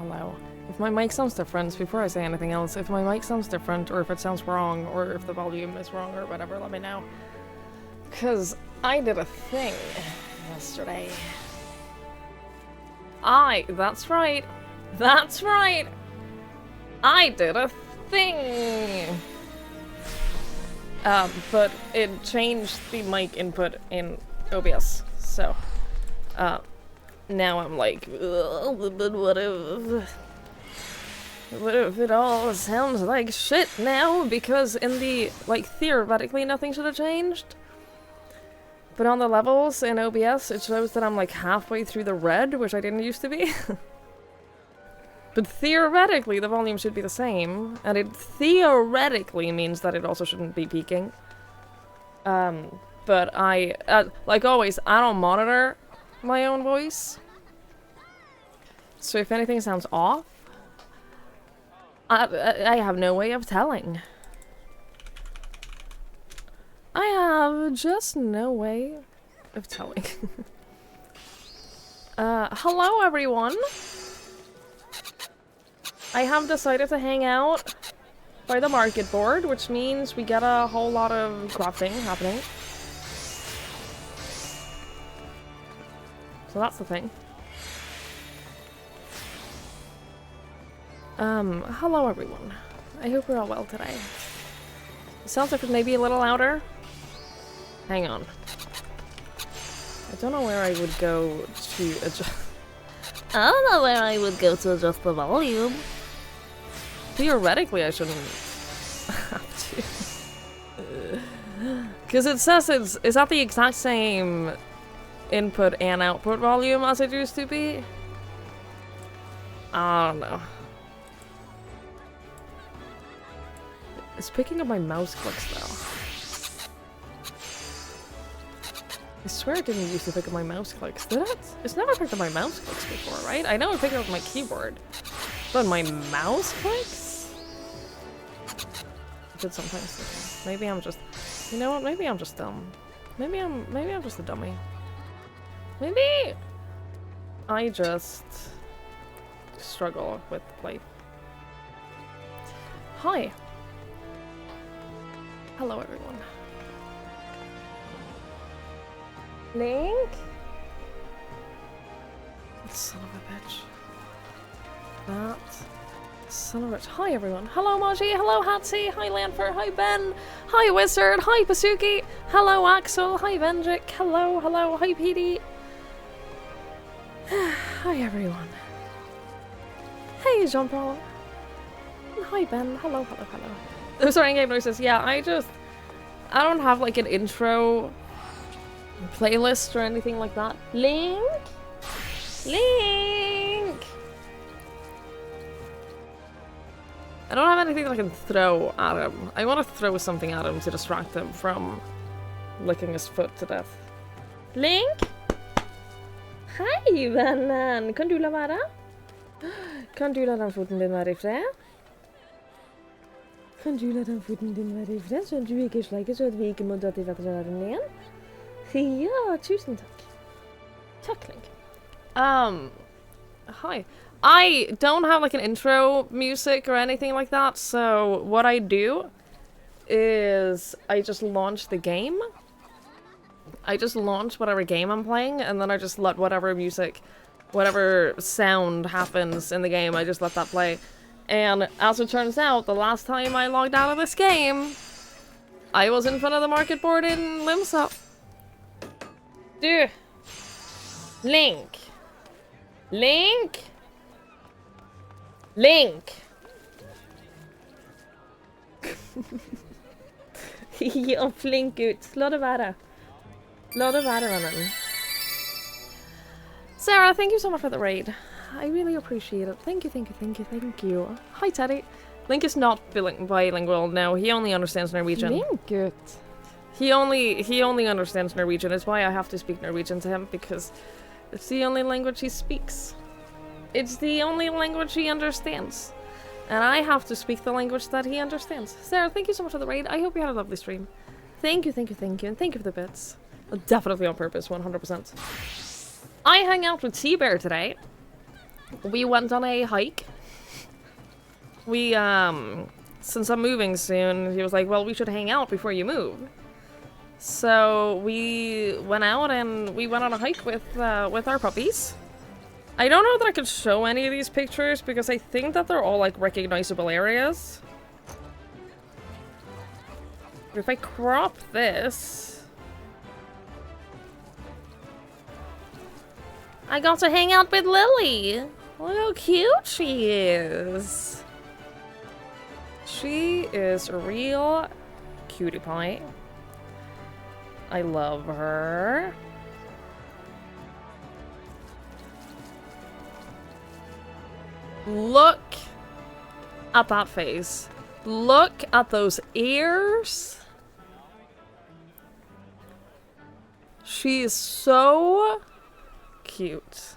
hello. If my mic sounds different, before I say anything else, if my mic sounds different, or if it sounds wrong, or if the volume is wrong, or whatever, let me know. Because I did a thing yesterday. That's right. That's right. I did a thing. But it changed the mic input in OBS, so, now I'm like, but what if it all sounds like shit now? Because in the, like, theoretically nothing should have changed. But on the levels in OBS, it shows that I'm like halfway through the red, which I didn't used to be. But theoretically, the volume should be the same, and it theoretically means that it also shouldn't be peaking. But like always, I don't monitor my own voice. So if anything sounds off, I have no way of telling. I have just no way of telling. Hello everyone! I have decided to hang out by the market board, which means we get a whole lot of crafting happening. So that's the thing. Hello everyone. I hope you're all well today. It sounds like it may be a little louder. Hang on. I don't know where I would go to adjust. I don't know where I would go to adjust the volume. Theoretically, I shouldn't have to. Because it says it's at the exact same input and output volume as it used to be. I don't know. It's picking up my mouse clicks though. I swear it didn't used to pick up my mouse clicks, did it? It's never picked up my mouse clicks before, right? I know it picked up my keyboard. But my mouse clicks? It did sometimes. Maybe I'm just... You know what? Maybe I'm just dumb. Maybe I'm just a dummy. Maybe I just struggle with play. Hi. Hello everyone. Link? Son of a bitch. That son of a bitch. Hi everyone. Hello Maji. Hello Hatsy. Hi Lanfer. Hi Ben. Hi Wizard. Hi Pasuki. Hello Axel. Hi Venjik. Hello. Hello. Hi PD. Hi everyone. Hey Jean Paul. Hi Ben. Hello. Hello. Hello. Oh, sorry, in-game noises. Yeah, I don't have like an intro playlist or anything like that. Link? Link! I don't have anything that I can throw at him. I want to throw something at him to distract him from licking his foot to death. Link? Hei, vennen! Kan du la være? Kan du la den foten din være i fred? Kan du la den foten din være i fred, så du ikke sleiker, så at vi ikke må dø til veterinæren igjen? Ja, tusen takk. Takk, Link. Hi. I don't have like an intro music or anything like that, so what I do is I just launch the game. I just launch whatever game I'm playing, and then I just let whatever music, whatever sound happens in the game, I just let that play. And as it turns out, the last time I logged out of this game, I was in front of the market board in Limsa. Dude. Link. Link. Link. Ja, flink ut. La det være. La det være, vennen. Sarah, thank you so much for the raid. I really appreciate it. Thank you, thank you, thank you, thank you. Hi, Teddy. Link is not bilingual. No, he only understands Norwegian. Link, good. He only understands Norwegian. It's why I have to speak Norwegian to him, because it's the only language he speaks. It's the only language he understands. And I have to speak the language that he understands. Sarah, thank you so much for the raid. I hope you had a lovely stream. Thank you, thank you, thank you, and thank you for the bits. Definitely on purpose, 100%. I hung out with T-Bear today. we went on a hike. We, since I'm moving soon, he was like, well, we should hang out before you move. So we went out and we went on a hike with our puppies. I don't know that I could show any of these pictures because I think that they're all like recognizable areas. But if I crop this, I got to hang out with Lily. Look how cute she is. She is a real cutie pie. I love her. Look at that face. Look at those ears. She is so cute.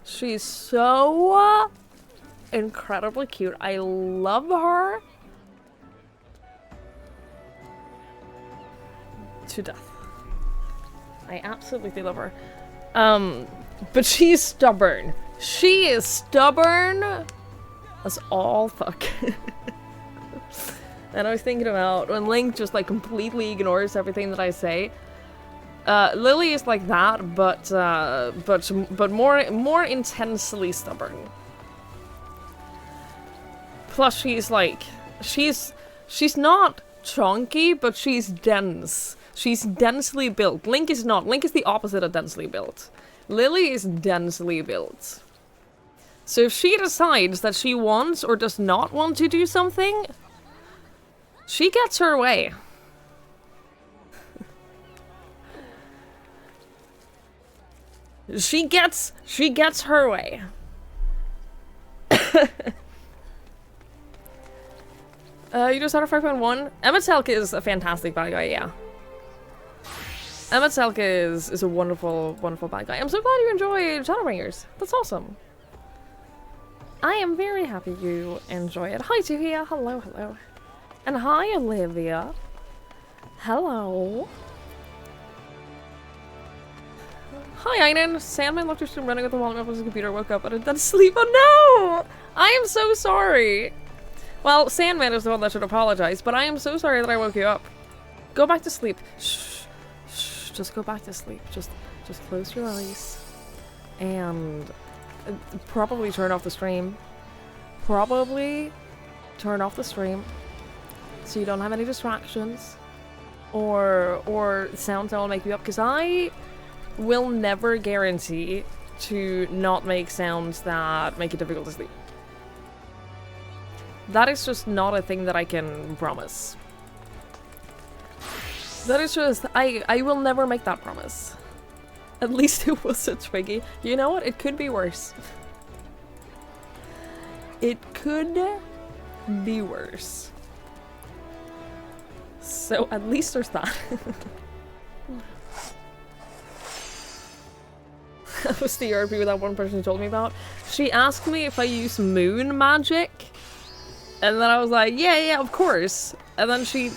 She's so incredibly cute. I love her to death. I absolutely love her. But she's stubborn. She is stubborn as all fuck. And I was thinking about when Link just like completely ignores everything that I say. Lily is like that, but more intensely stubborn. Plus, she's like, she's not chunky, but she's dense. She's densely built. Link is not. Link is the opposite of densely built. Lily is densely built. So if she decides that she wants or does not want to do something, she gets her way. She gets her way. You just had a 5.1? Emet is a fantastic bad guy, yeah. Emet is a wonderful, wonderful bad guy. I'm so glad you enjoyed Shadowbringers. That's awesome. I am very happy you enjoy it. Hi, Tuhia. Hello, hello. And hi, Olivia. Hello. Hi, Einen. Sandman left her stream running with the volume up on his computer, woke up, and had done sleep. Oh no! I am so sorry. Well, Sandman is the one that should apologize, but I am so sorry that I woke you up. Go back to sleep. Shh. Shh. Just go back to sleep. Just close your eyes. And probably turn off the stream. Probably turn off the stream so you don't have any distractions or sounds that will make you up, because I will never guarantee to not make sounds that make it difficult to sleep. That is just not a thing that I can promise. That is just, I will never make that promise. At least it wasn't Twiggy. You know what? It could be worse. It could be worse. So at least there's that. That was the RP that one person told me about. She asked me if I use moon magic. And then I was like, yeah, of course. And then she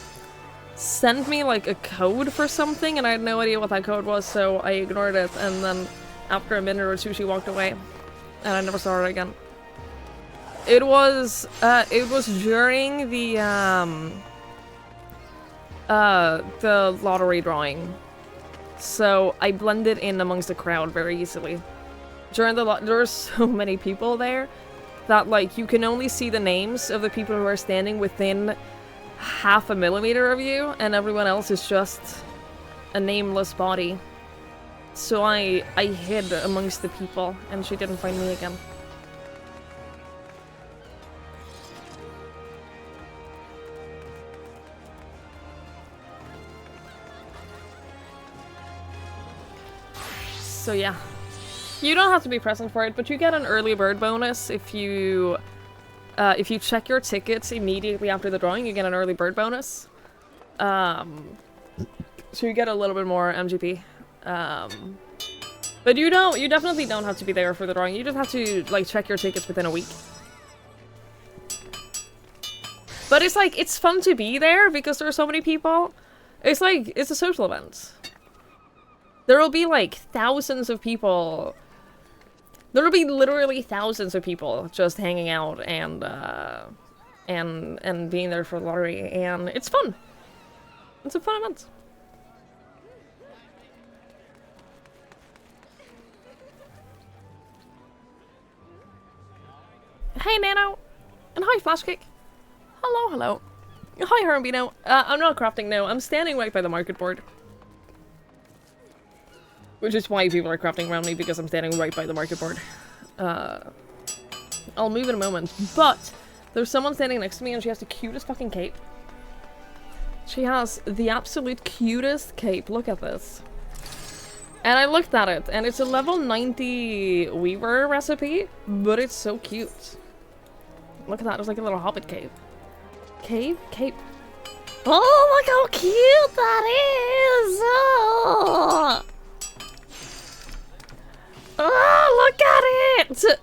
sent me like a code for something and I had no idea what that code was, so I ignored it. And then after a minute or two she walked away. And I never saw her again. It was during the lottery drawing. So I blended in amongst the crowd very easily. During the there were so many people there that like you can only see the names of the people who are standing within half a millimeter of you, and everyone else is just a nameless body. So I hid amongst the people and she didn't find me again. So yeah, you don't have to be present for it, but you get an early bird bonus if you check your tickets immediately after the drawing. You get an early bird bonus, so you get a little bit more MGP. But you definitely don't have to be there for the drawing. You just have to like check your tickets within a week. But it's like it's fun to be there because there are so many people. It's like it's a social event. There will be like thousands of people There'll be literally thousands of people just hanging out and being there for the lottery, and it's fun. It's a fun event. Hey Nano! And hi Flashkick! Hello, hello. Hi Hermbino. I'm not crafting now, I'm standing right by the market board. Which is why people are crafting around me, because I'm standing right by the market board. I'll move in a moment, but there's someone standing next to me and she has the cutest fucking cape. She has the absolute cutest cape, look at this. And I looked at it, and it's a level 90 Weaver recipe, but it's so cute. Look at that, it's like a little hobbit cape. Cape? Oh, look how cute that is! Oh, oh look at it!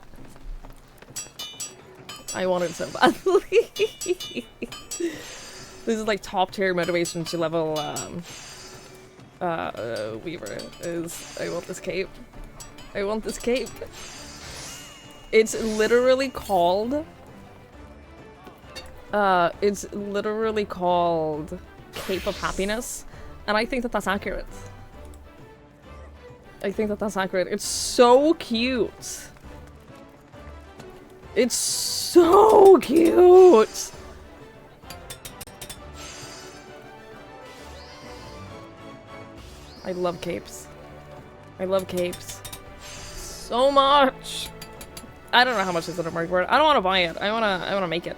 I want it so badly. This is like top tier motivation to level Weaver is I want this cape. I want this cape. It's literally called Cape of Happiness, and I think that that's accurate. I think that that's accurate. It's so cute. It's so cute. I love capes. I love capes so much. I don't know how much is it a market board. I don't want to buy it. I wanna make it.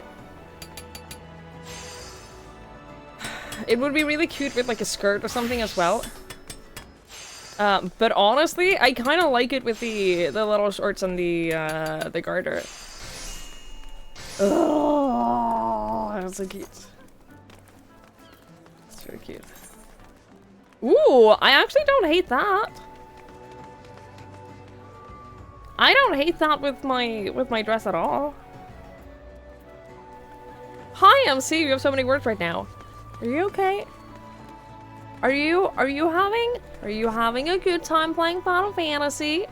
It would be really cute with like a skirt or something as well. But honestly, I kind of like it with the little shorts and the garter. Oh, that's so cute. It's very cute. Ooh, I actually don't hate that. I don't hate that with my dress at all. Hi, MC. You have so many words right now. Are you okay? Are you having a good time playing Final Fantasy?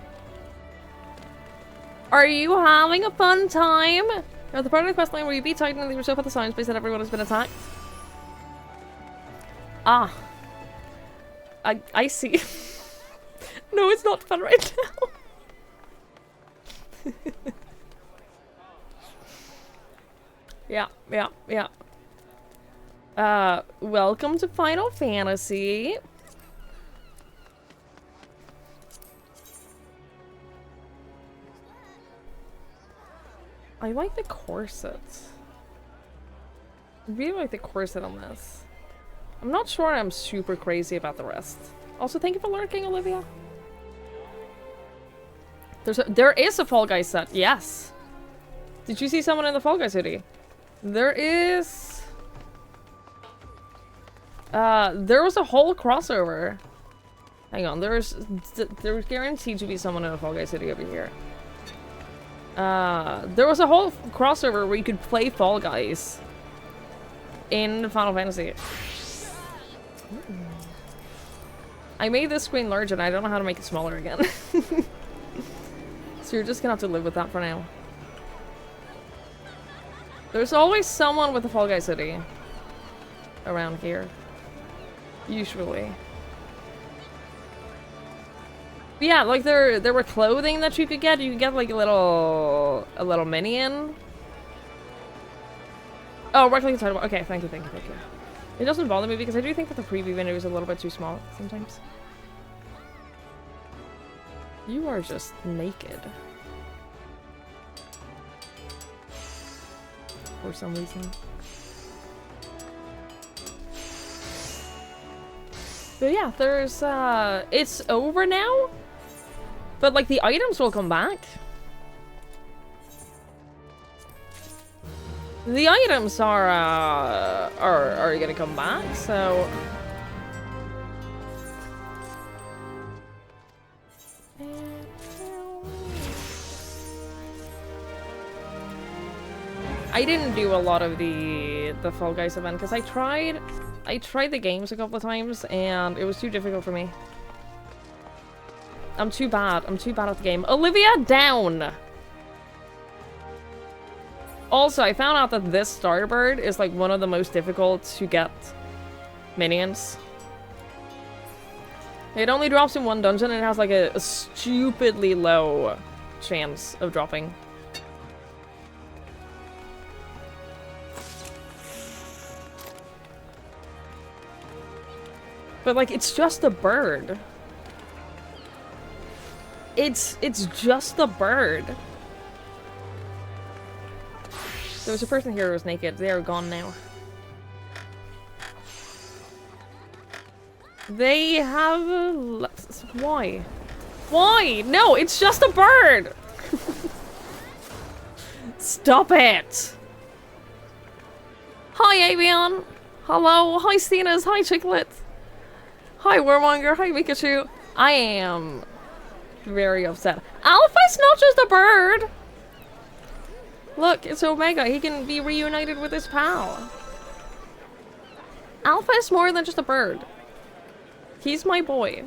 Are you having a fun time? You're at the part of the quest line where you beat Titan and leave yourself at the science base that everyone has been attacked. Ah. I see. No, it's not fun right now. Yeah. Welcome to Final Fantasy. I like the corset. I really like the corset on this. I'm not sure I'm super crazy about the rest. Also, thank you for lurking, Olivia. There is a Fall Guys set, yes. Did you see someone in the Fall Guys hoodie? There is... there was a whole crossover. Hang on, there's guaranteed to be someone in a Fall Guys hoodie over here. There was a whole crossover where you could play Fall Guys in Final Fantasy. I made this screen large and I don't know how to make it smaller again. So you're just gonna have to live with that for now. There's always someone with a Fall Guys hoodie around here. Usually. But yeah, like there were clothing that you could get. You could get like a little minion. Oh, right click inside. Okay, thank you. It doesn't bother me because I do think that the preview window is a little bit too small sometimes. You are just naked. For some reason. But yeah, there's, it's over now? But, like, the items will come back. The items are gonna come back, so... I didn't do a lot of the Fall Guys event, because I tried the games a couple of times, and it was too difficult for me. I'm too bad. I'm too bad at the game. Olivia, down! Also, I found out that this Starbird is like one of the most difficult to get minions. It only drops in one dungeon and it has like a stupidly low chance of dropping. But like, it's just a bird. It's just a bird. There was a person here who was naked. They are gone now. They have... Why? Why? No, it's just a bird! Stop it! Hi, Avion! Hello! Hi, Stenas! Hi, Chicklet! Hi, Warmonger! Hi, Pikachu! I am very upset. Alpha's not just a bird! Look, it's Omega. He can be reunited with his pal. Alpha is more than just a bird. He's my boy.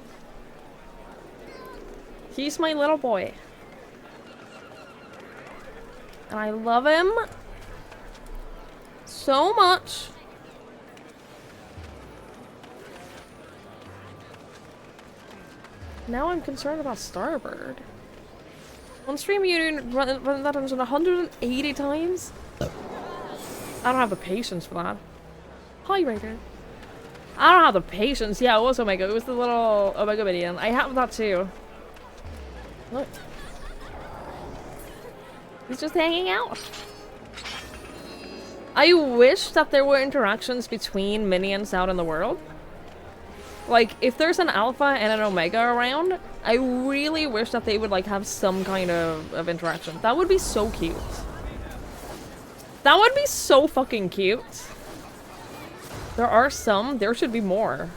He's my little boy. And I love him so much. Now I'm concerned about Starbird. On stream you run that dungeon 180 times? I don't have the patience for that. Hi, Raider. I don't have the patience. Yeah, it was Omega. It was the little Omega minion. I have that too. Look. He's just hanging out. I wish that there were interactions between minions out in the world. Like, if there's an Alpha and an Omega around, I really wish that they would, like, have some kind of interaction. That would be so cute. That would be so fucking cute. There are some. There should be more.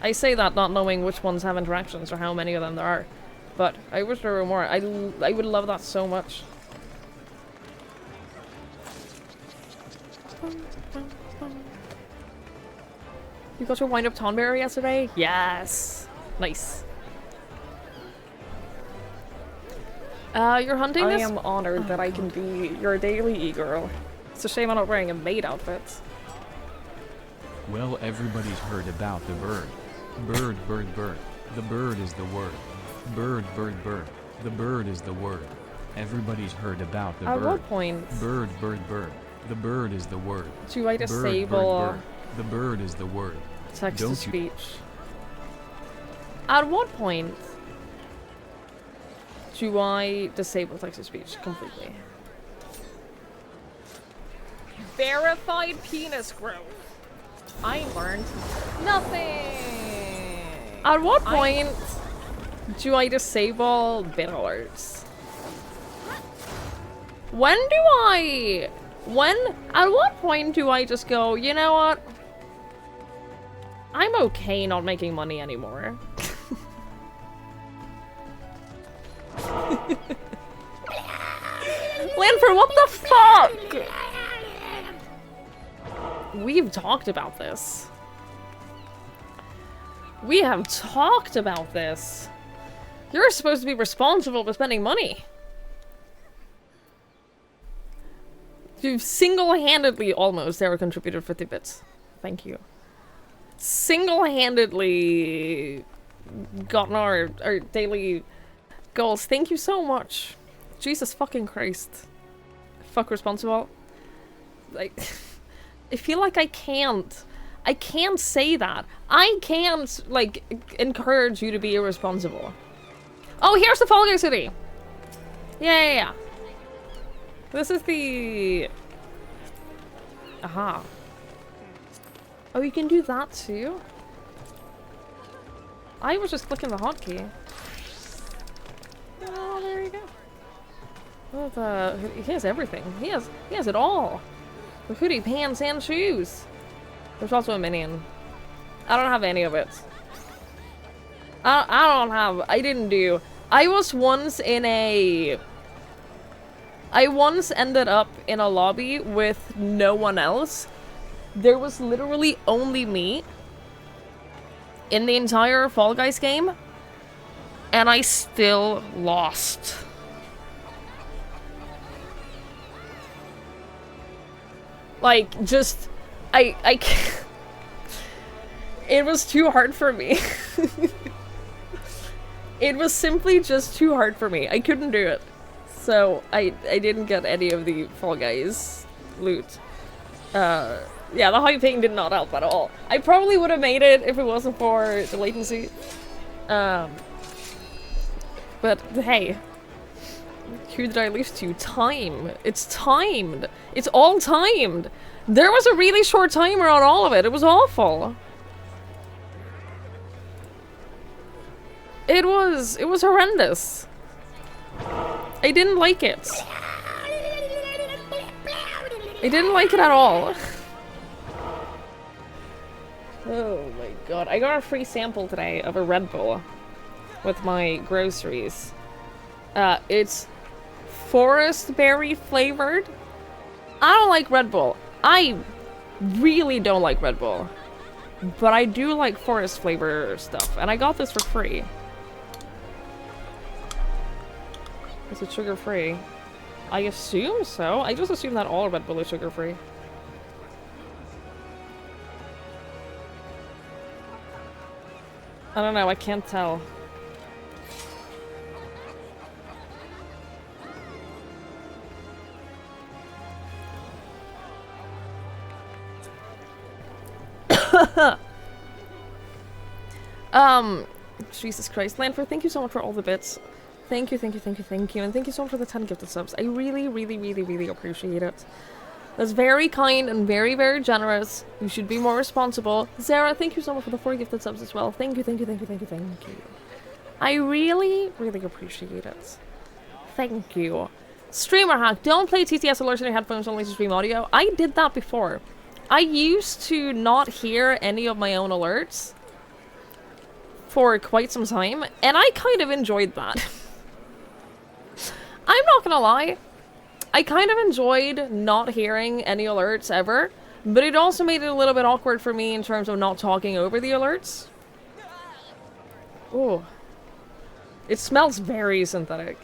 I say that not knowing which ones have interactions or how many of them there are. But I wish there were more. I would love that so much. You got your wind-up Tonberry yesterday? Yes! Nice. You're hunting this? I am honored that I can be your daily e-girl. It's a shame I'm not wearing a maid outfit. Well, everybody's heard about the bird. Bird, bird, bird. The bird is the word. Bird, bird, bird. The bird is the word. Everybody's heard about the bird. At what point? Bird, bird, bird. The bird is the word. Do I disable... Bird, bird, bird. The bird is the word. Text-to-speech. At what point do I disable text-to-speech completely? Verified penis growth. I learned nothing. At what point do I disable bit alerts? When do I... At what point do I just go, you know what? I'm okay not making money anymore. Lanford, what the fuck? We've talked about this. We have talked about this. You're supposed to be responsible for spending money. You've single-handedly almost ever contributed 50 bits. Thank you. Single-handedly gotten our daily goals. Thank you so much. Jesus fucking Christ. Fuck responsible. Like, I feel like I can't say that. I can't, like, encourage you to be irresponsible. Oh, here's the Fall Guys hoodie. Yeah. This is the... Aha. Oh, you can do that too? I was just clicking the hotkey. Oh, there you go. Oh, he has everything. He has it all. The hoodie, pants, and shoes. There's also a minion. I don't have any of it. I didn't do. I once ended up in a lobby with no one else. There was literally only me in the entire Fall Guys game. And I still lost. Like, just... I can't... It was too hard for me. It was simply just too hard for me. I couldn't do it. So, I didn't get any of the Fall Guys loot. Yeah, the high ping did not help at all. I probably would have made it if it wasn't for the latency. But, hey. Who did I lose to? Time. It's timed. It's all timed. There was a really short timer on all of it. It was awful. It was horrendous. I didn't like it. I didn't like it at all. Oh my god. I got a free sample today of a Red Bull with my groceries. It's forest berry flavored. I don't like Red Bull. I really don't like Red Bull. But I do like forest flavor stuff. And I got this for free. Is it sugar-free? I assume so. I just assume that all Red Bull is sugar-free. I don't know, I can't tell. Jesus Christ. Lanford, thank you so much for all the bits. Thank you, thank you, thank you, thank you. And thank you so much for the 10 gifted subs. I really, really, really, really appreciate it. That's very kind and very, very generous. You should be more responsible. Zara, thank you so much for the 4 gifted subs as well. Thank you, thank you, thank you, thank you, thank you. I really, really appreciate it. Thank you. Streamer hack. Don't play TTS alerts in your headphones unless you stream audio. I did that before. I used to not hear any of my own alerts for quite some time, and I kind of enjoyed that. I'm not gonna lie. I kind of enjoyed not hearing any alerts ever, but it also made it a little bit awkward for me in terms of not talking over the alerts. Ooh. It smells very synthetic.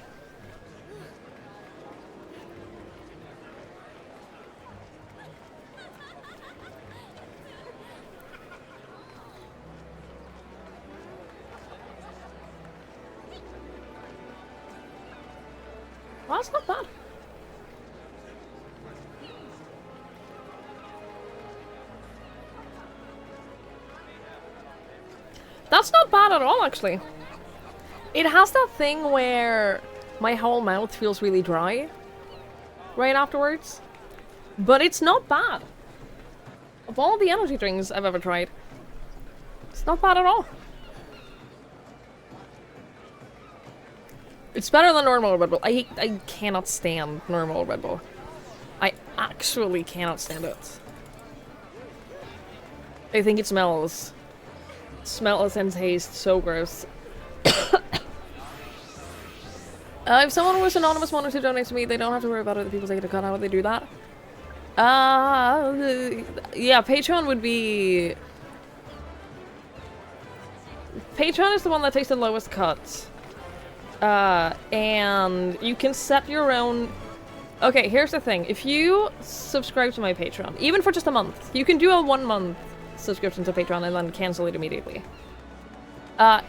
Well, that's not bad. That's not bad at all, actually. It has that thing where my whole mouth feels really dry right afterwards. But it's not bad. Of all the energy drinks I've ever tried, it's not bad at all. It's better than normal Red Bull. I cannot stand normal Red Bull. I actually cannot stand it. I think it smells and tastes so gross. If someone was anonymous wanted to donate to me, they don't have to worry about other people taking a cut. How would they do that? Yeah, Patreon would be... Patreon is the one that takes the lowest cut. And you can set your own... Okay, here's the thing. If you subscribe to my Patreon, even for just a month, you can do a 1-month subscription to Patreon and then cancel it immediately.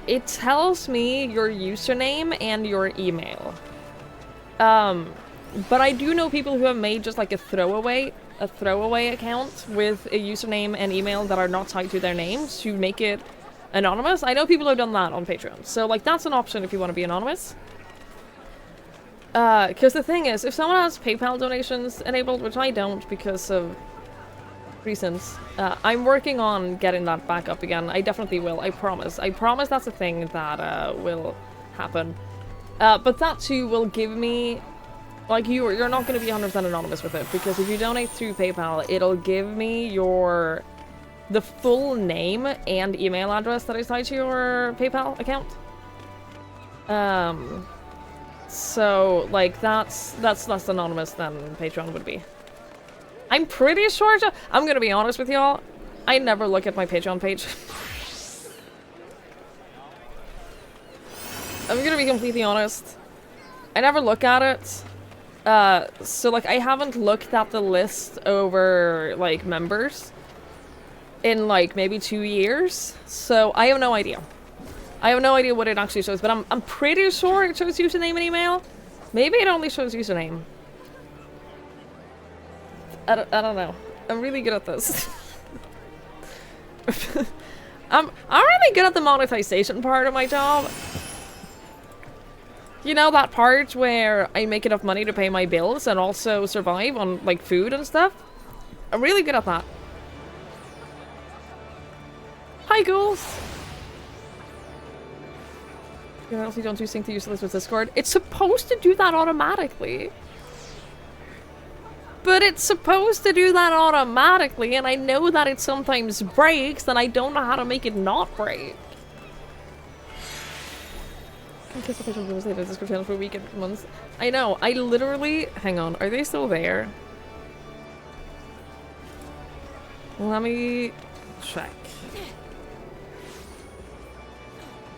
It tells me your username and your email. But I do know people who have made just like a throwaway account with a username and email that are not tied to their names to make it anonymous. I know people have done that on Patreon. So like that's an option if you want to be anonymous. Because the thing is, if someone has PayPal donations enabled, which I don't because of reasons, I'm working on getting that back up again. I definitely will. I promise. I promise that's a thing that will happen. But that too will give me, like, you're not going to be 100% anonymous with it, because if you donate through PayPal, it'll give me the full name and email address that is tied to your PayPal account. So like that's less anonymous than Patreon would be. I'm pretty sure. I'm gonna be honest with y'all. I never look at my Patreon page. I'm gonna be completely honest. I never look at it. So like I haven't looked at the list over like members in like maybe 2 years. So I have no idea. I have no idea what it actually shows, but I'm pretty sure it shows username and email. Maybe it only shows username. I don't know. I'm really good at this. I'm really good at the monetization part of my job. You know, that part where I make enough money to pay my bills and also survive on, like, food and stuff? I'm really good at that. Hi, ghouls! You know, you don't sync to useless with Discord. It's supposed to do that automatically. But it's supposed to do that automatically, and I know that it sometimes breaks, and I don't know how to make it not break. In case the patient was later, Discord channel for a week and months. I know, I literally... Hang on, are they still there? Let me... check.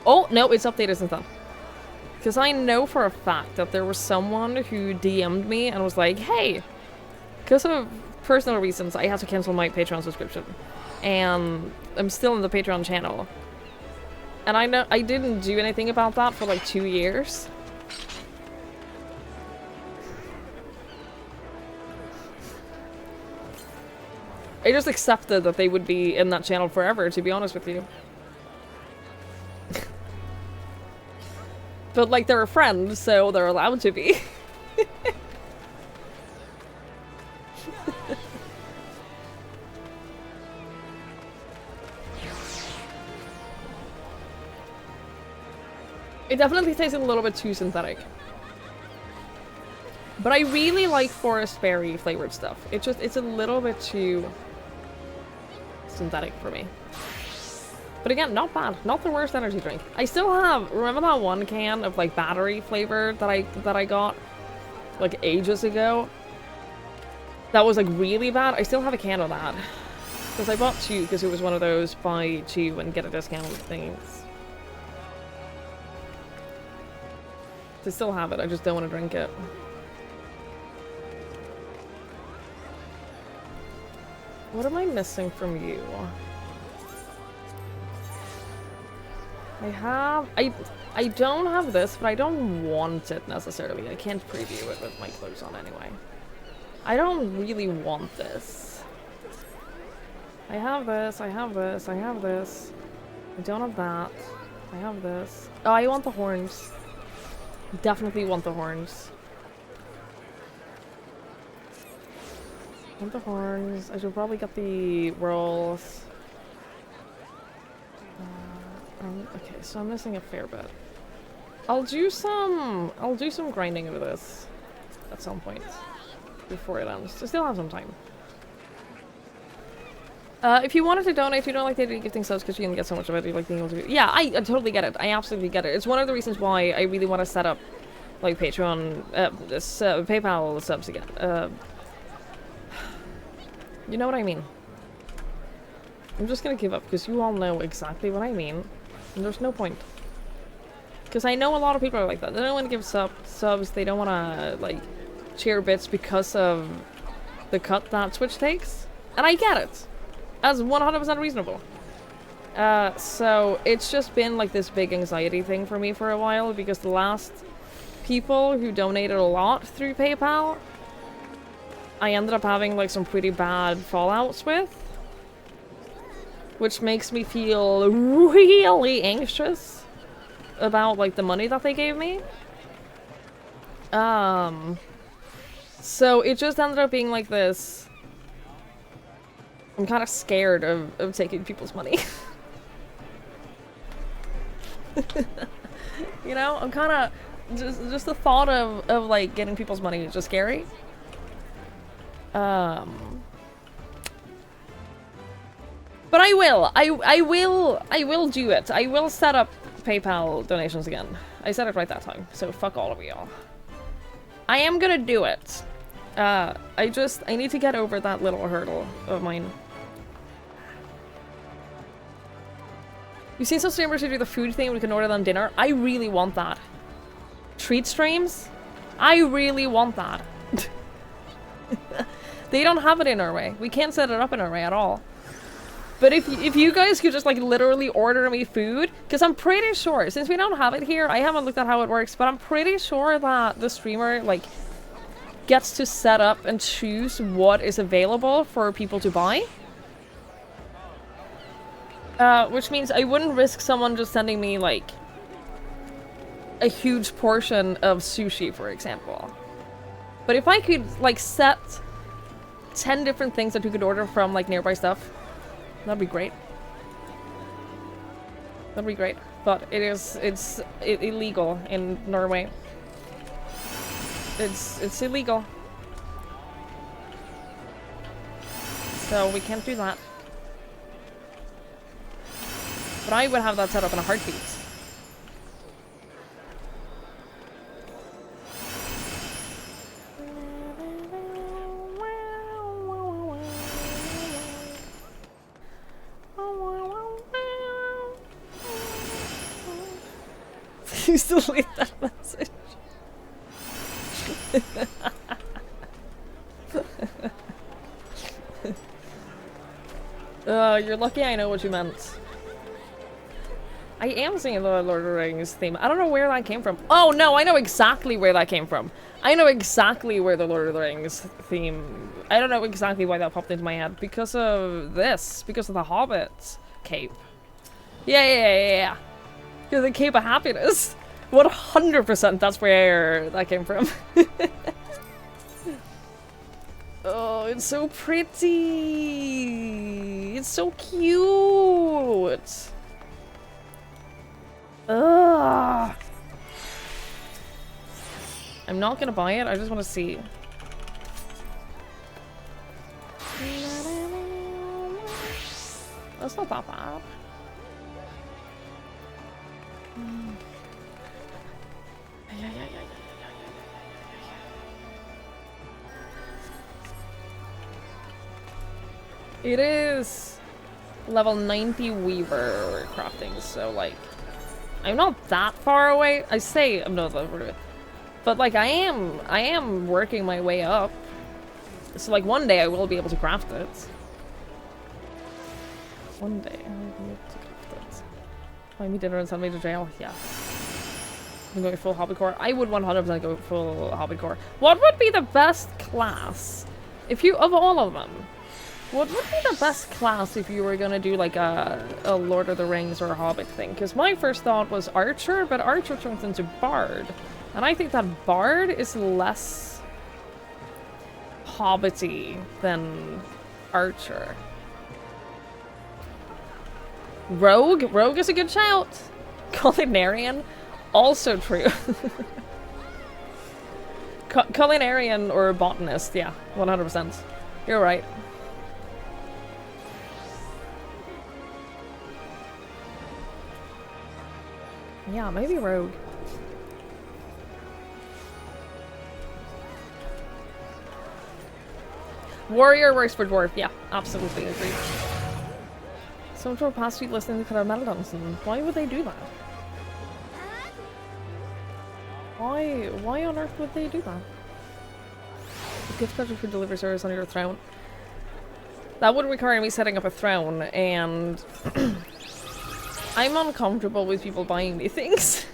Oh, no, it's updated since then. Because I know for a fact that there was someone who DM'd me and was like, hey, because of personal reasons, I had to cancel my Patreon subscription. And I'm still in the Patreon channel. And I know I didn't do anything about that for like 2 years. I just accepted that they would be in that channel forever, to be honest with you. But like they're a friend, so they're allowed to be. It definitely tastes a little bit too synthetic. But I really like forest berry flavored stuff. It's a little bit too synthetic for me. But again, not bad. Not the worst energy drink. I still have, remember that one can of like battery flavor that I got like ages ago? That was like really bad. I still have a can of that. Because I bought 2 because it was one of those buy 2 and get a discount things. I still have it, I just don't want to drink it. What am I missing from you? I don't have this, but I don't want it necessarily. I can't preview it with my clothes on anyway. I don't really want this. I have this, I have this, I have this. I don't have that. I have this. Oh, I want the horns. Definitely want the horns. Want the horns. I should probably get the rolls. Okay, so I'm missing a fair bit. I'll do some grinding of this at some point before it ends. I still have some time. If you wanted to donate, you don't like the idea of gifting subs because you can get so much of it. You like being able to. Yeah, I totally get it. I absolutely get it. It's one of the reasons why I really want to set up like Patreon, PayPal subs again. You know what I mean? I'm just gonna give up because you all know exactly what I mean, and there's no point. Because I know a lot of people are like that. They don't want to give subs. They don't want to like share bits because of the cut that Twitch takes, and I get it. That's 100% reasonable. So it's just been like this big anxiety thing for me for a while because the last people who donated a lot through PayPal, I ended up having like some pretty bad fallouts with, which makes me feel really anxious about like the money that they gave me. So it just ended up being like this. I'm kind of scared of taking people's money. You know, I'm kind of just the thought of like getting people's money is just scary. But I will do it. I will set up PayPal donations again. I said it right that time, so fuck all of y'all. I am gonna do it. I need to get over that little hurdle of mine. You've seen some streamers who do the food thing, we can order them dinner. I really want that. treat streams. I really want that. They don't have it in Norway. We can't set it up in Norway at all. But if you guys could just like literally order me food, because I'm pretty sure, since we don't have it here, I haven't looked at how it works, but I'm pretty sure that the streamer like gets to set up and choose what is available for people to buy. Which means I wouldn't risk someone just sending me like a huge portion of sushi, for example. But if I could like set 10 different things that you could order from like nearby stuff, that'd be great. That'd be great. But it's illegal in Norway. It's illegal. So we can't do that. But I would have that set up in a heartbeat. You still leave that message. You're lucky I know what you meant. I am singing the Lord of the Rings theme. I don't know where that came from. Oh no, I know exactly where that came from. I know exactly where the Lord of the Rings theme... I don't know exactly why that popped into my head. Because of this. Because of the Hobbit cape. Yeah. You're the Cape of Happiness. 100% that's where that came from. Oh, it's so pretty. It's so cute. Ugh. I'm not gonna buy it, I just want to see. That's not that bad. It is level 90 Weaver crafting, so like I'm not that far away. I say I'm not that far away, but like I am working my way up. So like one day I will be able to craft it. One day I will be able to craft it. Buy me dinner and send me to jail. Yeah. I'm going full hobbycore. I would 100% go full hobbycore. What would be the best class if you of all of them? What would be the best class if you were gonna do like a Lord of the Rings or a Hobbit thing? Because my first thought was Archer, but Archer turns into Bard. And I think that Bard is less Hobbity than Archer. Rogue? Rogue is a good shout. Culinarian? Also true. Culinarian or botanist, yeah, 100%. You're right. Yeah, maybe Rogue. Warrior works for Dwarf, yeah, absolutely agreed. Someone drove past you listening to Caramel Dunson. Why would they do that? Why on earth would they do that? Gift card for delivery service on your throne. That would require me setting up a throne, and I'm uncomfortable with people buying me things.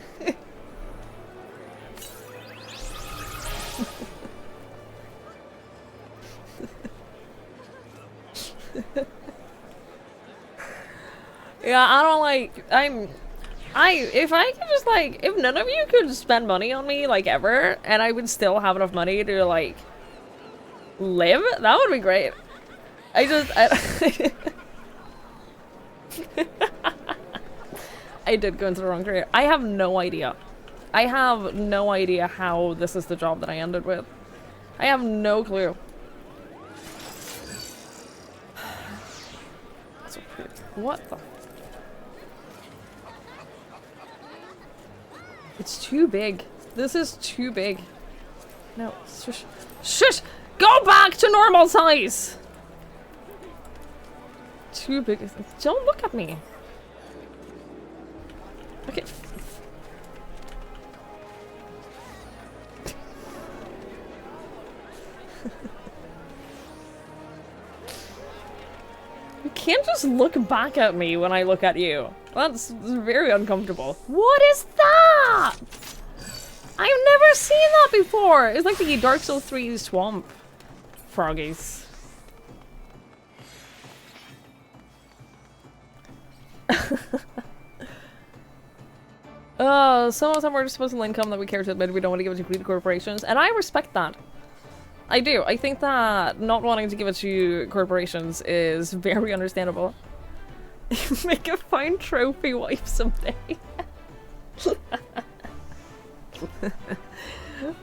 Yeah, I don't like, if I could just like, if none of you could spend money on me, like, ever, and I would still have enough money to, like, live, that would be great. I did go into the wrong career. I have no idea. I have no idea how this is the job that I ended with. I have no clue. So pretty. What the? It's too big. This is too big. No, shush. Shush! Go back to normal size! Too big. Don't look at me. Okay. You can't just look back at me when I look at you. That's very uncomfortable. What is that? I've never seen that before. It's like the Dark Souls 3 swamp froggies. Some of them are disposable income that we care to admit we don't want to give it to greedy corporations, and I respect that. I do. I think that not wanting to give it to corporations is very understandable. Make a fine trophy wife someday.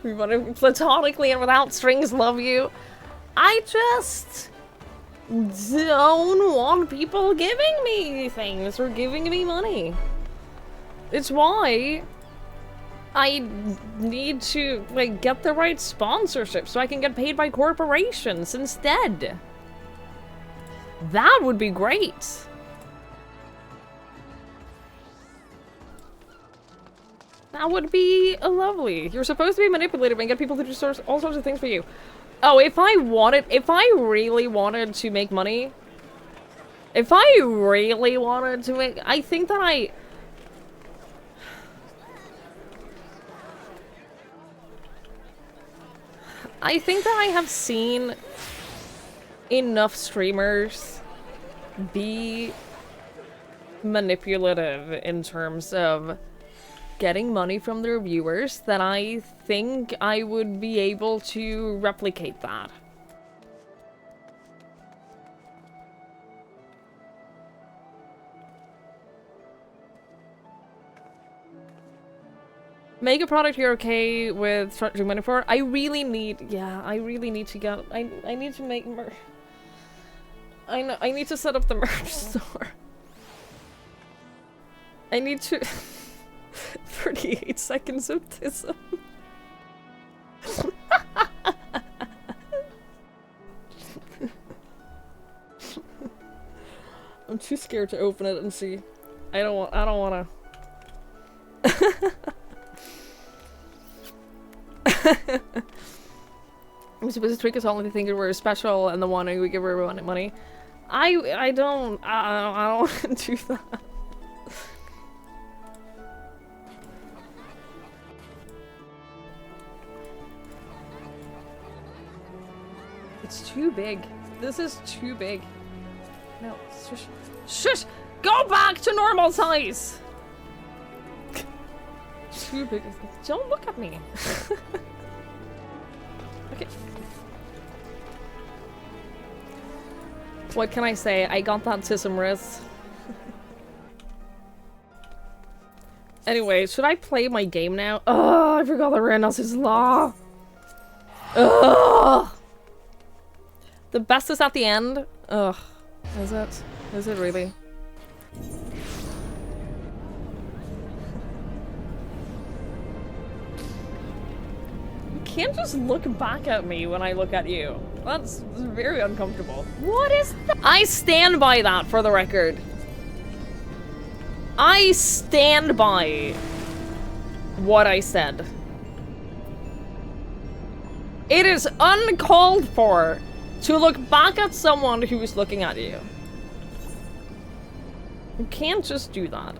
We want to platonically and without strings love you. I just don't want people giving me things or giving me money. It's why I need to, like, get the right sponsorship so I can get paid by corporations instead. That would be great. That would be lovely. You're supposed to be manipulative and get people to do all sorts of things for you. Oh, if I really wanted to make money, I think that I have seen enough streamers be manipulative in terms of getting money from their viewers that I think I would be able to replicate that. Make a product you're okay with charging money for. I really need to get, I need to make merch. I need to set up the merch store. I need to 38 seconds of autism. I'm too scared to open it and see. I don't wanna. I'm supposed to trick us all into thinking we're special and the one who we give everyone money. I don't want to do that. It's too big. This is too big. No, shush. Shush! Go back to normal size! Too big. Don't look at me. Okay. What can I say? I got that to some wrist. Anyway, should I play my game now? Oh, I forgot the Renaissance Law. Ugh. The best is at the end. Ugh. Is it? Is it really? You can't just look back at me when I look at you. That's very uncomfortable. What is that? I stand by that, for the record. I stand by what I said. It is uncalled for to look back at someone who is looking at you. You can't just do that.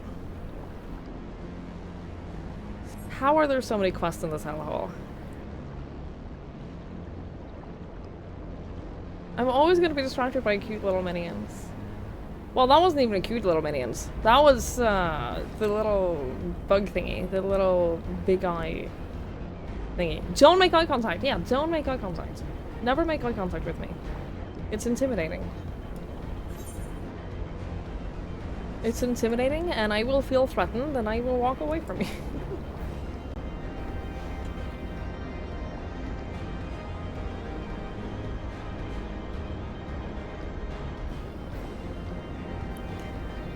How are there so many quests in this hellhole? I'm always gonna be distracted by cute little minions. Well, that wasn't even a cute little minions. That was, the little bug thingy. The little big eye thingy. Don't make eye contact. Yeah, don't make eye contact. Never make eye contact with me. It's intimidating. It's intimidating, and I will feel threatened, and I will walk away from you.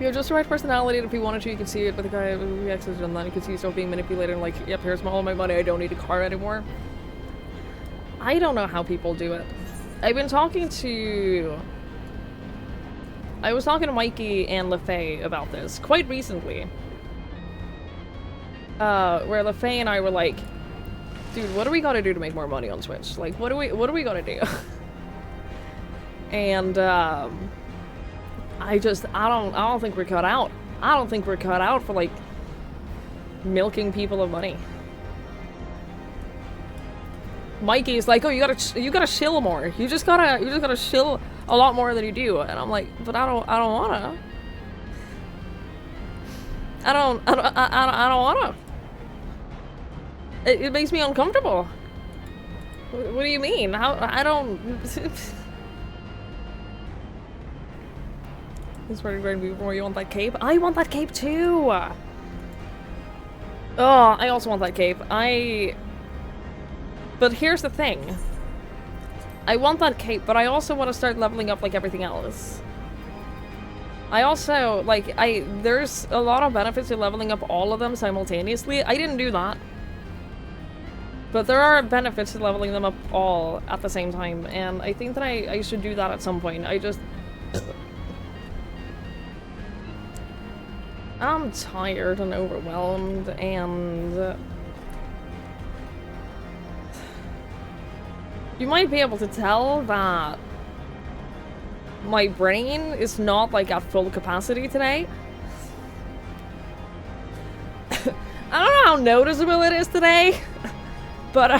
You have just the right personality, and if you wanted to, you could see it, but the guy who exited on that, you could see yourself being manipulated and like, yep, here's all my money, I don't need a car anymore. I don't know how people do it. I was talking to Mikey and LaFay about this quite recently. Where LaFay and I were like, Dude, what do we gotta do to make more money on Twitch? Like, what do we gotta do? And, I don't think we're cut out. I don't think we're cut out for, like, milking people of money. Mikey's like, oh, you gotta shill more. You just gotta shill a lot more than you do. And I'm like, but I don't wanna. I don't wanna. It makes me uncomfortable. What do you mean? I don't... This part going to be more. You want that cape? I want that cape too! Oh, I also want that cape. But here's the thing. I want that cape, but I also want to start leveling up like everything else. I also, like, there's a lot of benefits to leveling up all of them simultaneously. I didn't do that. But there are benefits to leveling them up all at the same time, and I think that I should do that at some point. I'm tired and overwhelmed, and... You might be able to tell that my brain is not, like, at full capacity today. I don't know how noticeable it is today, but, I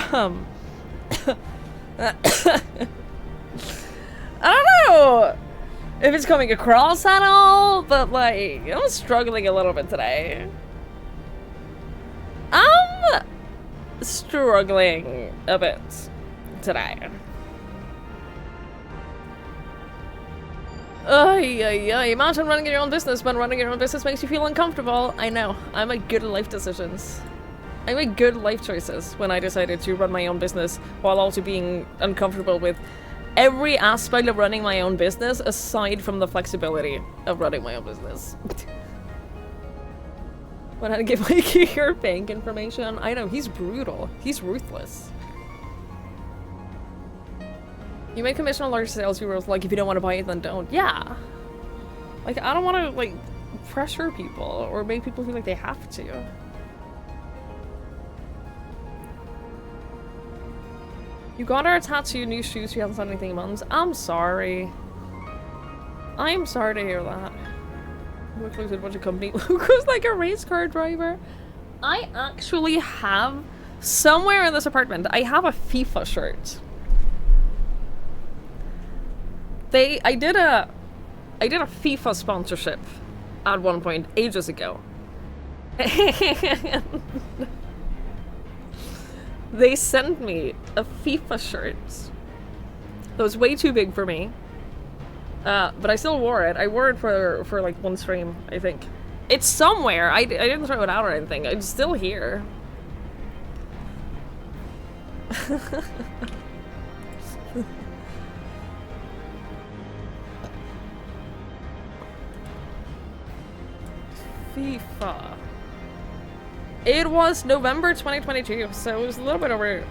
don't know if it's coming across at all, but, like, I'm struggling a little bit today. I'm struggling a bit today. Imagine running your own business when running your own business makes you feel uncomfortable. I know. I make good life decisions. I made good life choices when I decided to run my own business while also being uncomfortable with every aspect of running my own business aside from the flexibility of running my own business. When I give Mikey your bank information, I know, he's brutal. He's ruthless. You may commission on large sales viewers, like, if you don't want to buy it, then don't. Yeah. Like, I don't want to, like, pressure people or make people feel like they have to. You got her a tattoo, new shoes, she hasn't said anything in months. I'm sorry. I'm sorry to hear that. Looks like a bunch of company logos like a race car driver. I actually have, somewhere in this apartment, I have a FIFA shirt. I did a FIFA sponsorship at one point, ages ago. They sent me a FIFA shirt that was way too big for me, but I still wore it. I wore it for like one stream, I think. It's somewhere. I didn't throw it out or anything. It's still here. FIFA. It was November 2022, so it was a little bit over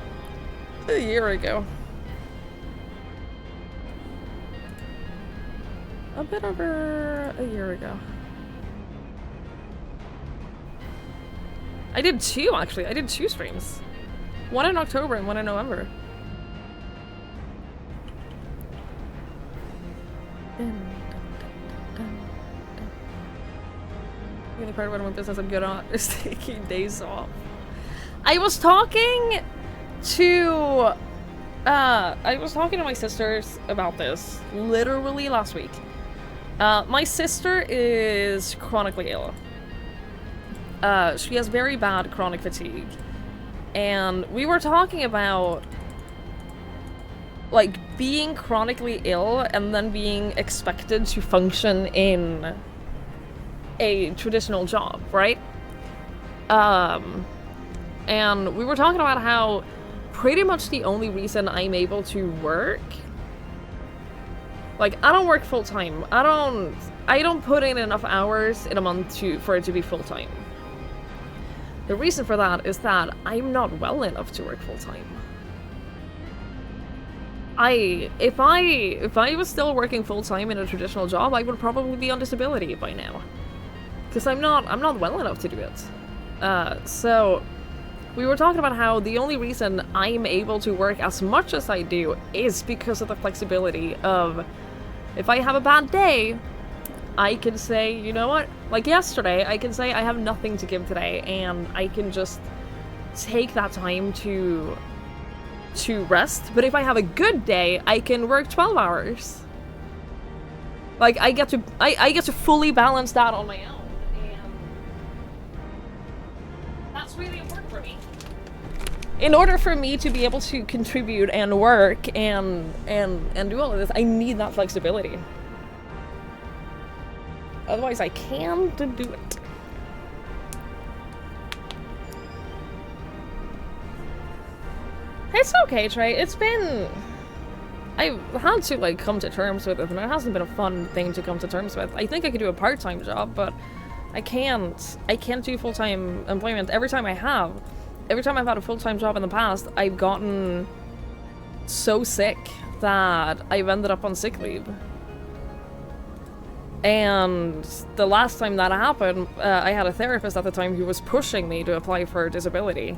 a year ago. A bit over a year ago. I did two, actually. I did two streams. One in October and one in November. The only part about my business I'm good on is taking days off. I was talking to my sisters about this literally last week. My sister is chronically ill. She has very bad chronic fatigue. And we were talking about like being chronically ill and then being expected to function in a traditional job, right? And we were talking about how pretty much the only reason I'm able to work, like, I don't work full-time. I don't put in enough hours in a month for it to be full-time. The reason for that is that I'm not well enough to work full-time. If I was still working full-time in a traditional job, I would probably be on disability by now. Because I'm not well enough to do it. So we were talking about how the only reason I'm able to work as much as I do is because of the flexibility of, if I have a bad day, I can say, you know what, like yesterday, I can say I have nothing to give today, and I can just take that time to rest. But if I have a good day, I can work 12 hours. Like, I get to fully balance that on my own, and that's really important for me. In order for me to be able to contribute and work and do all of this, I need that flexibility. Otherwise, I can't do it. It's okay, Trey. It's been... I've had to, like, come to terms with it, and it hasn't been a fun thing to come to terms with. I think I could do a part-time job, but I can't do full-time employment. Every time I've had a full-time job in the past, I've gotten so sick that I've ended up on sick leave. And the last time that happened, I had a therapist at the time who was pushing me to apply for disability.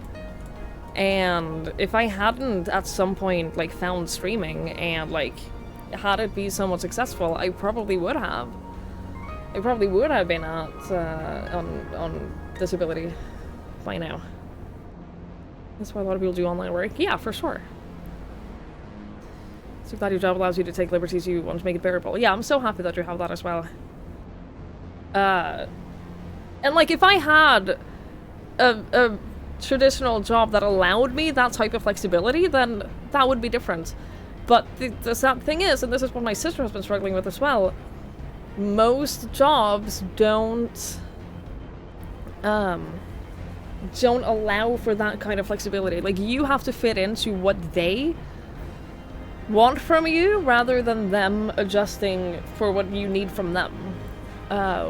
And if I hadn't at some point, like, found streaming and, like, had it be somewhat successful, I probably would have. I probably would have been at, on disability by now. That's why a lot of people do online work. Yeah, for sure. So glad your job allows you to take liberties you want to make it bearable. Yeah, I'm so happy that you have that as well. And, like, if I had a traditional job that allowed me that type of flexibility, then that would be different. But the sad thing is, and this is what my sister has been struggling with as well, most jobs don't allow for that kind of flexibility. Like, you have to fit into what they want from you rather than them adjusting for what you need from them.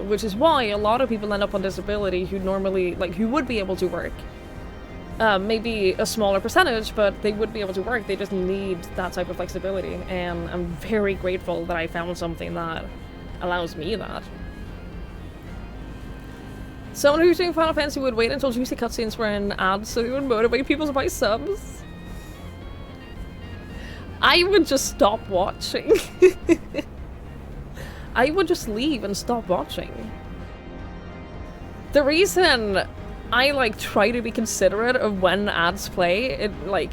Which is why a lot of people end up on disability who normally, like, who would be able to work. Maybe a smaller percentage, but they would be able to work. They just need that type of flexibility, and I'm very grateful that I found something that allows me that. Someone who's doing Final Fantasy would wait until juicy cutscenes were in ads so they would motivate people to buy subs. I would just stop watching. I would just leave and stop watching. The reason I, like, try to be considerate of when ads play, it, like,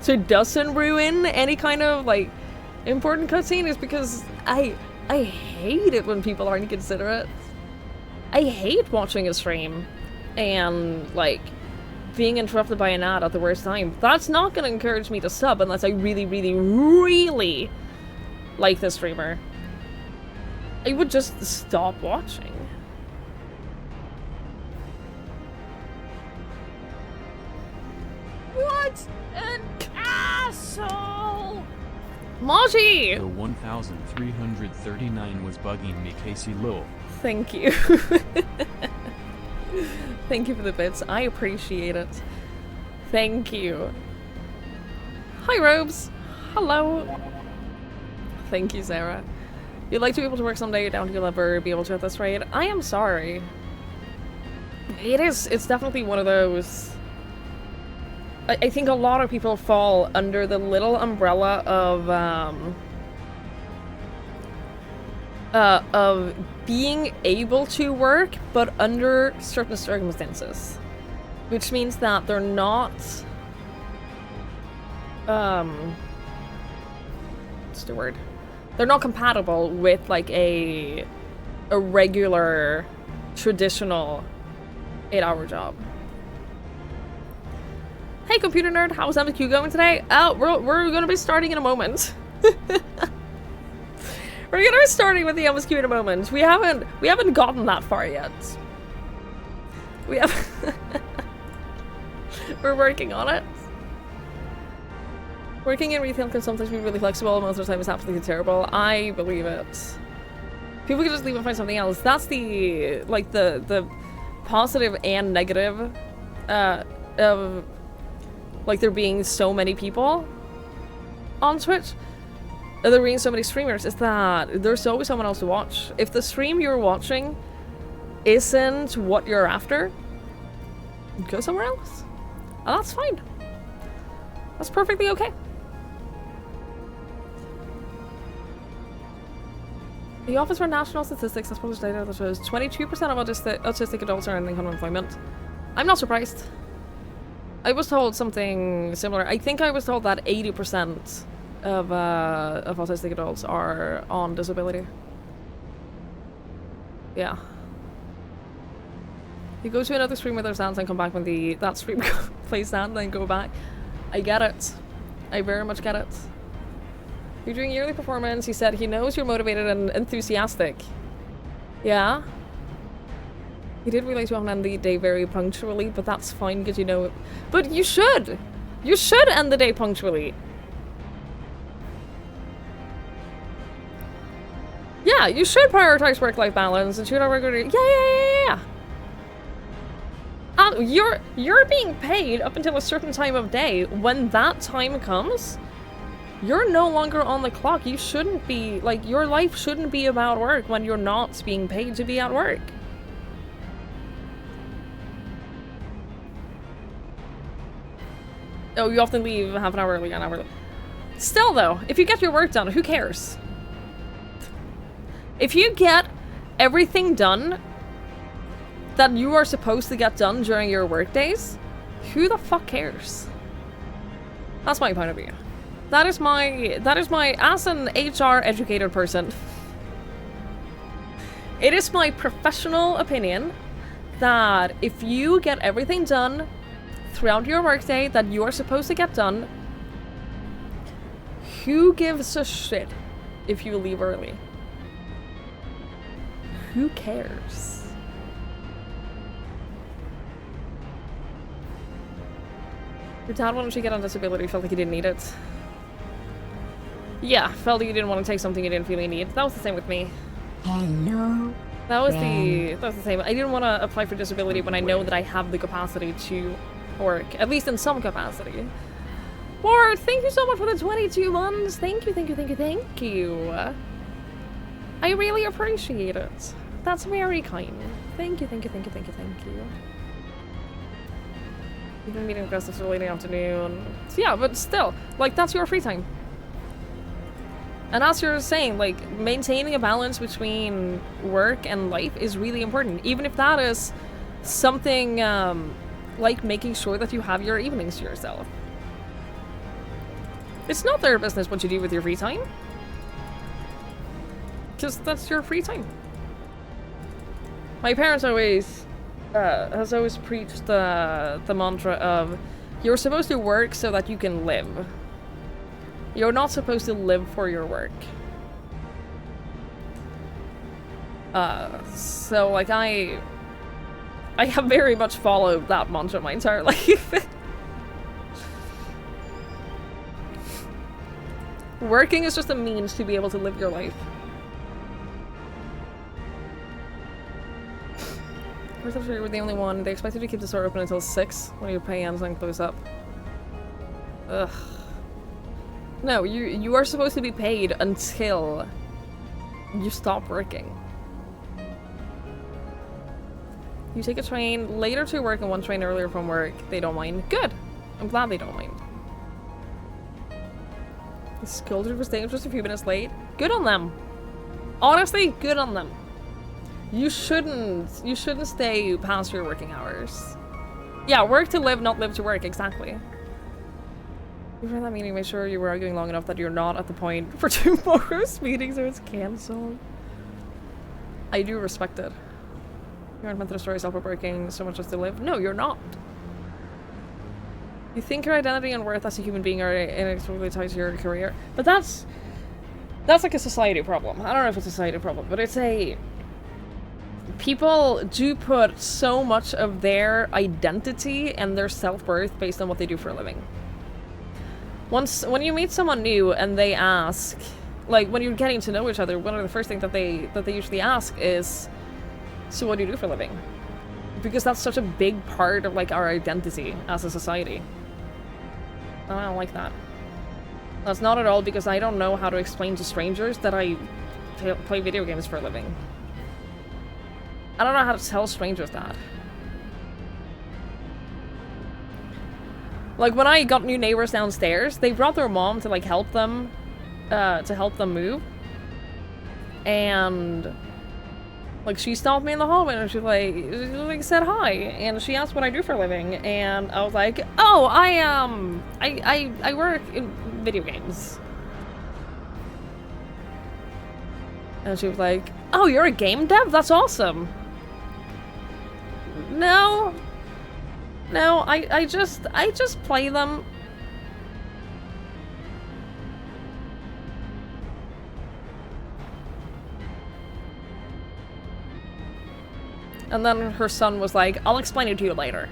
so it doesn't ruin any kind of, like, important cutscene, is because I hate it when people aren't considerate. I hate watching a stream and, like, being interrupted by an ad at the worst time. That's not gonna encourage me to sub unless I really, really, really like the streamer. I would just stop watching. What an asshole! Maji! The 1339 was bugging me, Casey Lowell. Thank you. Thank you for the bits. I appreciate it. Thank you. Hi, Robes. Hello. Thank you, Sarah. You'd like to be able to work someday, down to your lever, be able to at this rate. I am sorry. It's definitely one of those... I think a lot of people fall under the little umbrella of being able to work, but under certain circumstances. Which means that they're not... what's the word? They're not compatible with, like, a regular, traditional 8-hour job. Hey, computer nerd, how's MQ going today? We're gonna be starting in a moment. We're gonna be starting with the MSQ in a moment. We haven't gotten that far yet. We have... We're working on it. Working in retail can sometimes be really flexible, most of the time it's absolutely terrible. I believe it. People can just leave and find something else. That's the, like, the positive and negative of, like, there being so many people on Twitch. There being so many streamers, is that there's always someone else to watch. If the stream you're watching isn't what you're after, go somewhere else. And that's fine. That's perfectly okay. The Office for National Statistics has published data that shows 22% of autistic adults are in unemployment. I'm not surprised. I was told something similar. I think I was told that 80% of autistic adults are on disability. Yeah. You go to another stream where there's dance and come back when that stream plays that and then go back. I get it. I very much get it. You're doing yearly performance. He said he knows you're motivated and enthusiastic. Yeah. He did relate to end the day very punctually, but that's fine because you know it. But you should! You should end the day punctually. Yeah, you should prioritize work-life balance and shoot out regularly. Yeah. You're being paid up until a certain time of day. When that time comes, you're no longer on the clock. You shouldn't be, like, your life shouldn't be about work when you're not being paid to be at work. Oh, you often leave half an hour early, an hour early. Still, though, if you get your work done, who cares? If you get everything done that you are supposed to get done during your work days, who the fuck cares? That's my point of view. That is my, as an HR educated person, it is my professional opinion that if you get everything done throughout your workday that you are supposed to get done, who gives a shit if you leave early? Who cares? Your dad wanted to get on disability, felt like he didn't need it. Yeah, felt like you didn't want to take something you didn't feel you need. That was the same with me. Hello. That was the same. I didn't want to apply for disability when I know that I have the capacity to work, at least in some capacity. Or thank you so much for the 22 months. Thank you. I really appreciate it. That's very kind. Thank you. You've been meeting aggressive so late in the afternoon. So yeah, but still, like, that's your free time. And as you're saying, like, maintaining a balance between work and life is really important. Even if that is something, like making sure that you have your evenings to yourself. It's not their business what you do with your free time. Because that's your free time. My parents always, has always preached the mantra of, you're supposed to work so that you can live. You're not supposed to live for your work. So like I have very much followed that mantra my entire life. Working is just a means to be able to live your life. First after you were the only one, they expected you to keep the store open until 6 when your pay ends and close up. Ugh. No, you are supposed to be paid until you stop working. You take a train later to work and one train earlier from work. They don't mind. Good! I'm glad they don't mind. The scolded for staying just a few minutes late. Good on them. Honestly, good on them. You shouldn't stay past your working hours. Yeah, work to live, not live to work, exactly. You ran that meeting, make sure you were arguing long enough that you're not at the point for tomorrow's meeting, so it's cancelled. I do respect it. You aren't meant to destroy yourself by working so much just to live. No, you're not. You think your identity and worth as a human being are inextricably tied to your career, but that's like a society problem. I don't know if it's a society problem, but it's a... People do put so much of their identity and their self-worth based on what they do for a living. When you meet someone new and they ask, like when you're getting to know each other, one of the first things that they usually ask is, so what do you do for a living? Because that's such a big part of like our identity as a society. And I don't like that. That's not at all because I don't know how to explain to strangers that I play video games for a living. I don't know how to tell strangers that. Like, when I got new neighbors downstairs, they brought their mom to, like, help them move. And, like, she stopped me in the hallway and she, like, said hi. And she asked what I do for a living. And I was like, oh, I work in video games. And she was like, oh, you're a game dev? That's awesome. No. No, I just play them. And then her son was like, I'll explain it to you later.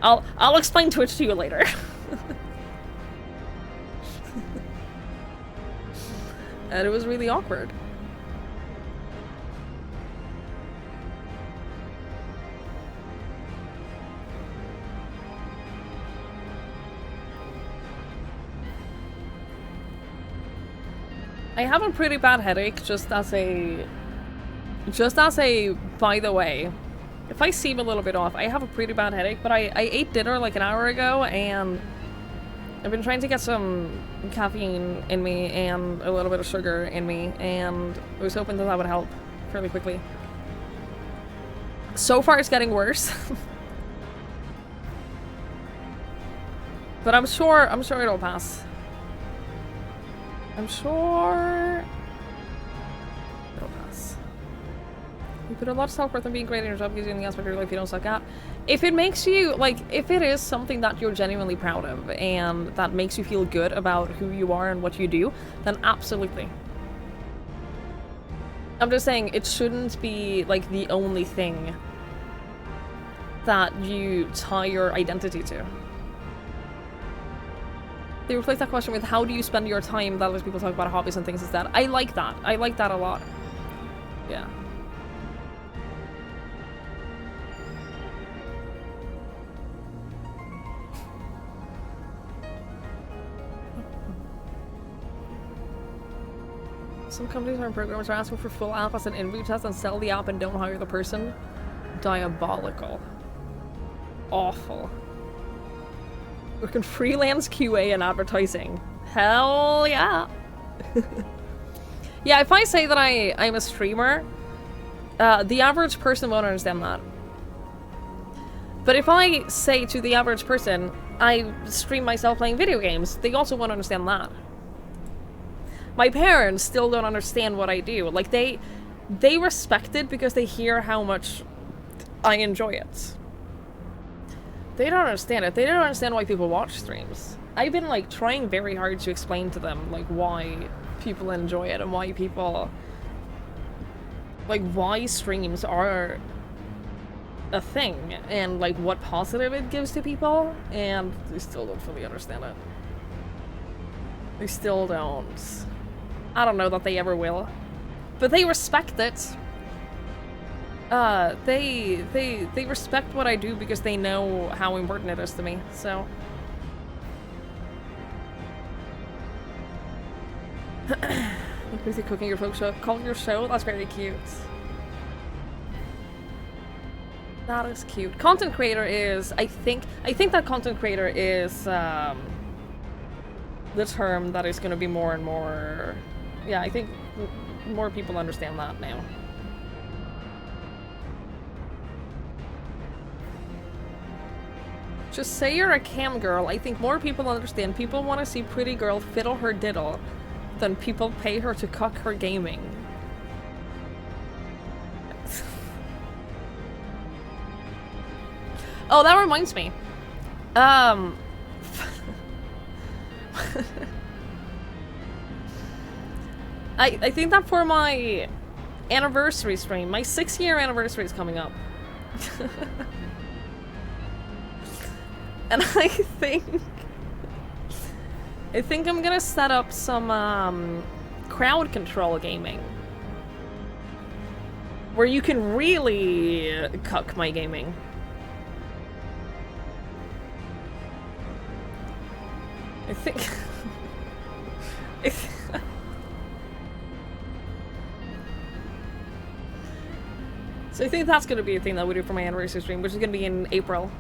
I'll explain Twitch to you later. And it was really awkward. I have a pretty bad headache, just as a by the way. If I seem a little bit off, I have a pretty bad headache, but I ate dinner like an hour ago, and I've been trying to get some caffeine in me and a little bit of sugar in me, and I was hoping that would help fairly quickly. So far it's getting worse. But I'm sure it'll pass. I'm sure it'll pass. You put a lot of self-worth in being great in your job, using the aspect of your life you don't suck at. If it makes you, like, if it is something that you're genuinely proud of and that makes you feel good about who you are and what you do, then absolutely. I'm just saying, it shouldn't be, like, the only thing that you tie your identity to. They replace that question with, how do you spend your time? That lets people talk about hobbies and things instead. I like that. I like that a lot. Yeah. Some companies or programmers are asking for full app as an interview test and sell the app and don't hire the person. Diabolical. Awful. Working freelance QA and advertising. Hell yeah. Yeah, if I say that I'm a streamer, the average person won't understand that. But if I say to the average person, I stream myself playing video games, they also won't understand that. My parents still don't understand what I do. Like, they respect it because they hear how much I enjoy it. They don't understand it. They don't understand why people watch streams. I've been, like, trying very hard to explain to them, like, why people enjoy it and why people... like, why streams are a thing and, like, what positive it gives to people, and they still don't fully understand it. They still don't. I don't know that they ever will. But they respect it. They respect what I do because they know how important it is to me, so. Look busy cooking your folk show. Call your show? That's very cute. That is cute. Content creator is, I think that content creator is, the term that is gonna be more and more, yeah, I think more people understand that now. Just say you're a cam girl. I think more people understand. People want to see pretty girl fiddle her diddle than people pay her to cuck her gaming. Oh, that reminds me. I think that for my anniversary stream, my 6-year anniversary is coming up. And I think I'm gonna set up some crowd control gaming. Where you can really cuck my gaming. I think... So I think that's gonna be a thing that we do for my anniversary stream, which is gonna be in April.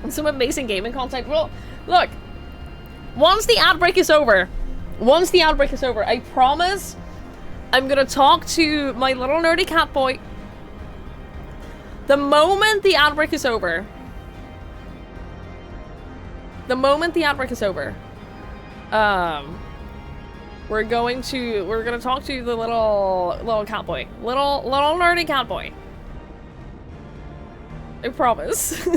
Some amazing gaming content. Well, look, once the ad break is over, I promise I'm gonna talk to my little nerdy cat boy. The moment the ad break is over, we're gonna talk to the little cat boy. Little nerdy cat boy. I promise.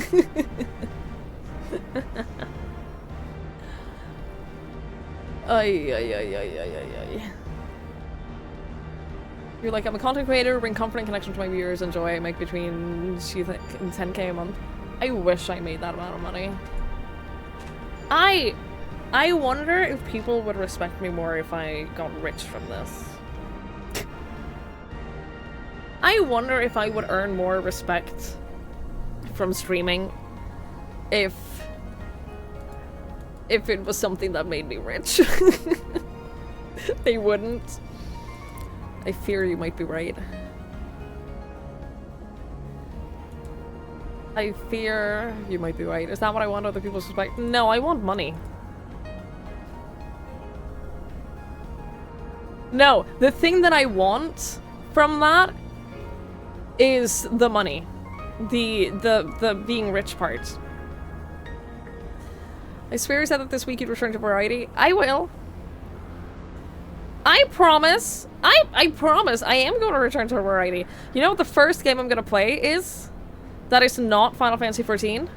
Ay. You're like, I'm a content creator, bring comfort and connection to my viewers, enjoy, I make between 2 and 10k a month. I wish I made that amount of money. I wonder if people would respect me more if I got rich from this. I wonder if I would earn more respect from streaming if it was something that made me rich. They wouldn't. I fear you might be right. I fear you might be right. Is that what I want other people to respect? No, I want money. No, the thing that I want from that is the money. The being rich part. I swear you said that this week you'd return to variety. I will. I promise. I promise I am going to return to variety. You know what the first game I'm going to play is? That is not Final Fantasy XIV.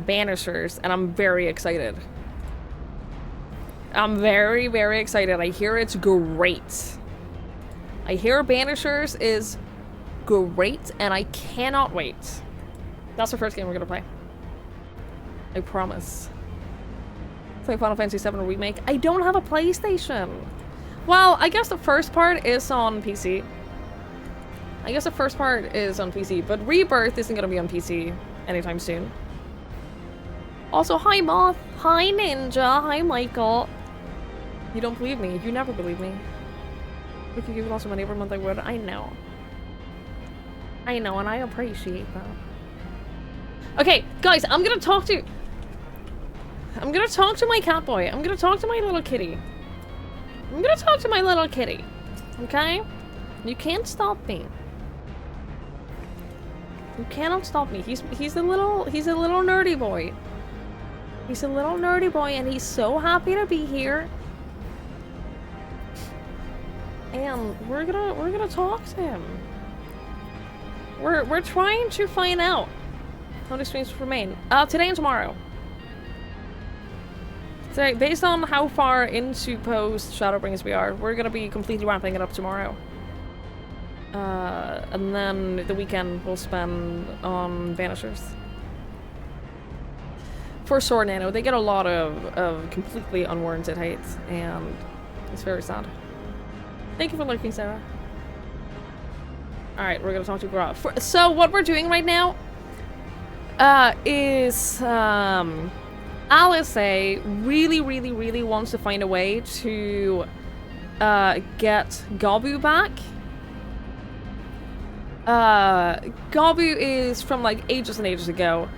Banishers, and I'm very excited. I'm very, very excited. I hear it's great. I hear Banishers is great, and I cannot wait. That's the first game we're going to play. I promise. Play Final Fantasy VII Remake. I don't have a PlayStation. Well, I guess the first part is on PC. But Rebirth isn't gonna be on PC anytime soon. Also, hi Moth, hi Ninja, hi Michael. You don't believe me. You never believe me. We could give you lots of money every month. I would. I know, and I appreciate that. Okay, guys, I'm gonna talk to my cat boy. I'm gonna talk to my little kitty. Okay? You can't stop me. You cannot stop me. He's a little nerdy boy. He's a little nerdy boy, and he's so happy to be here. And we're gonna talk to him. We're trying to find out how the streams remain. Today and tomorrow. So based on how far into post-shadowbringers we are, we're gonna be completely ramping it up tomorrow. And then the weekend we'll spend on Vanishers. For Sword Nano, they get a lot of completely unwarranted hate, and it's very sad. Thank you for lurking, Sarah. Alright, we're gonna talk to Gra. So what we're doing right now is Alice really wants to find a way to get Gabu back. Gabu is from like ages and ages ago.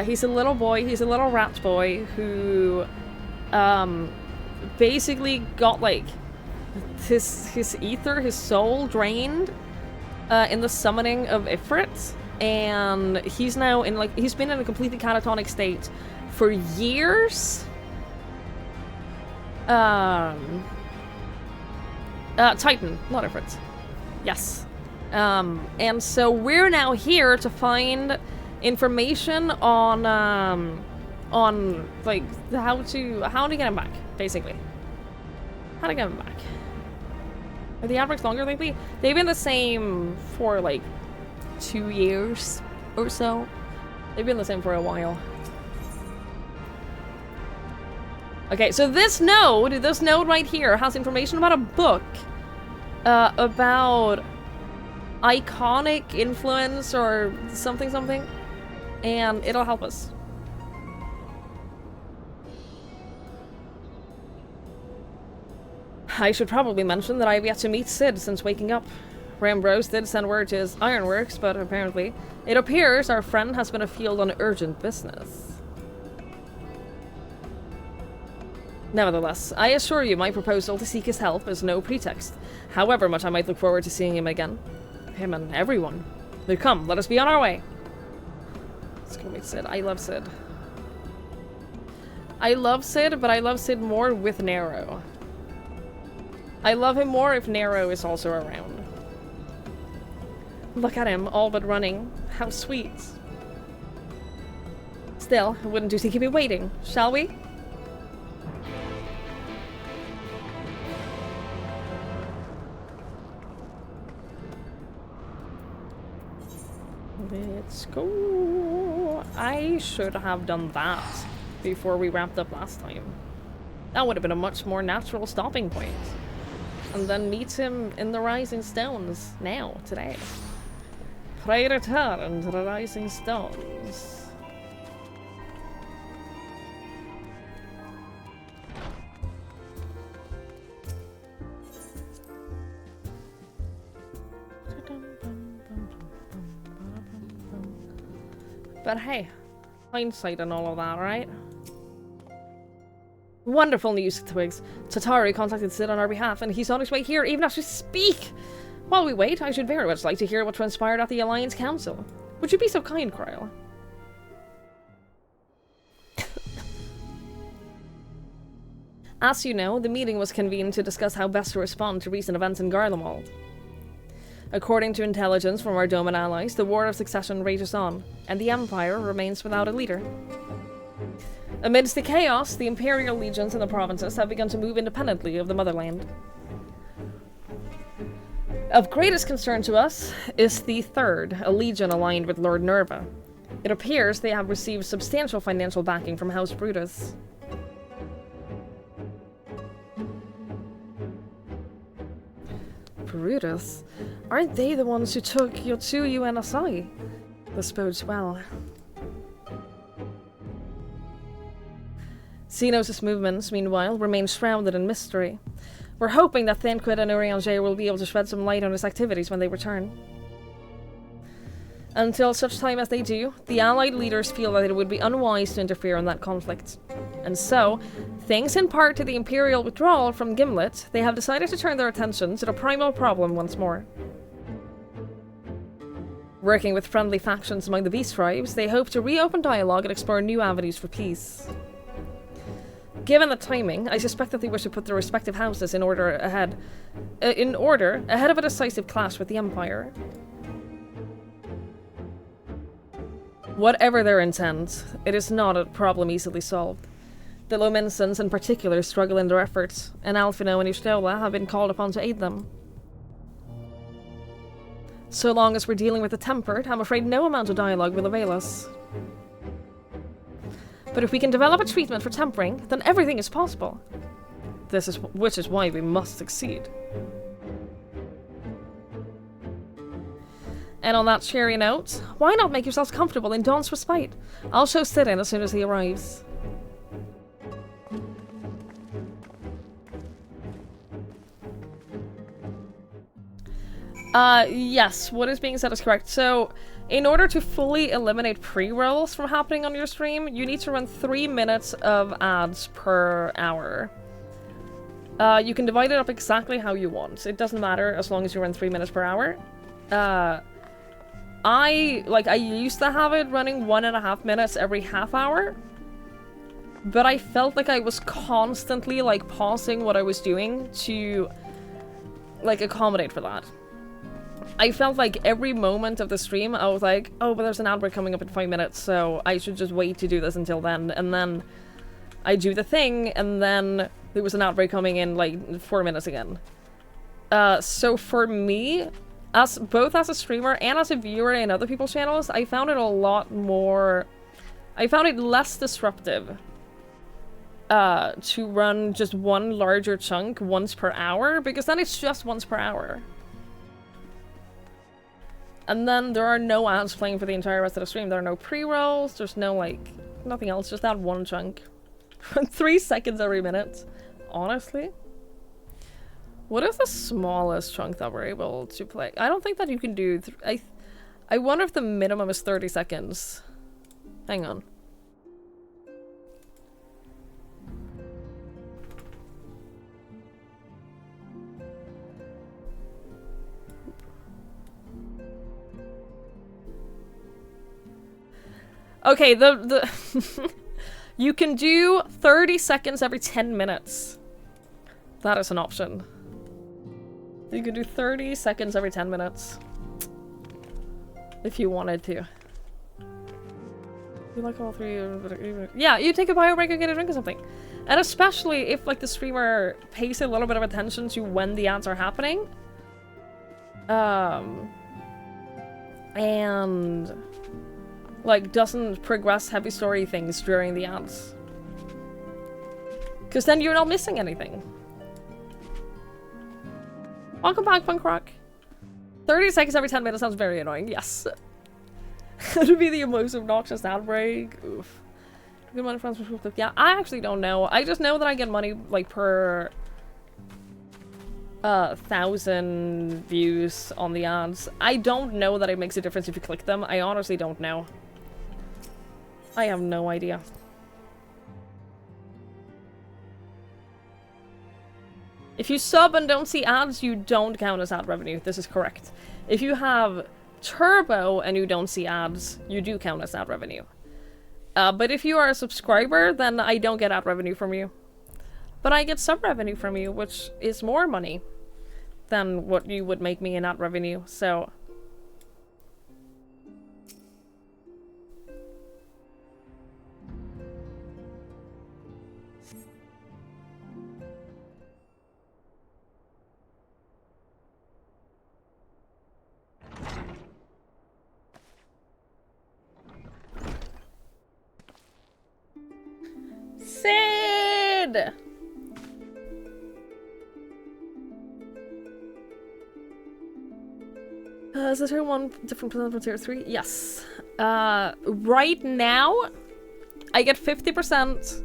He's a little boy, he's a little rat boy who basically got like his ether, his soul drained in the summoning of Ifrit, and he's now in like, he's been in a completely catatonic state for years. Titan, not Ifrit. Yes. And so we're now here to find information on like how to get him back, basically. How to get him back. Are the outbreaks longer lately? They've been the same for like 2 years or so. They've been the same for a while. Okay, so this node right here has information about a book about iconic influence or something, and it'll help us. I should probably mention that I have yet to meet Sid since waking up. Rambrose did send word to his ironworks, but apparently it appears our friend has been afield on urgent business. Nevertheless, I assure you my proposal to seek his help is no pretext, however much I might look forward to seeing him again. Him and everyone. Now come, let us be on our way. Let's go meet Sid. I love Sid. I love Sid, but I love Sid more with Nero. I love him more if Nero is also around. Look at him, all but running. How sweet. Still, it wouldn't do to keep you waiting, shall we? Let's go. I should have done that before we wrapped up last time. That would have been a much more natural stopping point. And then meet him in the Rising Stones now, today. Pray return to the Rising Stones. But hey, hindsight and all of that, right? Wonderful news, Twigs. Tatari contacted Sid on our behalf, and he's on his way here even as we speak! While we wait, I should very much like to hear what transpired at the Alliance Council. Would you be so kind, Cryle? As you know, the meeting was convened to discuss how best to respond to recent events in Garlemald. According to intelligence from our Doman allies, the War of Succession rages on, and the Empire remains without a leader. Amidst the chaos, the Imperial legions in the provinces have begun to move independently of the motherland. Of greatest concern to us is the Third, a legion aligned with Lord Nerva. It appears they have received substantial financial backing from House Brutus. Brutus? Aren't they the ones who took Yotsuyu and Asai? This bodes well. Xenos' movements, meanwhile, remain shrouded in mystery. We're hoping that Thanquid and Urianger will be able to shed some light on his activities when they return. Until such time as they do, the Allied leaders feel that it would be unwise to interfere in that conflict. And so, thanks in part to the Imperial withdrawal from Gimlet, they have decided to turn their attention to the primal problem once more. Working with friendly factions among the Beast Tribes, they hope to reopen dialogue and explore new avenues for peace. Given the timing, I suspect that they wish to put their respective houses in order ahead of a decisive clash with the Empire. Whatever their intent, it is not a problem easily solved. The Lominsons in particular struggle in their efforts, and Alfino and Ishtola have been called upon to aid them. So long as we're dealing with the Tempered, I'm afraid no amount of dialogue will avail us. But if we can develop a treatment for tempering, then everything is possible. Which is why we must succeed. And on that cheery note, why not make yourselves comfortable in Dawn's respite? I'll show Sid in as soon as he arrives. Yes, what is being said is correct. So, in order to fully eliminate pre-rolls from happening on your stream, you need to run 3 minutes of ads per hour. You can divide it up exactly how you want. It doesn't matter as long as you run 3 minutes per hour. I used to have it running 1.5 minutes every half hour, but I felt like I was constantly, pausing what I was doing to, accommodate for that. I felt like every moment of the stream, I was like, oh, but there's an ad break coming up in 5 minutes, so I should just wait to do this until then. And then I do the thing, and then there was an ad break coming in, 4 minutes again. So for me, both as a streamer and as a viewer in other people's channels, I found it a lot more... I found it less disruptive to run just one larger chunk once per hour, because then it's just once per hour. And then there are no ads playing for the entire rest of the stream. There are no pre-rolls, there's no, nothing else, just that one chunk. 3 seconds every minute. Honestly. What is the smallest chunk that we're able to play? I don't think that you can do... I wonder if the minimum is 30 seconds. Hang on. Okay, the you can do 30 seconds every 10 minutes. That is an option. You can do 30 seconds every 10 minutes. If you wanted to. You like all three? Yeah, you take a bio break or get a drink or something. And especially if like the streamer pays a little bit of attention to when the ads are happening. And like doesn't progress heavy story things during the ads. Because then you're not missing anything. Welcome back, Punk Rock. 30 seconds every 10 minutes sounds very annoying, yes. It would be the most obnoxious ad break. Oof. Good money from yeah, I actually don't know. I just know that I get money like per 1,000 views on the ads. I don't know that it makes a difference if you click them. I honestly don't know. I have no idea. If you sub and don't see ads, you don't count as ad revenue. This is correct. If you have Turbo and you don't see ads, you do count as ad revenue. But if you are a subscriber, then I don't get ad revenue from you. But I get sub revenue from you, which is more money than what you would make me in ad revenue, so... Sid! Is the tier 1 different from tier 3? Yes. Right now, I get 50%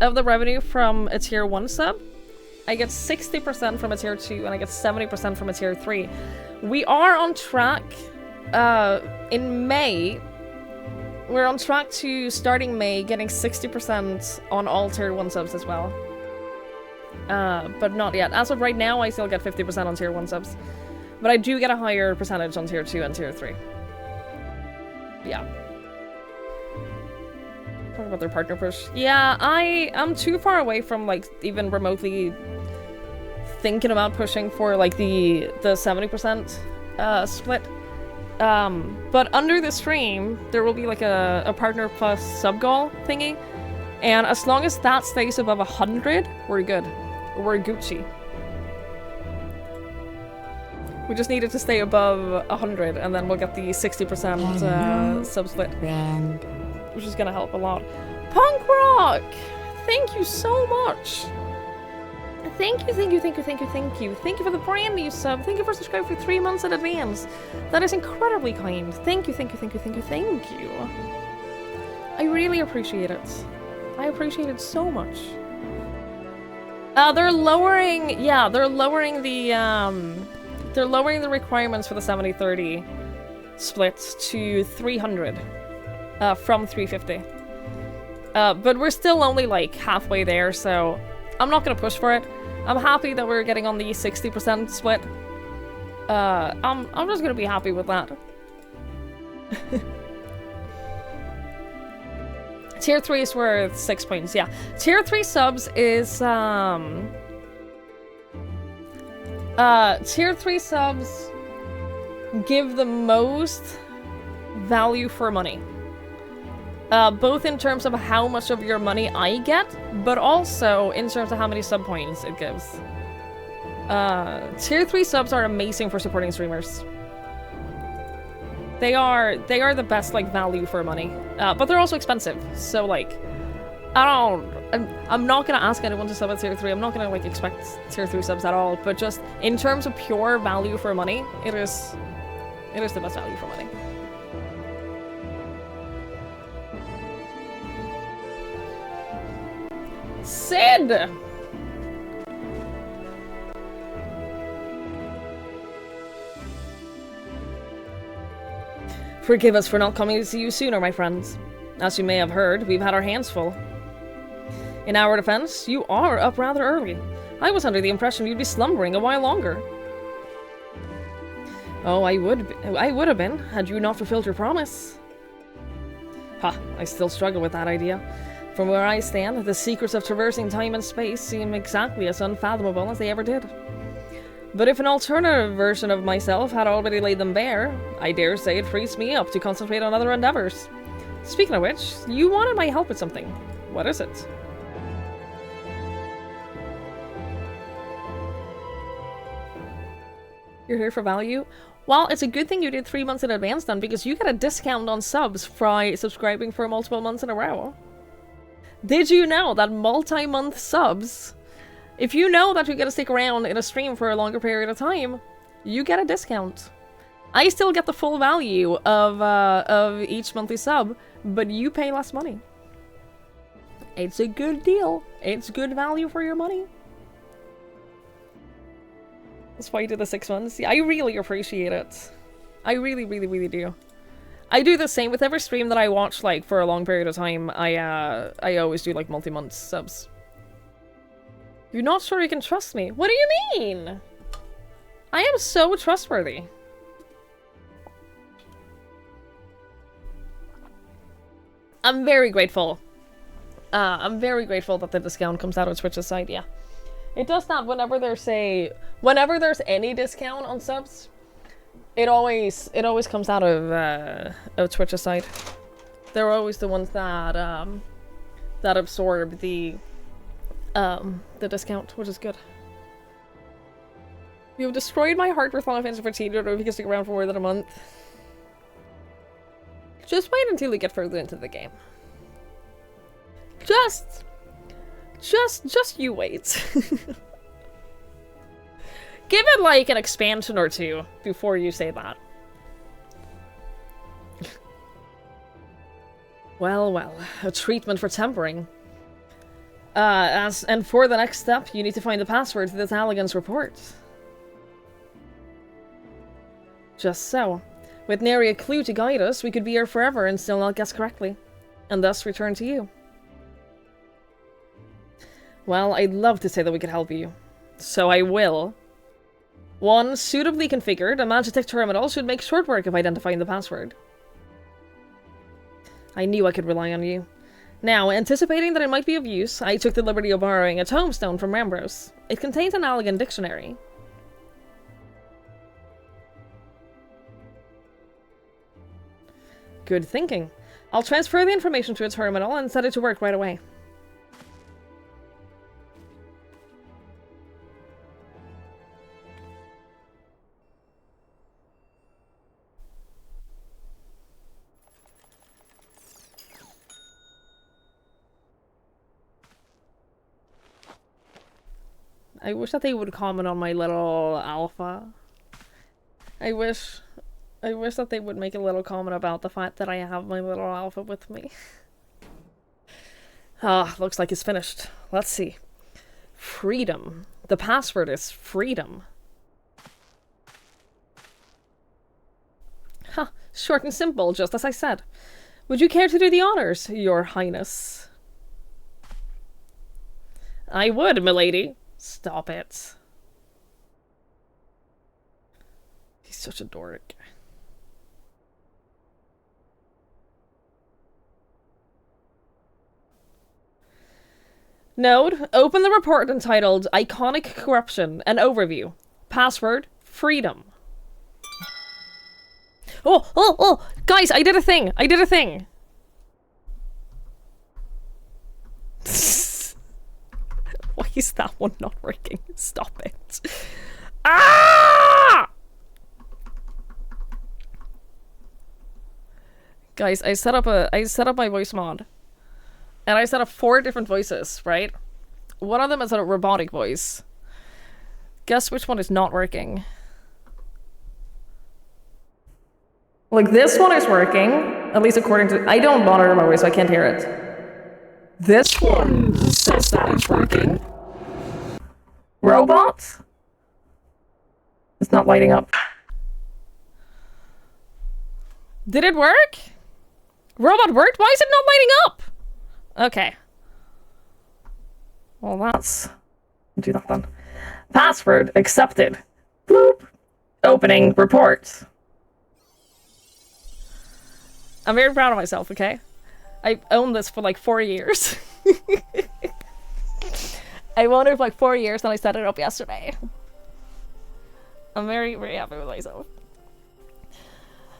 of the revenue from a tier 1 sub. I get 60% from a tier 2, and I get 70% from a tier 3. We are on track, in May, we're on track to, starting May, getting 60% on all tier 1 subs as well. But not yet. As of right now, I still get 50% on tier 1 subs. But I do get a higher percentage on tier 2 and tier 3. Yeah. Talk about their partner push. Yeah, I'm too far away from, like, even remotely thinking about pushing for, like, the 70% split. But under the stream, there will be, like, a partner plus sub goal thingy. And as long as that stays above 100, we're good. We're Gucci. We just need it to stay above 100, and then we'll get the 60% sub split. Which is gonna help a lot. Punk Rock! Thank you so much! Thank you, thank you, thank you, thank you, thank you. Thank you for the brand new sub. Thank you for subscribing for 3 months in advance. That is incredibly kind. Thank you, thank you, thank you, thank you, thank you. I really appreciate it. I appreciate it so much. They're lowering, yeah, they're lowering the requirements for the 70-30 splits to 300 from 350. But we're still only like halfway there, so I'm not gonna push for it. I'm happy that we're getting on the 60% split. I'm just gonna be happy with that. Tier 3 is worth 6 points, yeah. Tier 3 subs is, Tier 3 subs give the most value for money. Both in terms of how much of your money I get, but also in terms of how many sub points it gives. Tier 3 subs are amazing for supporting streamers. They are the best, like, value for money. But they're also expensive, so, like, I'm not gonna ask anyone to sub at tier 3. I'm not gonna, like, expect tier 3 subs at all, but just in terms of pure value for money, it is the best value for money. Sid! Forgive us for not coming to see you sooner, my friends. As you may have heard, we've had our hands full. In our defense, you are up rather early. I was under the impression you'd be slumbering a while longer. Oh, I would have been, had you not fulfilled your promise. Ha, I still struggle with that idea. From where I stand, the secrets of traversing time and space seem exactly as unfathomable as they ever did. But if an alternative version of myself had already laid them bare, I dare say it frees me up to concentrate on other endeavors. Speaking of which, you wanted my help with something. What is it? You're here for value? Well, it's a good thing you did 3 months in advance then, because you get a discount on subs for subscribing for multiple months in a row. Did you know that multi-month subs, if you know that you're gonna stick around in a stream for a longer period of time, you get a discount. I still get the full value of each monthly sub, but you pay less money. It's a good deal. It's good value for your money. That's why you did the 6 months. Yeah, I really appreciate it. I really, really, really do. I do the same with every stream that I watch, like, for a long period of time. I always do, like, multi-month subs. You're not sure you can trust me? What do you mean? I am so trustworthy. I'm very grateful. I'm very grateful that the discount comes out of Twitch's side, yeah. It does that whenever whenever there's any discount on subs. It always comes out of Twitch's side. They're always the ones that that absorb the discount, which is good. You have destroyed my heart with Final Fantasy 14. Don't know if you can stick around for more than a month. Just wait until we get further into the game. Just you wait. Give it like an expansion or two before you say that. Well, a treatment for tempering. And for the next step, you need to find the password to this Halligan's report. Just so. With nary a clue to guide us, we could be here forever and still not guess correctly. And thus return to you. Well, I'd love to say that we could help you. So I will. One suitably configured, a Magitech terminal should make short work of identifying the password. I knew I could rely on you. Now, anticipating that it might be of use, I took the liberty of borrowing a tombstone from Rambrose. It contains an Allegan dictionary. Good thinking. I'll transfer the information to a terminal and set it to work right away. I wish that they would comment on my little alpha. I wish that they would make a little comment about the fact that I have my little alpha with me. Ah, looks like it's finished. Let's see. Freedom. The password is freedom. Huh, short and simple, just as I said. Would you care to do the honors, Your Highness? I would, milady. Stop it. He's such a dork. Node, open the report entitled Iconic Corruption, an overview. Password, freedom. Oh! Guys, I did a thing! Why is that one not working? Stop it. Ah! Guys, I set up my voice mod. And I set up 4 different voices, right? One of them is a robotic voice. Guess which one is not working? Like, this one is working, at least according to... I don't monitor my voice, so I can't hear it. This one says that it's working. Robot? It's not lighting up. Did it work? Robot worked? Why is it not lighting up? Okay. Well, that's... do that then. Password accepted. Bloop. Opening report. I'm very proud of myself, okay? I owned this for like 4 years. I owned it for like 4 years and I set it up yesterday. I'm very, very happy with myself.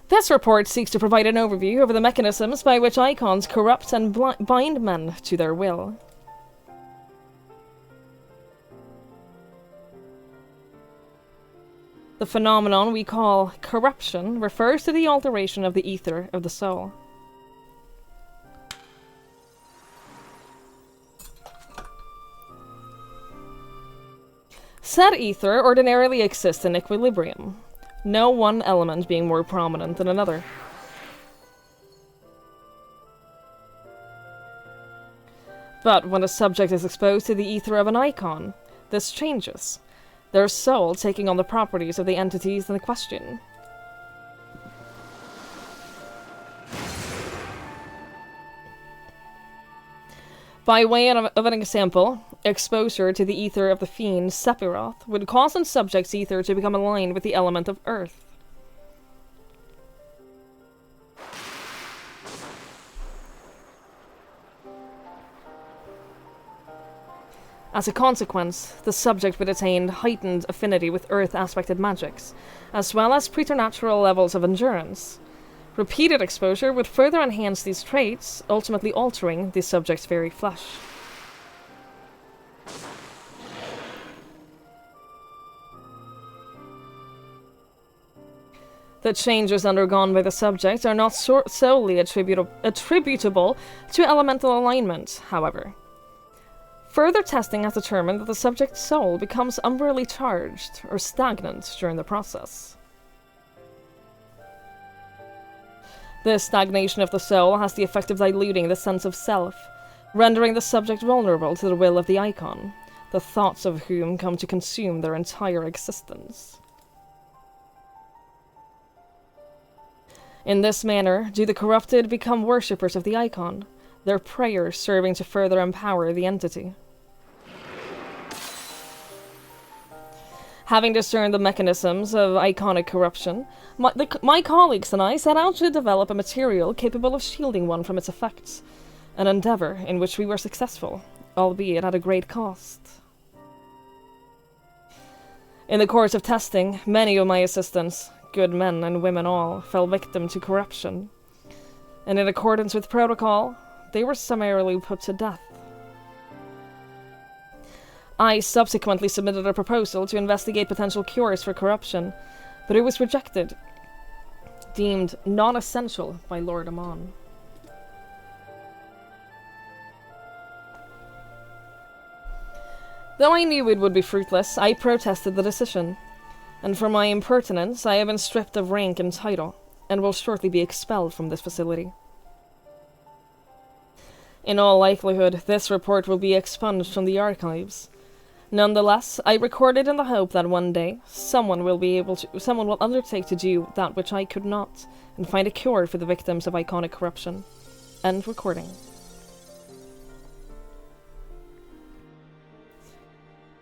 This report seeks to provide an overview of the mechanisms by which icons corrupt and bind men to their will. The phenomenon we call corruption refers to the alteration of the ether of the soul. Said ether ordinarily exists in equilibrium, no one element being more prominent than another. But when a subject is exposed to the ether of an icon, this changes, their soul taking on the properties of the entities in the question. By way of an example, exposure to the ether of the fiend Sephiroth would cause a subject's ether to become aligned with the element of earth. As a consequence, the subject would attain heightened affinity with earth-aspected magics, as well as preternatural levels of endurance. Repeated exposure would further enhance these traits, ultimately altering the subject's very flesh. The changes undergone by the subject are not solely attributable to elemental alignment, however. Further testing has determined that the subject's soul becomes umbrally charged or stagnant during the process. This stagnation of the soul has the effect of diluting the sense of self, rendering the subject vulnerable to the will of the icon, the thoughts of whom come to consume their entire existence. In this manner, do the corrupted become worshippers of the icon, their prayers serving to further empower the entity. Having discerned the mechanisms of iconic corruption, my colleagues and I set out to develop a material capable of shielding one from its effects, an endeavor in which we were successful, albeit at a great cost. In the course of testing, many of my assistants, good men and women all, fell victim to corruption, and in accordance with protocol, they were summarily put to death. I subsequently submitted a proposal to investigate potential cures for corruption, but it was rejected, deemed non-essential by Lord Amon. Though I knew it would be fruitless, I protested the decision, and for my impertinence I have been stripped of rank and title, and will shortly be expelled from this facility. In all likelihood, this report will be expunged from the archives. Nonetheless, I record it in the hope that one day, someone will undertake to do that which I could not, and find a cure for the victims of iconic corruption. End recording.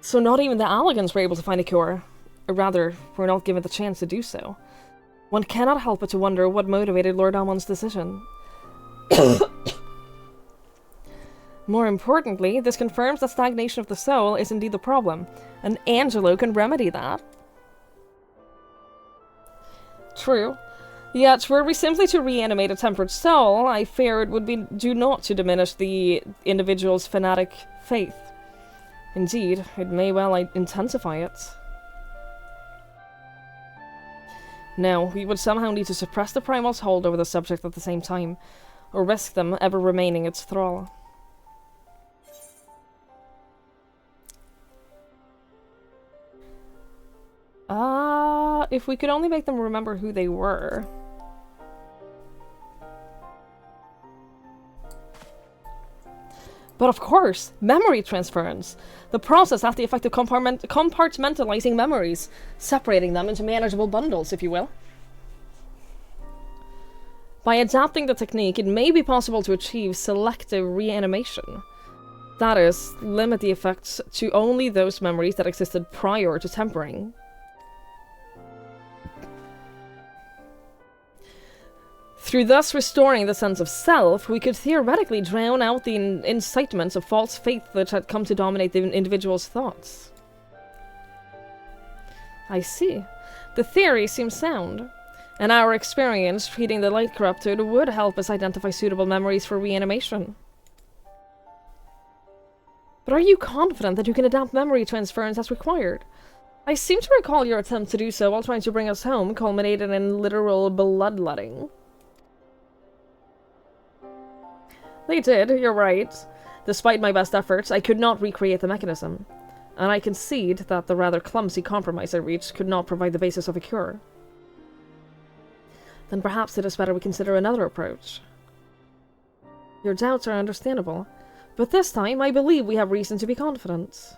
So not even the Alligans were able to find a cure, or rather, were not given the chance to do so. One cannot help but to wonder what motivated Lord Amon's decision. More importantly, this confirms that stagnation of the soul is indeed the problem, and Angelo can remedy that. True. Yet, were we simply to reanimate a tempered soul, I fear it would do naught to diminish the individual's fanatic faith. Indeed, it may well intensify it. No, we would somehow need to suppress the primal's hold over the subject at the same time, or risk them ever remaining its thrall. If we could only make them remember who they were. But of course, memory transference. The process has the effect of compartmentalizing memories, separating them into manageable bundles, if you will. By adapting the technique, it may be possible to achieve selective reanimation. That is, limit the effects to only those memories that existed prior to tempering. Through thus restoring the sense of self, we could theoretically drown out the incitements of false faith that had come to dominate the individual's thoughts. I see. The theory seems sound. In our experience, treating the light corrupted would help us identify suitable memories for reanimation. But are you confident that you can adapt memory transference as required? I seem to recall your attempt to do so while trying to bring us home culminated in literal bloodletting. They did, you're right. Despite my best efforts, I could not recreate the mechanism. And I concede that the rather clumsy compromise I reached could not provide the basis of a cure. Then perhaps it is better we consider another approach. Your doubts are understandable, but this time I believe we have reason to be confident.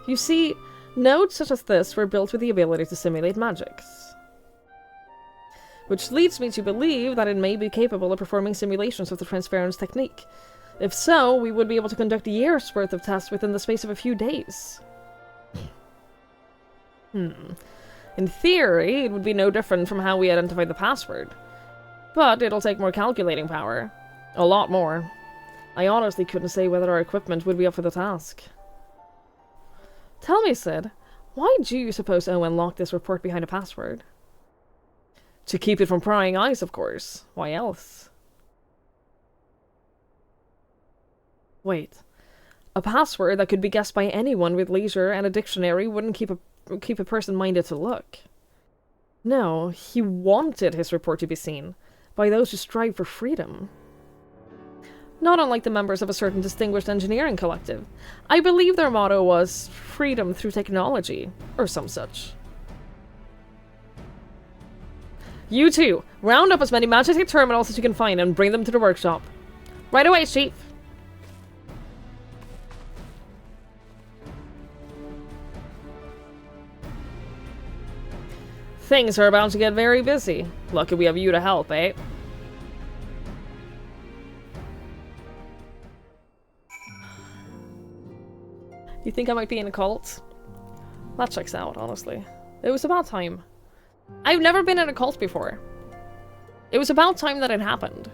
You see, nodes such as this were built with the ability to simulate magics. Which leads me to believe that it may be capable of performing simulations of the transference technique. If so, we would be able to conduct years' worth of tests within the space of a few days. In theory, it would be no different from how we identified the password. But it'll take more calculating power. A lot more. I honestly couldn't say whether our equipment would be up for the task. Tell me, Sid, why do you suppose Owen locked this report behind a password? To keep it from prying eyes, of course. Why else? Wait. A password that could be guessed by anyone with leisure and a dictionary wouldn't keep a person minded to look. No, he wanted his report to be seen by those who strive for freedom. Not unlike the members of a certain distinguished engineering collective. I believe their motto was freedom through technology, or some such. You two, round up as many Magitek terminals as you can find and bring them to the workshop. Right away, Chief. Things are about to get very busy. Lucky we have you to help, eh? You think I might be in a cult? That checks out, honestly. It was about time. I've never been in a cult before. It was about time that it happened.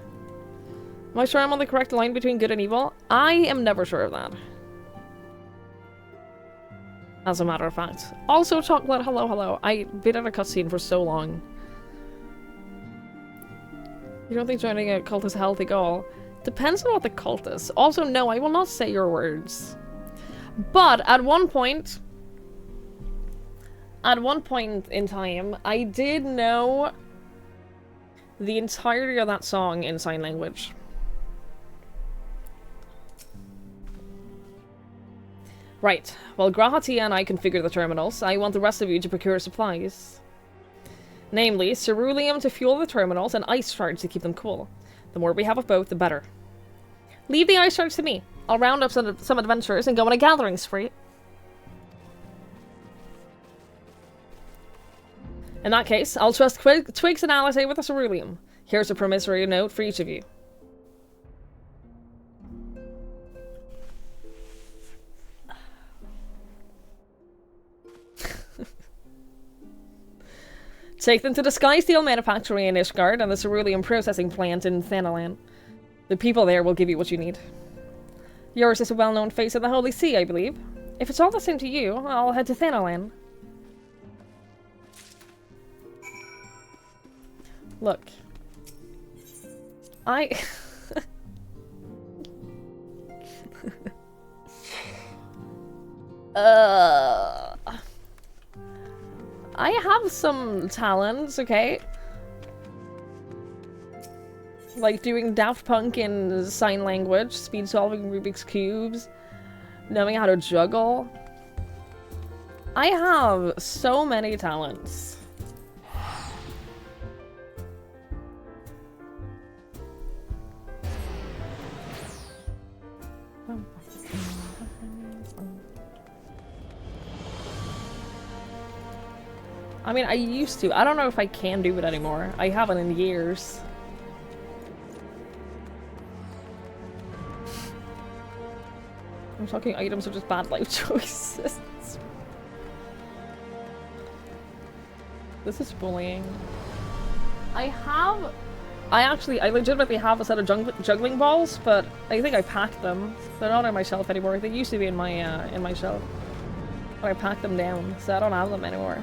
Am I sure I'm on the correct line between good and evil? I am never sure of that. As a matter of fact. Also, Chocolate, hello, hello. I've been in a cutscene for so long. You don't think joining a cult is a healthy goal? Depends on what the cult is. Also, no, I will not say your words. But at one point in time, I did know the entirety of that song in sign language. Right. While Grahatia and I configure the terminals, I want the rest of you to procure supplies. Namely, ceruleum to fuel the terminals and ice shards to keep them cool. The more we have of both, the better. Leave the ice shards to me. I'll round up some adventurers and go on a gathering spree. In that case, I'll trust Twigs and Alice with the ceruleum. Here's a promissory note for each of you. Take them to the Sky Steel Manufactory in Ishgard and the ceruleum processing plant in Thanalan. The people there will give you what you need. Yours is a well-known face of the Holy See, I believe. If it's all the same to you, I'll head to Thanalan. Look. I have some talents, okay? Like doing Daft Punk in sign language, speed solving Rubik's Cubes, knowing how to juggle. I have so many talents. I mean, I used to. I don't know if I can do it anymore. I haven't in years. I'm talking items are just bad life choices. This is bullying. I legitimately have a set of juggling balls, but I think I packed them. They're not on my shelf anymore. They used to be in my shelf. But I packed them down, so I don't have them anymore.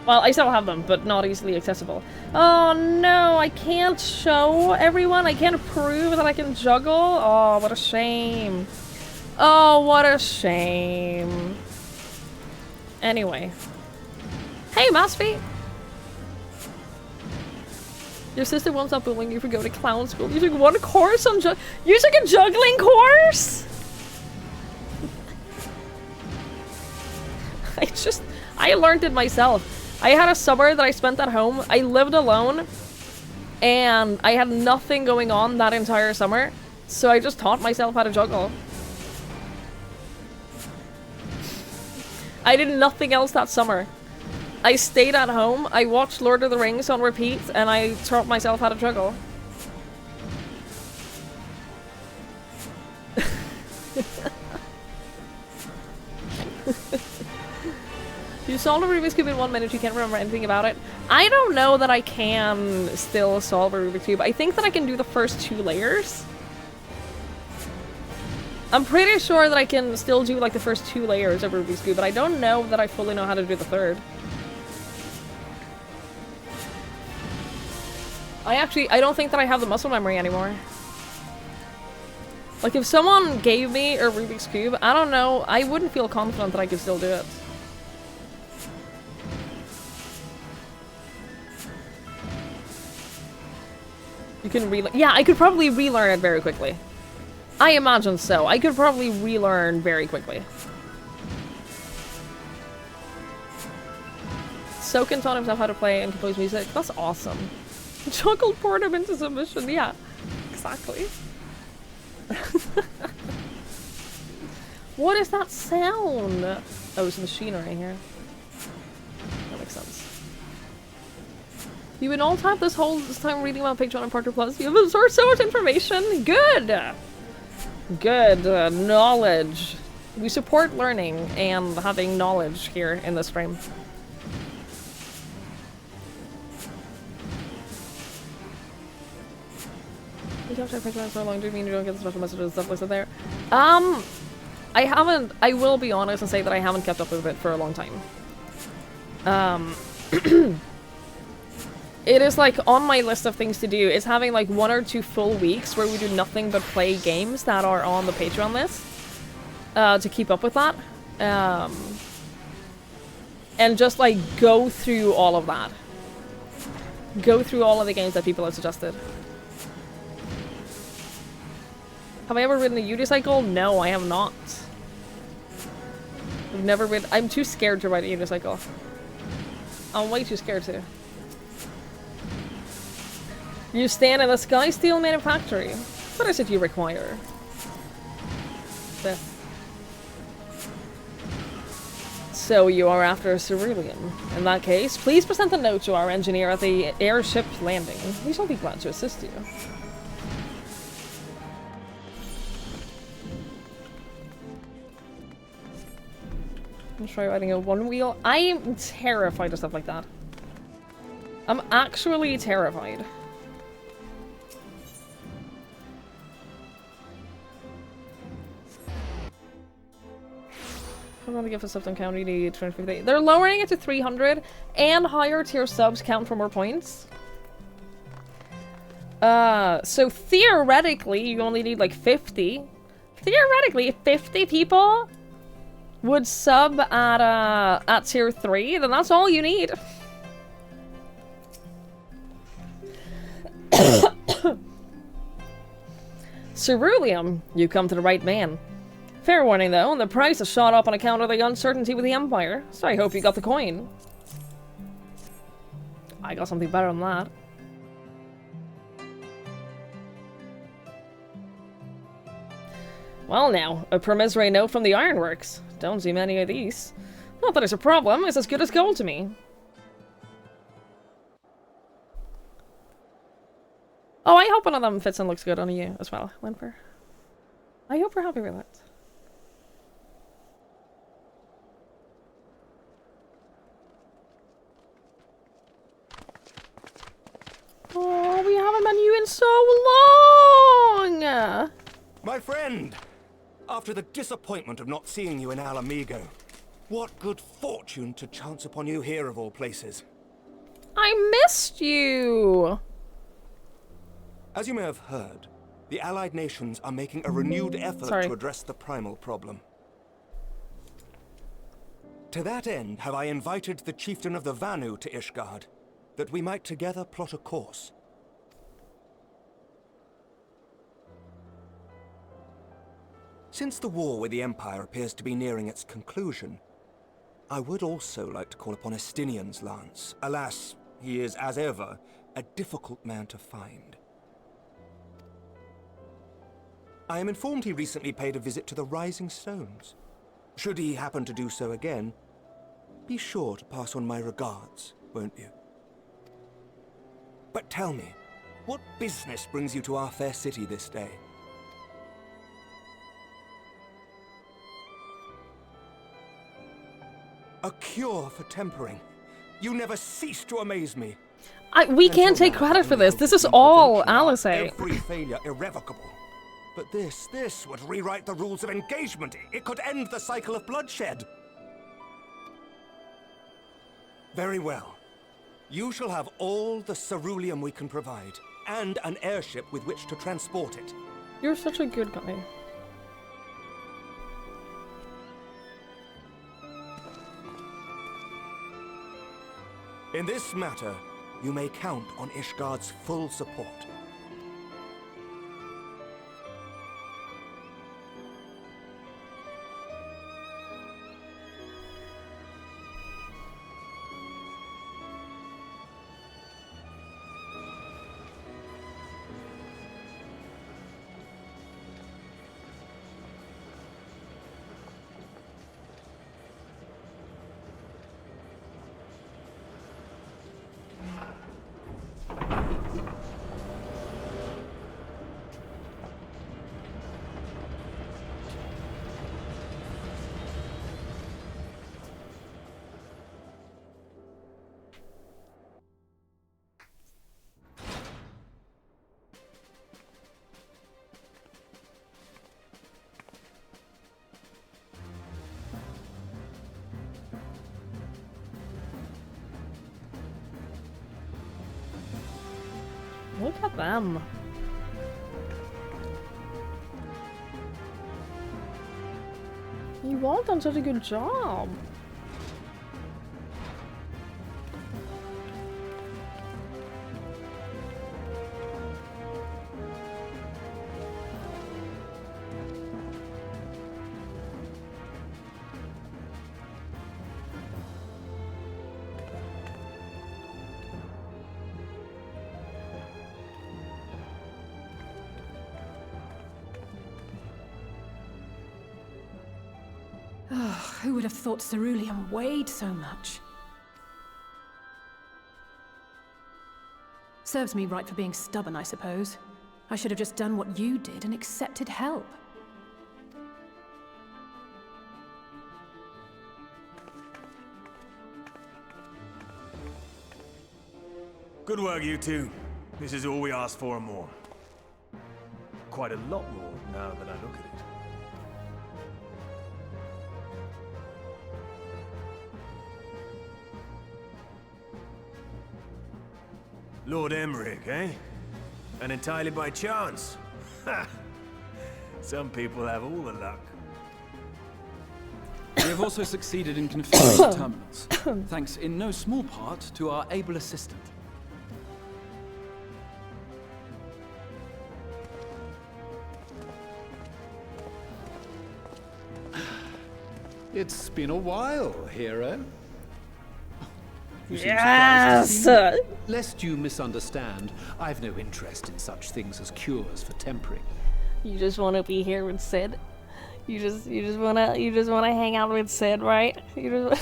Well, I still have them, but not easily accessible. Oh no, I can't show everyone. I can't prove that I can juggle. Oh, what a shame. Oh, what a shame. Anyway. Hey, Masfi! Your sister won't stop bullying you for going to clown school. You took one course on you took a juggling course?! I learned it myself. I had a summer that I spent at home. I lived alone. And I had nothing going on that entire summer. So I just taught myself how to juggle. I did nothing else that summer. I stayed at home, I watched Lord of the Rings on repeat, and I taught myself how to juggle. You solved a Rubik's Cube in 1 minute, you can't remember anything about it. I don't know that I can still solve a Rubik's Cube. I think that I can do the first 2 layers. I'm pretty sure that I can still do like the first 2 layers of Rubik's Cube, but I don't know that I fully know how to do the 3rd. I don't think that I have the muscle memory anymore. Like, if someone gave me a Rubik's Cube, I don't know, I wouldn't feel confident that I could still do it. You can yeah, I could probably relearn it very quickly. I imagine so. I could probably relearn very quickly. Soken taught himself how to play and compose music. That's awesome. Juggled poured him into submission. Yeah, exactly. What is that sound? Oh, it's machinery here. That makes sense. You've been all typed this whole time reading about Patreon and Partner Plus. You've absorbed so much information. Good! Good knowledge. We support learning and having knowledge here in this stream. You don't check Patreon for long, do you mean you don't get the special messages and stuff listed there? I haven't, I will be honest and say that I haven't kept up with it for a long time. It is like on my list of things to do is having like 1 or 2 full weeks where we do nothing but play games that are on the Patreon list to keep up with that. And just like go through all of that. Go through all of the games that people have suggested. Have I ever ridden a unicycle? No, I have not. I've never ridden. I'm too scared to ride a unicycle. I'm way too scared to. You stand in the Sky Steel Manufactory. What is it you require? So you are after Cerulean. In that case, please present a note to our engineer at the airship landing. We shall be glad to assist you. I'm try riding a 1-wheel. I am terrified of stuff like that. I'm actually terrified. I'm gonna give a sub count. You need 250. They're lowering it to 300, and higher tier subs count for more points. So theoretically, you only need like 50. Theoretically, if 50 people would sub at tier 3, then that's all you need. Ceruleum, you come to the right man. Fair warning though, the price has shot up on account of the uncertainty with the Empire, so I hope you got the coin. I got something better than that. Well now, a promissory note from the Ironworks. Don't see many of these. Not that it's a problem, it's as good as gold to me. Oh, I hope one of them fits and looks good on you as well, Wimper. I hope you're happy with it. Oh, we haven't met you in so long! My friend! After the disappointment of not seeing you in Alamigo, what good fortune to chance upon you here of all places. I missed you! As you may have heard, the Allied nations are making a renewed effort to address the primal problem. To that end, have I invited the chieftain of the Vanu to Ishgard, that we might together plot a course. Since the war with the Empire appears to be nearing its conclusion, I would also like to call upon Estinian's lance. Alas, he is, as ever, a difficult man to find. I am informed he recently paid a visit to the Rising Stones. Should he happen to do so again, be sure to pass on my regards, won't you? But tell me, what business brings you to our fair city this day? A cure for tempering. You never cease to amaze me. We can't take credit for this. This is all Alice. Every failure irrevocable. But this would rewrite the rules of engagement. It could end the cycle of bloodshed. Very well. You shall have all the ceruleum we can provide, and an airship with which to transport it. You're such a good guy. In this matter, you may count on Ishgard's full support. Look at them. You all done such a good job. Who would have thought ceruleum weighed so much? Serves me right for being stubborn, I suppose. I should have just done what you did and accepted help. Good work, you two. This is all we asked for and more. Quite a lot more, now that I look at it. Lord Emmerich, eh? And entirely by chance. Ha! Some people have all the luck. We have also succeeded in configuring the terminals, thanks in no small part to our able assistant. It's been a while, hero. You seem Yes! surprised to see me. Lest you misunderstand, I've no interest in such things as cures for tempering. You just want to be here with Sid. You just wanna hang out with Sid, right? You just.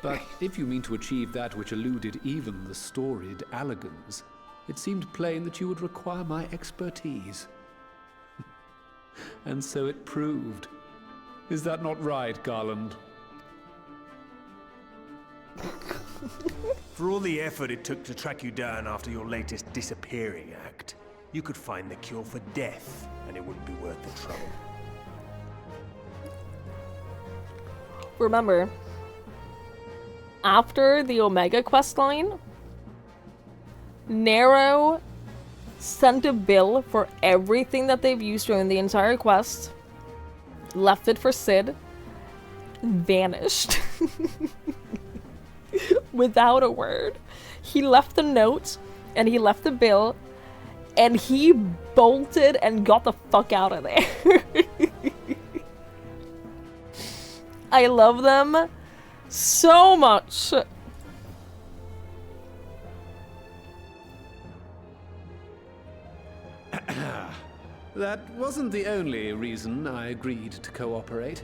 But if you mean to achieve that which eluded even the storied Allagans, it seemed plain that you would require my expertise. And so it proved. Is that not right, Garland? For all the effort it took to track you down after your latest disappearing act, you could find the cure for death, and it wouldn't be worth the trouble. Remember, after the Omega questline, Nero sent a bill for everything that they've used during the entire quest, left it for Sid, vanished. Without a word. He left the note, and he left the bill, and he bolted and got the fuck out of there. I love them so much. That wasn't the only reason I agreed to cooperate.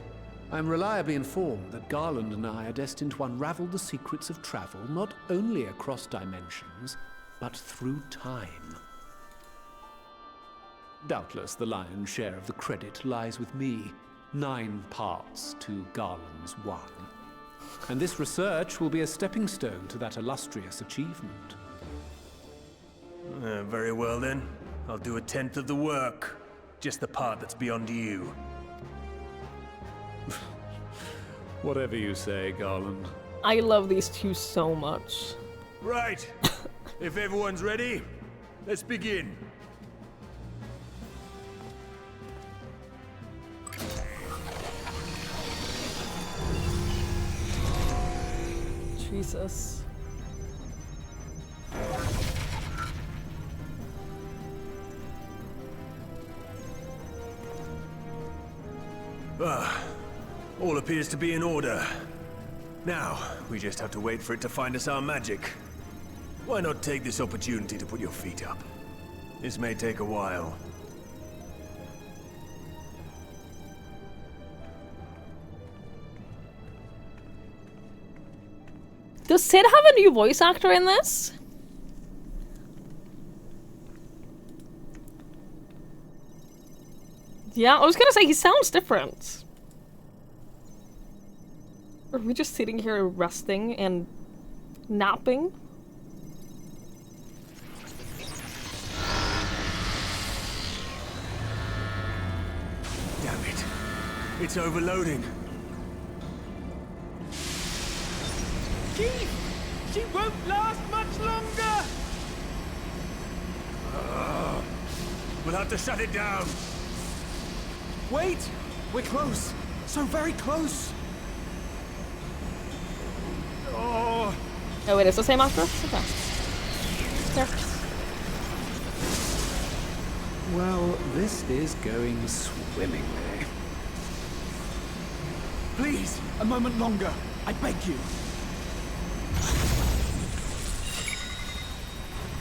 I'm reliably informed that Garland and I are destined to unravel the secrets of travel not only across dimensions, but through time. Doubtless the lion's share of the credit lies with me. 9 parts to Garland's 1. And this research will be a stepping stone to that illustrious achievement. Very well then. I'll do 1/10 of the work. Just the part that's beyond you. Whatever you say, Garland. I love these two so much. Right. If everyone's ready, let's begin. Jesus. All appears to be in order. Now, we just have to wait for it to find us our magic. Why not take this opportunity to put your feet up? This may take a while. Does Sid have a new voice actor in this? Yeah, I was gonna say he sounds different. Are we just sitting here resting and napping? Damn it. It's overloading. Chief! She won't last much longer! We'll have to shut it down. Wait! We're close! So very close! Oh, Oh, it is the same actor? Okay. There. Well, this is going swimmingly. Please, a moment longer. I beg you.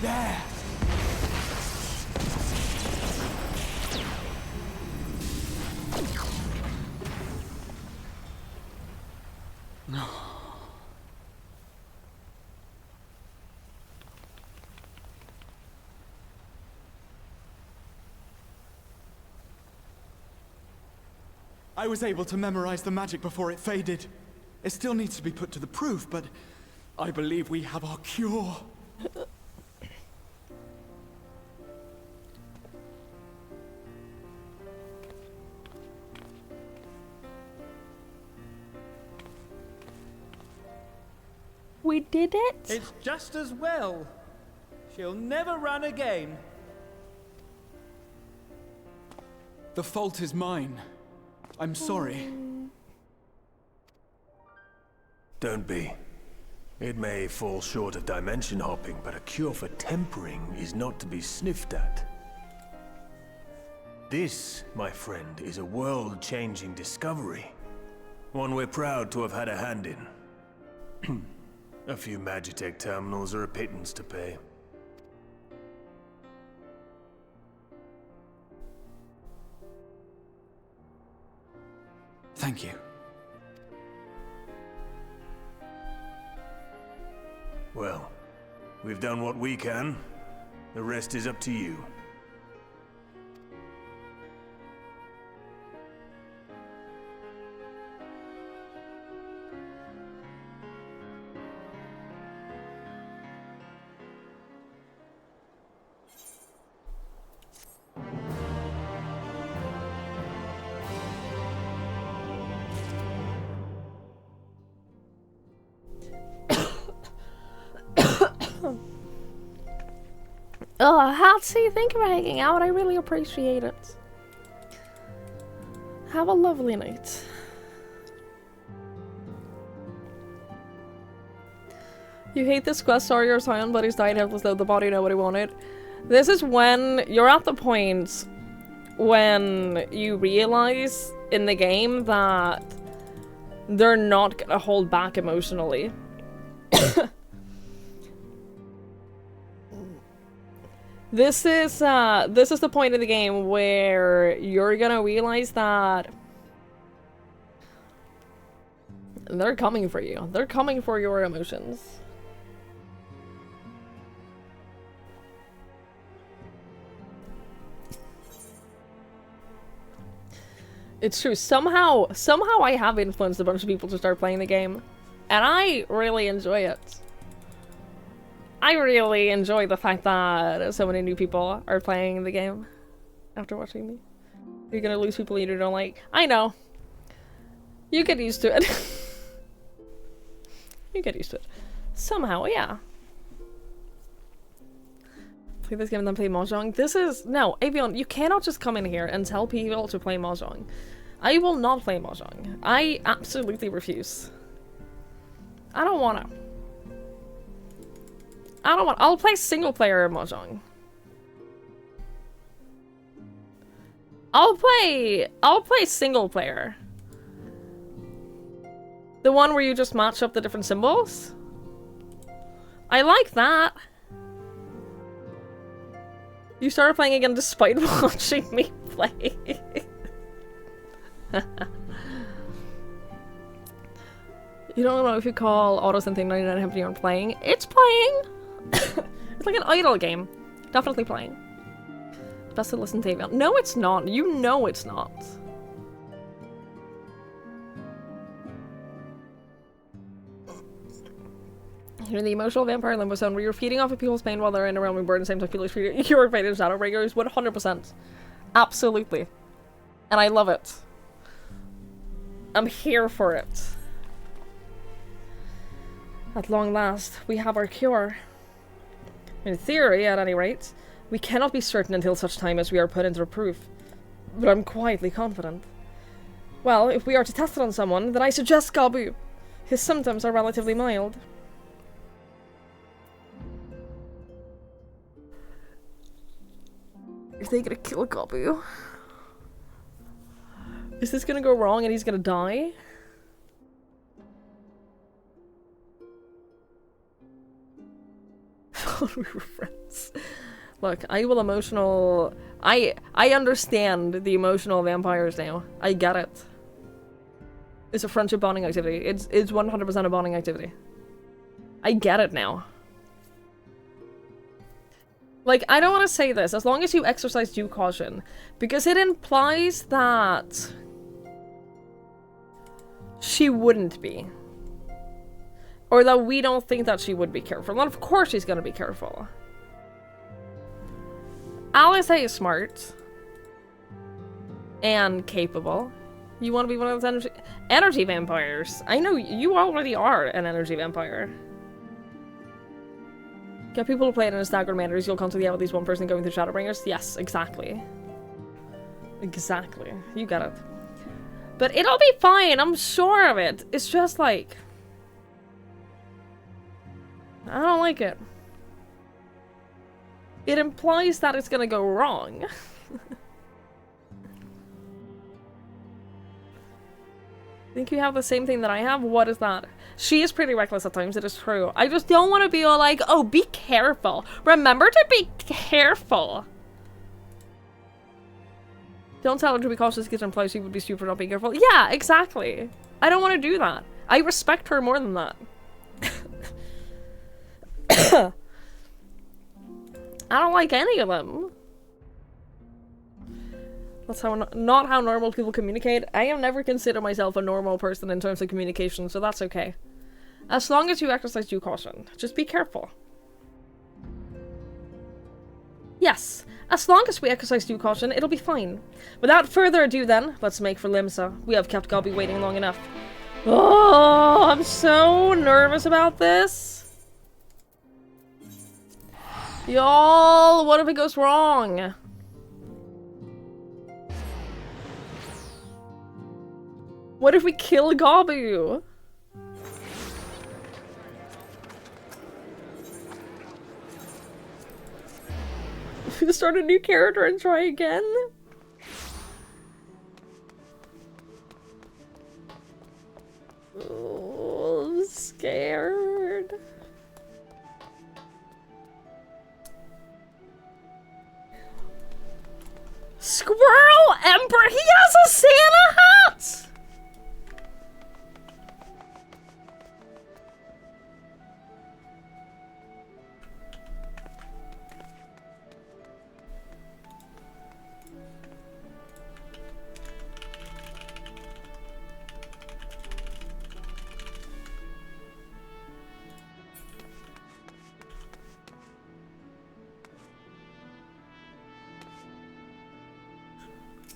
There! I was able to memorize the magic before it faded. It still needs to be put to the proof, but I believe we have our cure. We did it? It's just as well. She'll never run again. The fault is mine. I'm sorry. don't be. It may fall short of dimension hopping, but a cure for tempering is not to be sniffed at. This, my friend, is a world-changing discovery. One we're proud to have had a hand in. A few Magitech terminals are a pittance to pay. Thank you. Well, we've done what we can. The rest is up to you. Oh, Hatsy, thank you for hanging out. I really appreciate it. Have a lovely night. You hate this quest, sorry your silent buddies died helpless, though the body know what he wanted. This is when you're at the point when you realize in the game that they're not gonna hold back emotionally. This is the point of the game where you're gonna realize that they're coming for you. They're coming for your emotions. It's true. Somehow I have influenced a bunch of people to start playing the game, and I really enjoy it. I really enjoy the fact that so many new people are playing the game after watching me. You're gonna lose people you don't like. I know. You get used to it. You get used to it. Somehow, yeah. Play this game and then play Mahjong. This is... No, Avion, you cannot just come in here and tell people to play Mahjong. I will not play Mahjong. I absolutely refuse. I don't wanna. I'll play single player Mahjong. I'll play single player. The one where you just match up the different symbols. I like that. You started playing again despite watching me play. You don't know if you call Auto something 99 Empty on playing. It's playing! It's like an idle game. Definitely playing. Best to listen to Avion. No, it's not. You know it's not. You're in the emotional vampire limbo zone where you're feeding off of people's pain while they're in a realm of burden, same time feeling free. You're fighting Shadowbringers 100%. Absolutely. And I love it. I'm here for it. At long last, we have our cure. In theory, at any rate, we cannot be certain until such time as we are put into proof. But I'm quietly confident. Well, if we are to test it on someone, then I suggest Gabu. His symptoms are relatively mild. Are they gonna kill Gabu? Is this gonna go wrong and he's gonna die? Thought we were friends. Look, I will emotional... I understand the emotional vampires now. I get it. It's a friendship bonding activity. It's 100% a bonding activity. I get it now. Like, I don't want to say this, as long as you exercise due caution, because it implies that she wouldn't be. Or that we don't think that she would be careful. And of course she's gonna be careful. Alice A is smart. And capable. You want to be one of those energy vampires. I know you already are an energy vampire. Get people to play it in a staggered manner. You'll constantly have at least one person going through Shadowbringers. Yes, exactly. Exactly. You get it. But it'll be fine. I'm sure of it. It's just like... I don't like it. It implies that it's gonna go wrong. Think you have the same thing that I have? What is that? She is pretty reckless at times, it is true. I just don't want to be all like, oh, be careful. Remember to be careful. Don't tell her to be cautious because it implies she would be stupid for not being careful. Yeah, exactly. I don't want to do that. I respect her more than that. I don't like any of them. That's how not how normal people communicate. I have never considered myself a normal person in terms of communication, so that's okay. As long as you exercise due caution. Just be careful. Yes, as long as we exercise due caution, it'll be fine. Without further ado then, let's make for Limsa. We have kept Gobby waiting long enough. Oh, I'm so nervous about this. Y'all, what if it goes wrong? What if we kill Gabu? Start a new character and try again? Oh, I'm scared. Squirrel Emperor! He has a Santa hat!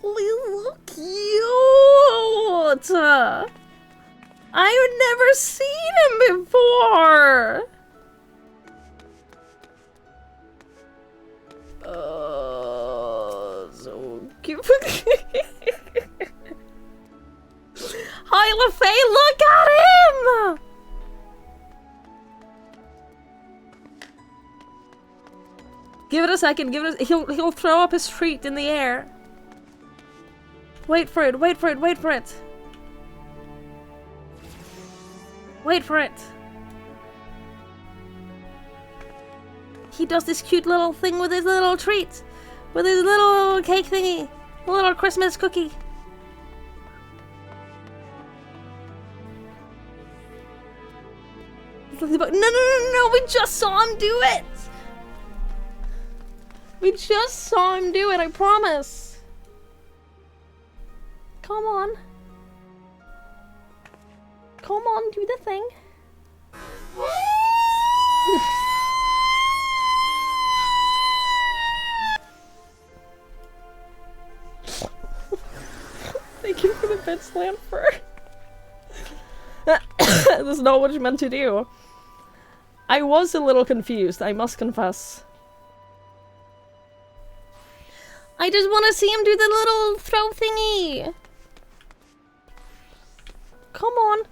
Look cute! I've never seen him before! Oh, so cute. Hi, LaFay, look at him! Give it a second, give it a- he'll throw up his treat in the air. Wait for it, wait for it, wait for it. Wait for it. He does this cute little thing with his little treat. With his little cake thingy. A little Christmas cookie. No, no, no, no, we just saw him do it. We just saw him do it, I promise. Come on. Come on, do the thing. Thank you for the bed slam fur. This is not what you meant to do. I was a little confused, I must confess. I just want to see him do the little throw thingy. Come on.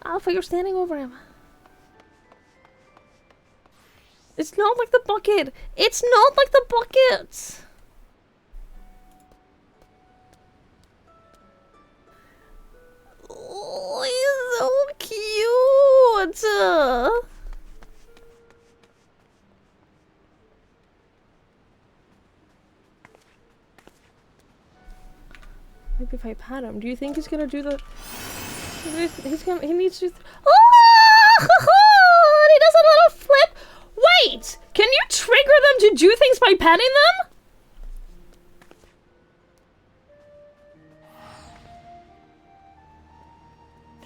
Alpha, you're standing over him. It's not like the bucket. It's not like the bucket. Oh, he's so cute. Maybe if I pat him, do you think he's gonna do the? He needs to. Oh! And he does a little flip. Wait! Can you trigger them to do things by petting them?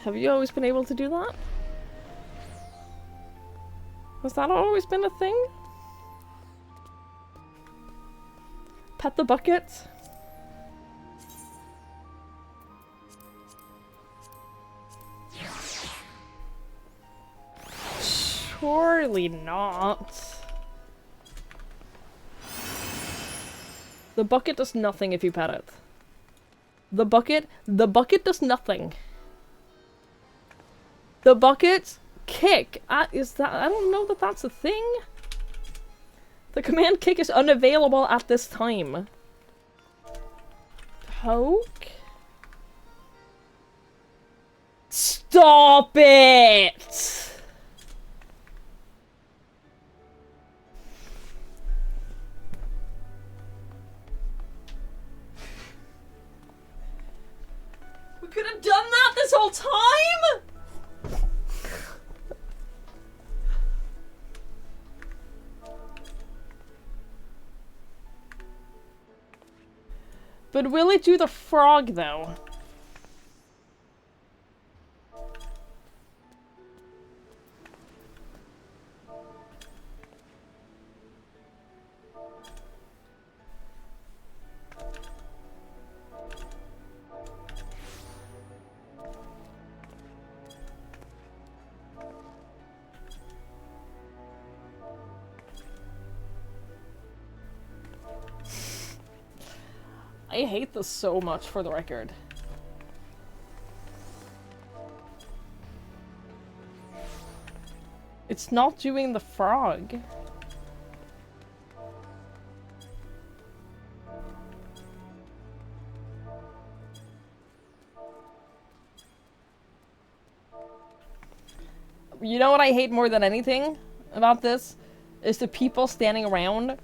Have you always been able to do that? Has that always been a thing? Pet the bucket? Surely not. The bucket does nothing if you pet it. The bucket does nothing. The bucket kick. Is that? I don't know that that's a thing. The command kick is unavailable at this time. Poke? Stop it! We could have done that this whole time? But will it do the frog, though? I hate this so much, for the record. It's not doing the frog. You know what I hate more than anything about this? Is the people standing around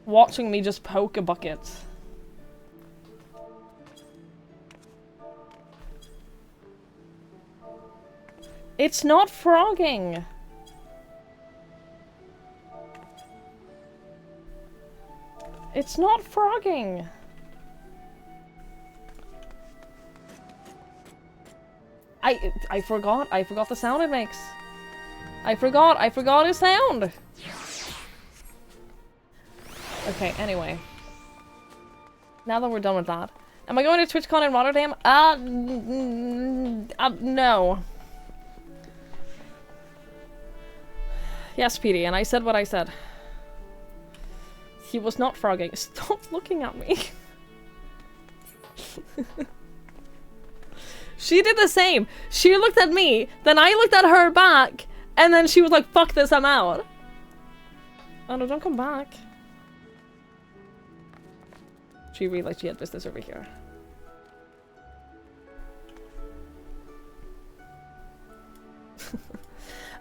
watching me just poke a bucket. It's not frogging! It's not frogging! I forgot the sound it makes. I forgot his sound! Okay, anyway. Now that we're done with that. Am I going to TwitchCon in Rotterdam? No. Yes, Petey, and I said what I said. He was not frogging. Stop looking at me. She did the same. She looked at me, then I looked at her back, and then she was like, fuck this, I'm out. Oh no, don't come back. She realized she had business over here.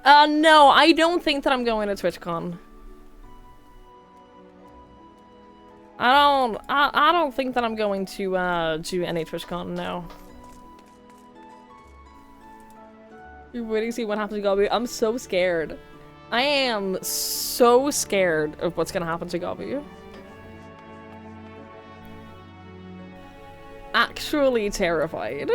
No, I don't think that I'm going to TwitchCon. I don't think that I'm going to do any TwitchCon, no. You're waiting to see what happens to Gabu. I'm so scared. I am so scared of what's gonna happen to Gabu. Actually terrified.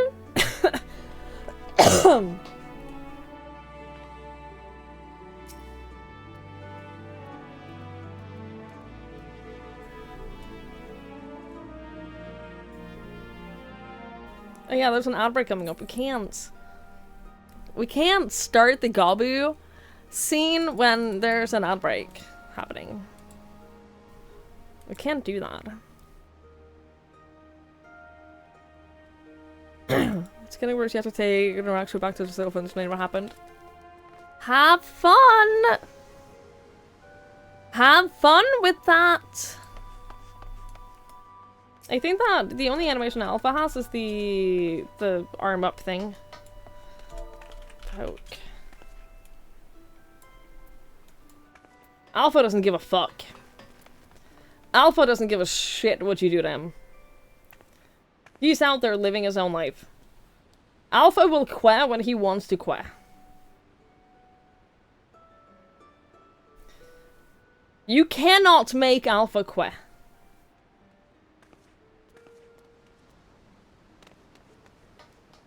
Oh yeah, there's an outbreak coming up. We can't start the Gabu scene when there's an outbreak happening. We can't do that. It's getting worse. You have to take interaction back to the cell phone to explain what happened. Have fun! Have fun with that! I think that the only animation Alpha has is the arm up thing. Poke. Alpha doesn't give a fuck. Alpha doesn't give a shit what you do to him. He's out there living his own life. Alpha will quit when he wants to quit. You cannot make Alpha quit.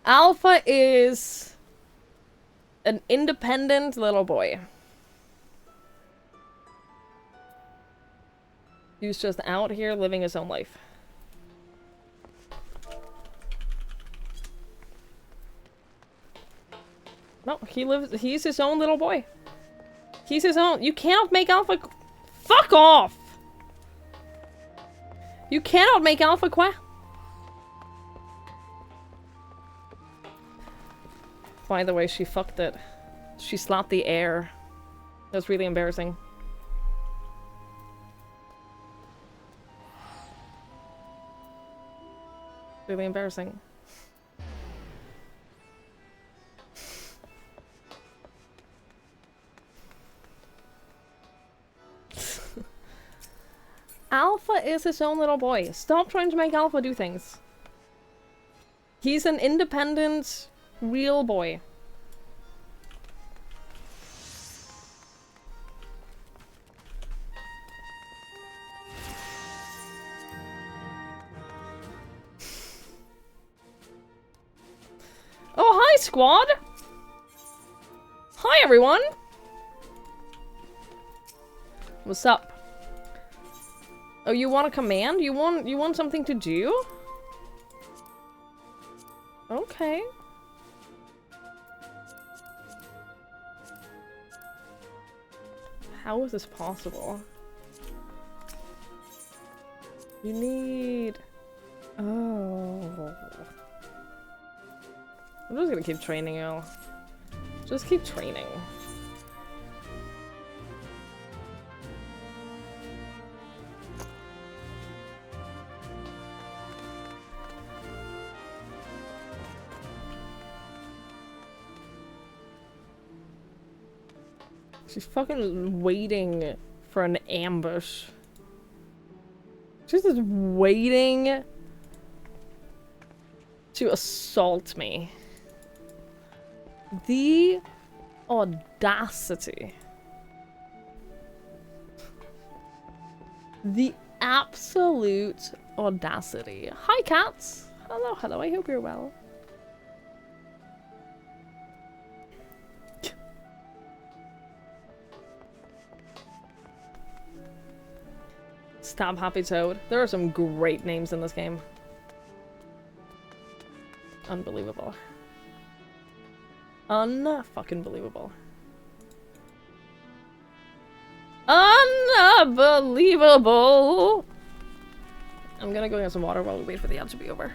Alpha is an independent little boy. He's just out here living his own life. No, he's his own little boy. He's his own. You cannot make Alpha. Fuck off! You cannot make Alpha quit. By the way, she fucked it. She slapped the air. That was really embarrassing. Really embarrassing. Alpha is his own little boy. Stop trying to make Alpha do things. He's an independent, real boy. squad! Hi, everyone! What's up? Oh, you want a command? You want something to do? Okay. How is this possible? You need... Oh. I'm just gonna keep training y'all. Just keep training. She's fucking waiting for an ambush. She's just waiting to assault me. The audacity. The absolute audacity. Hi, cats. Hello, hello. I hope you're well. Stab Happy Toad. There are some great names in this game. Unbelievable. Un-fucking believable. Unbelievable! I'm gonna go get some water while we wait for the ad to be over.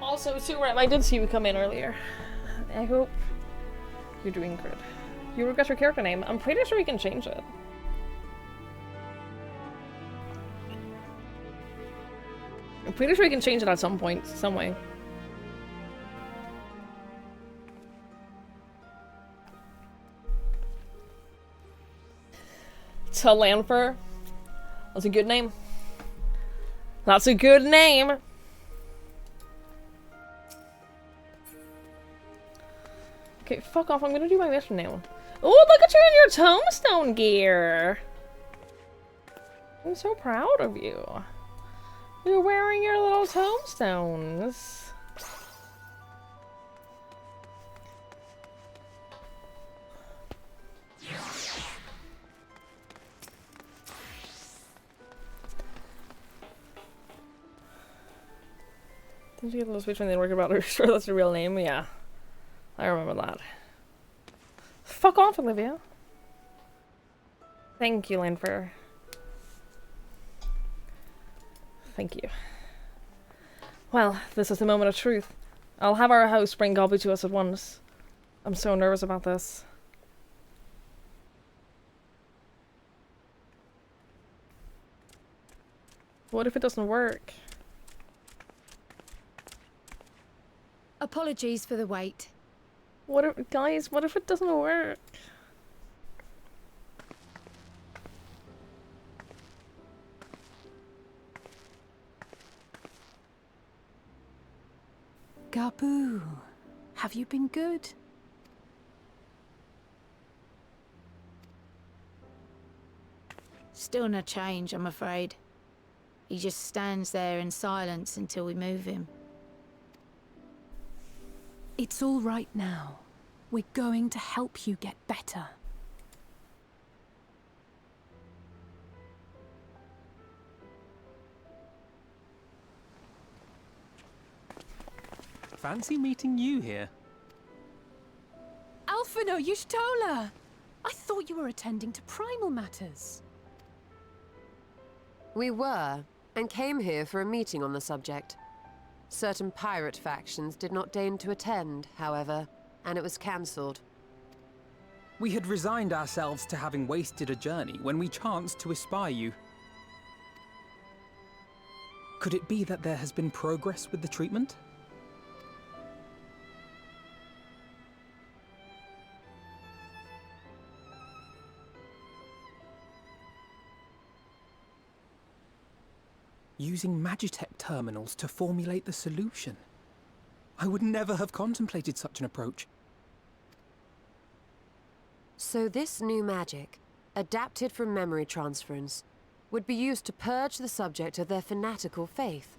Also, too, right, I did see you come in earlier. I hope you're doing good. You regret your character name. I'm pretty sure we can change it. I'm pretty sure we can change it at some point, some way. Talanfer. That's a good name. That's a good name. Okay, fuck off. I'm gonna do my mission now. Oh, look at you in your tombstone gear. I'm so proud of you. You're wearing your little tombstones. Did you get a little speech when they work about her? Sure, that's your real name? Yeah. I remember that. Fuck off, Olivia. Thank you, Lanfer. Thank you. Well, this is the moment of truth. I'll have our host bring Gobby to us at once. I'm so nervous about this. What if it doesn't work? Apologies for the wait. What if, guys, what if it doesn't work? Gabu, have you been good? Still no change, I'm afraid. He just stands there in silence until we move him. It's all right now. We're going to help you get better. Fancy meeting you here. Alphino Yushtola! I thought you were attending to primal matters. We were, and came here for a meeting on the subject. Certain pirate factions did not deign to attend, however, and it was cancelled. We had resigned ourselves to having wasted a journey when we chanced to espy you. Could it be that there has been progress with the treatment? Using Magitech terminals to formulate the solution. I would never have contemplated such an approach. So this new magic, adapted from memory transference, would be used to purge the subject of their fanatical faith,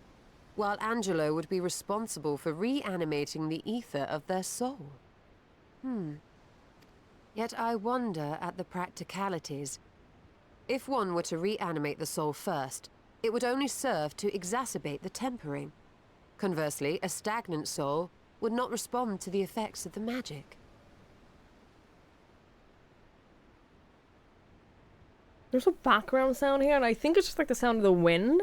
while Angelo would be responsible for reanimating the ether of their soul. Yet I wonder at the practicalities. If one were to reanimate the soul first, it would only serve to exacerbate the tempering. Conversely, a stagnant soul would not respond to the effects of the magic. There's a background sound here, and I think it's just like the sound of the wind,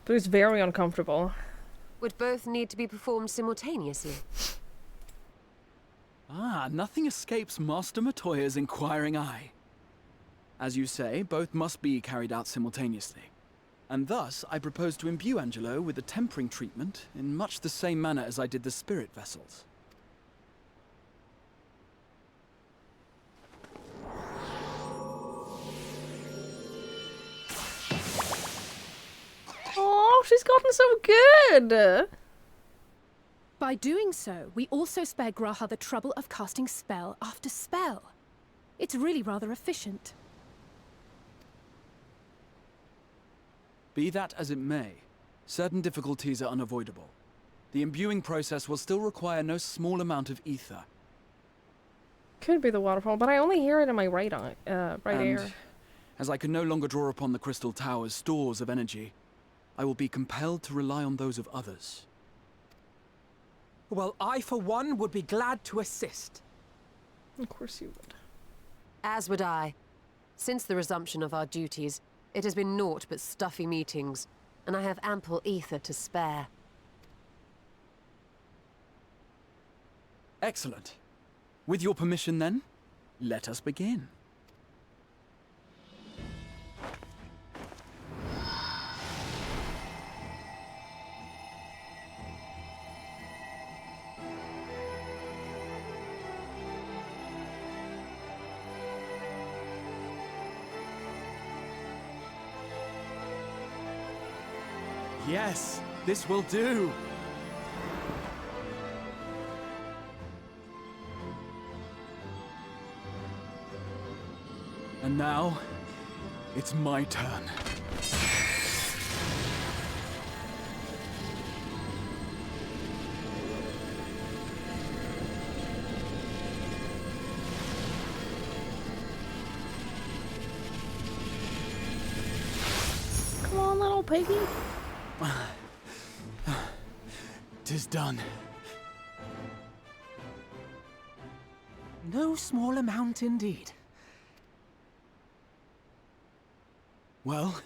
but it's very uncomfortable. Would both need to be performed simultaneously? Ah, nothing escapes Master Matoya's inquiring eye. As you say, both must be carried out simultaneously. And thus, I propose to imbue Angelo with the tempering treatment in much the same manner as I did the spirit vessels. Oh, she's gotten so good! By doing so, we also spare Graha the trouble of casting spell after spell. It's really rather efficient. Be that as it may, certain difficulties are unavoidable. The imbuing process will still require no small amount of ether. Could be the waterfall, but I only hear it in my right eye, right ear. As I can no longer draw upon the Crystal Tower's stores of energy, I will be compelled to rely on those of others. Well, I, for one, would be glad to assist. Of course you would. As would I. Since the resumption of our duties, it has been naught but stuffy meetings, and I have ample ether to spare. Excellent. With your permission, then, let us begin. Yes, this will do. And now, it's my turn. Come on, little piggy. 'Tis done. No small amount indeed. Well,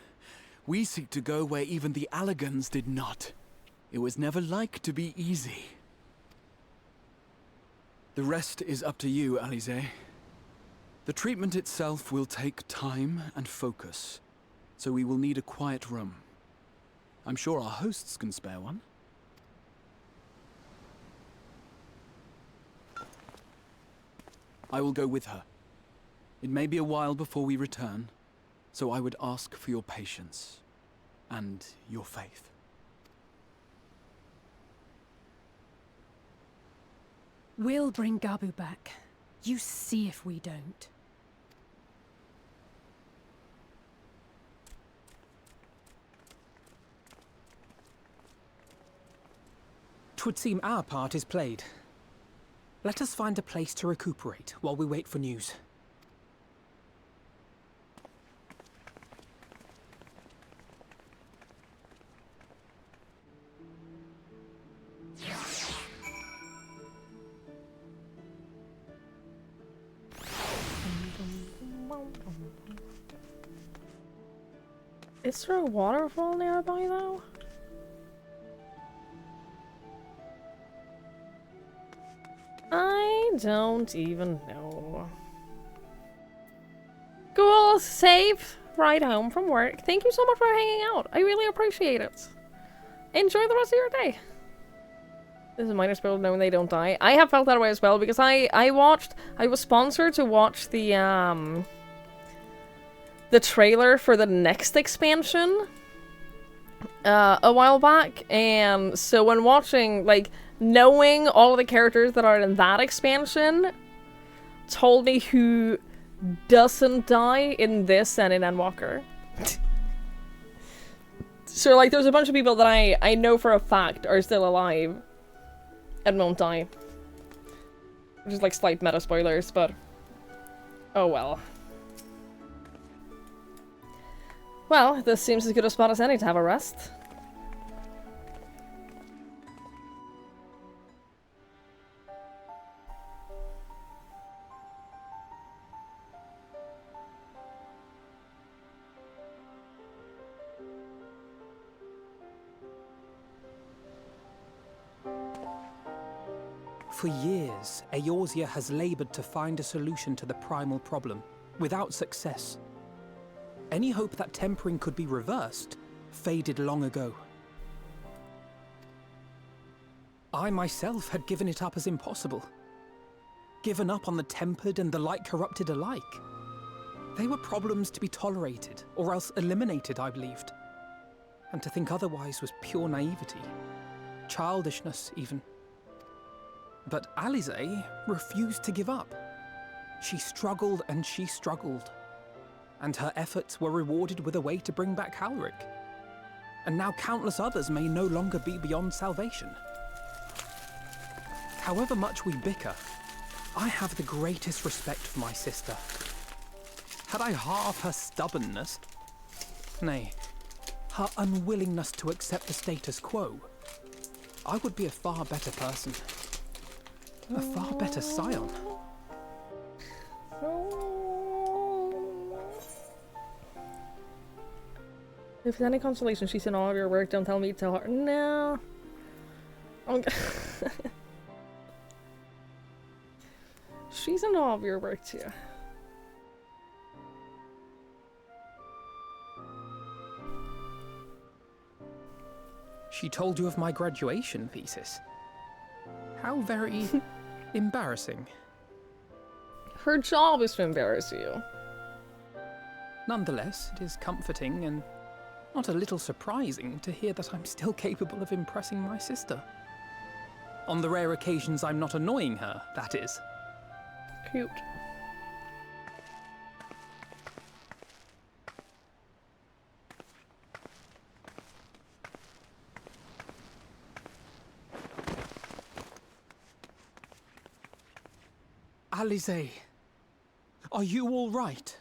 we seek to go where even the Allegans did not. It was never like to be easy. The rest is up to you, Alize. The treatment itself will take time and focus, so we will need a quiet room. I'm sure our hosts can spare one. I will go with her. It may be a while before we return, so I would ask for your patience and your faith. We'll bring Gabu back. You see if we don't. 'Twould seem our part is played. Let us find a place to recuperate while we wait for news. Is there a waterfall nearby, though? I don't even know. Cool, safe ride home from work. Thank you so much for hanging out. I really appreciate it. enjoy the rest of your day. This is a minor spoiler knowing they don't die. I have felt that way as well because I was sponsored to watch the trailer for the next expansion a while back, and so when watching, like, knowing all of the characters that are in that expansion told me who doesn't die in this and in Endwalker. So, like, there's a bunch of people that I know for a fact are still alive and won't die. Which is, like, slight meta spoilers, but oh well. Well, this seems as good a spot as any to have a rest. For years, Eorzea has labored to find a solution to the primal problem, without success. Any hope that tempering could be reversed faded long ago. I myself had given it up as impossible. Given up on the tempered and the light-corrupted alike. They were problems to be tolerated, or else eliminated, I believed. And to think otherwise was pure naivety. Childishness, even. But Alisaie refused to give up. She struggled and she struggled. And her efforts were rewarded with a way to bring back Halric. And now countless others may no longer be beyond salvation. However much we bicker, I have the greatest respect for my sister. Had I half her stubbornness, nay, her unwillingness to accept the status quo, I would be a far better person. A far better scion. If there's any consolation, she's in all of your work. Don't tell me to tell her. No. She's in all of your work too. She told you of my graduation thesis. How very embarrassing. Her job is to embarrass you. Nonetheless, it is comforting and not a little surprising to hear that I'm still capable of impressing my sister. On the rare occasions I'm not annoying her, that is. Cute. Alisaie, are you all right?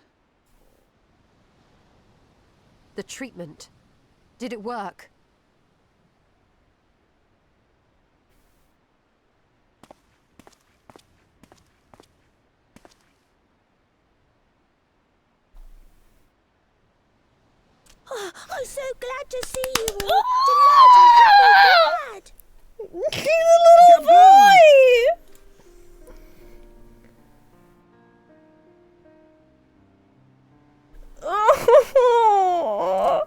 The treatment. Did it work? Oh, I'm so glad to see you all. Delighted, happy, glad. He's a little boy! Oh,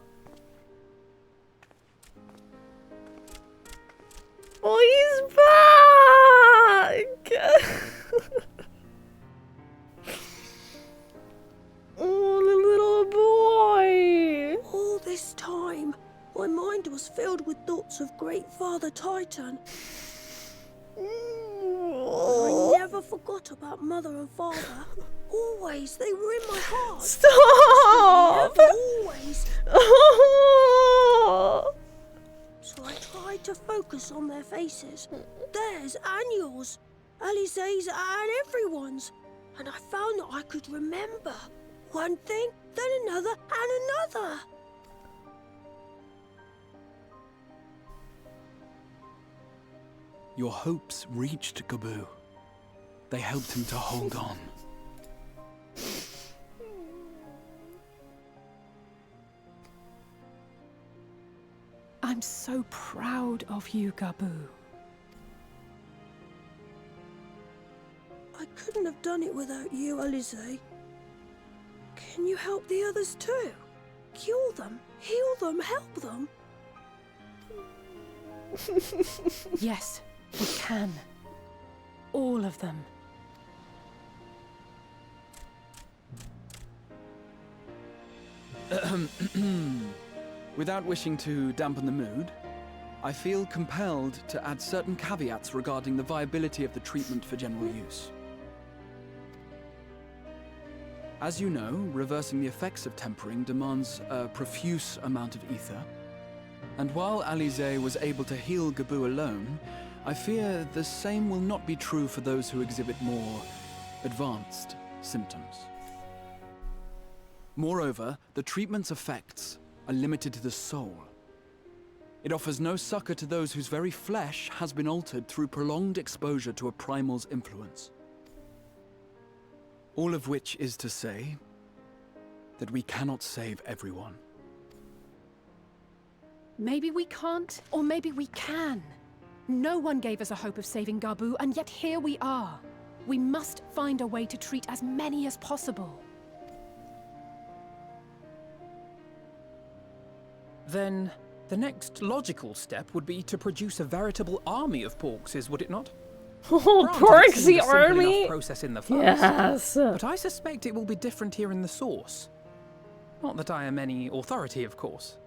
oh, he's back! Oh, the little boy! All this time, my mind was filled with thoughts of Great Father Titan. I never forgot about Mother and Father. Always, they were in my heart. Stop! Always. Oh. So I tried to focus on their faces. Theirs and yours. Alisaie's and everyone's. And I found that I could remember. One thing, then another, and another. Your hopes reached Gabu. They helped him to hold on. I'm so proud of you, Gabu. I couldn't have done it without you, Alisaie. Can you help the others too? Cure them, heal them, help them. Yes, we can. All of them. Without wishing to dampen the mood, I feel compelled to add certain caveats regarding the viability of the treatment for general use. As you know, reversing the effects of tempering demands a profuse amount of ether. And while Alize was able to heal Gabu alone, I fear the same will not be true for those who exhibit more advanced symptoms. Moreover, the treatment's effects are limited to the soul. It offers no succor to those whose very flesh has been altered through prolonged exposure to a primal's influence. All of which is to say that we cannot save everyone. Maybe we can't, or maybe we can. No one gave us a hope of saving Gabu, and yet here we are. We must find a way to treat as many as possible. Then the next logical step would be to produce a veritable army of Porkses, would it not? Oh, Granted, it Porksy seemed a simple army! enough process in the first, Yes! but I suspect it will be different here in the source. Not that I am any authority, of course.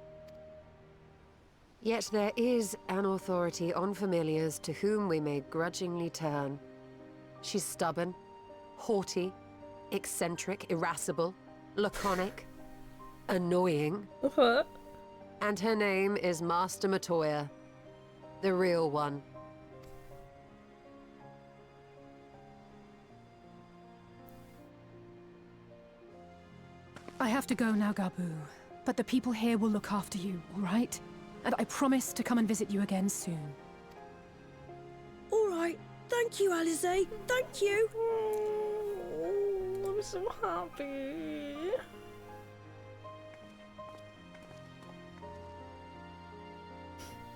Yet there is an authority on familiars to whom we may grudgingly turn. She's stubborn, haughty, eccentric, irascible, laconic, annoying. And her name is Master Matoya, the real one. I have to go now, Gabu. But the people here will look after you, all right? And I promise to come and visit you again soon. All right. Thank you, Alize. Thank you. I'm so happy.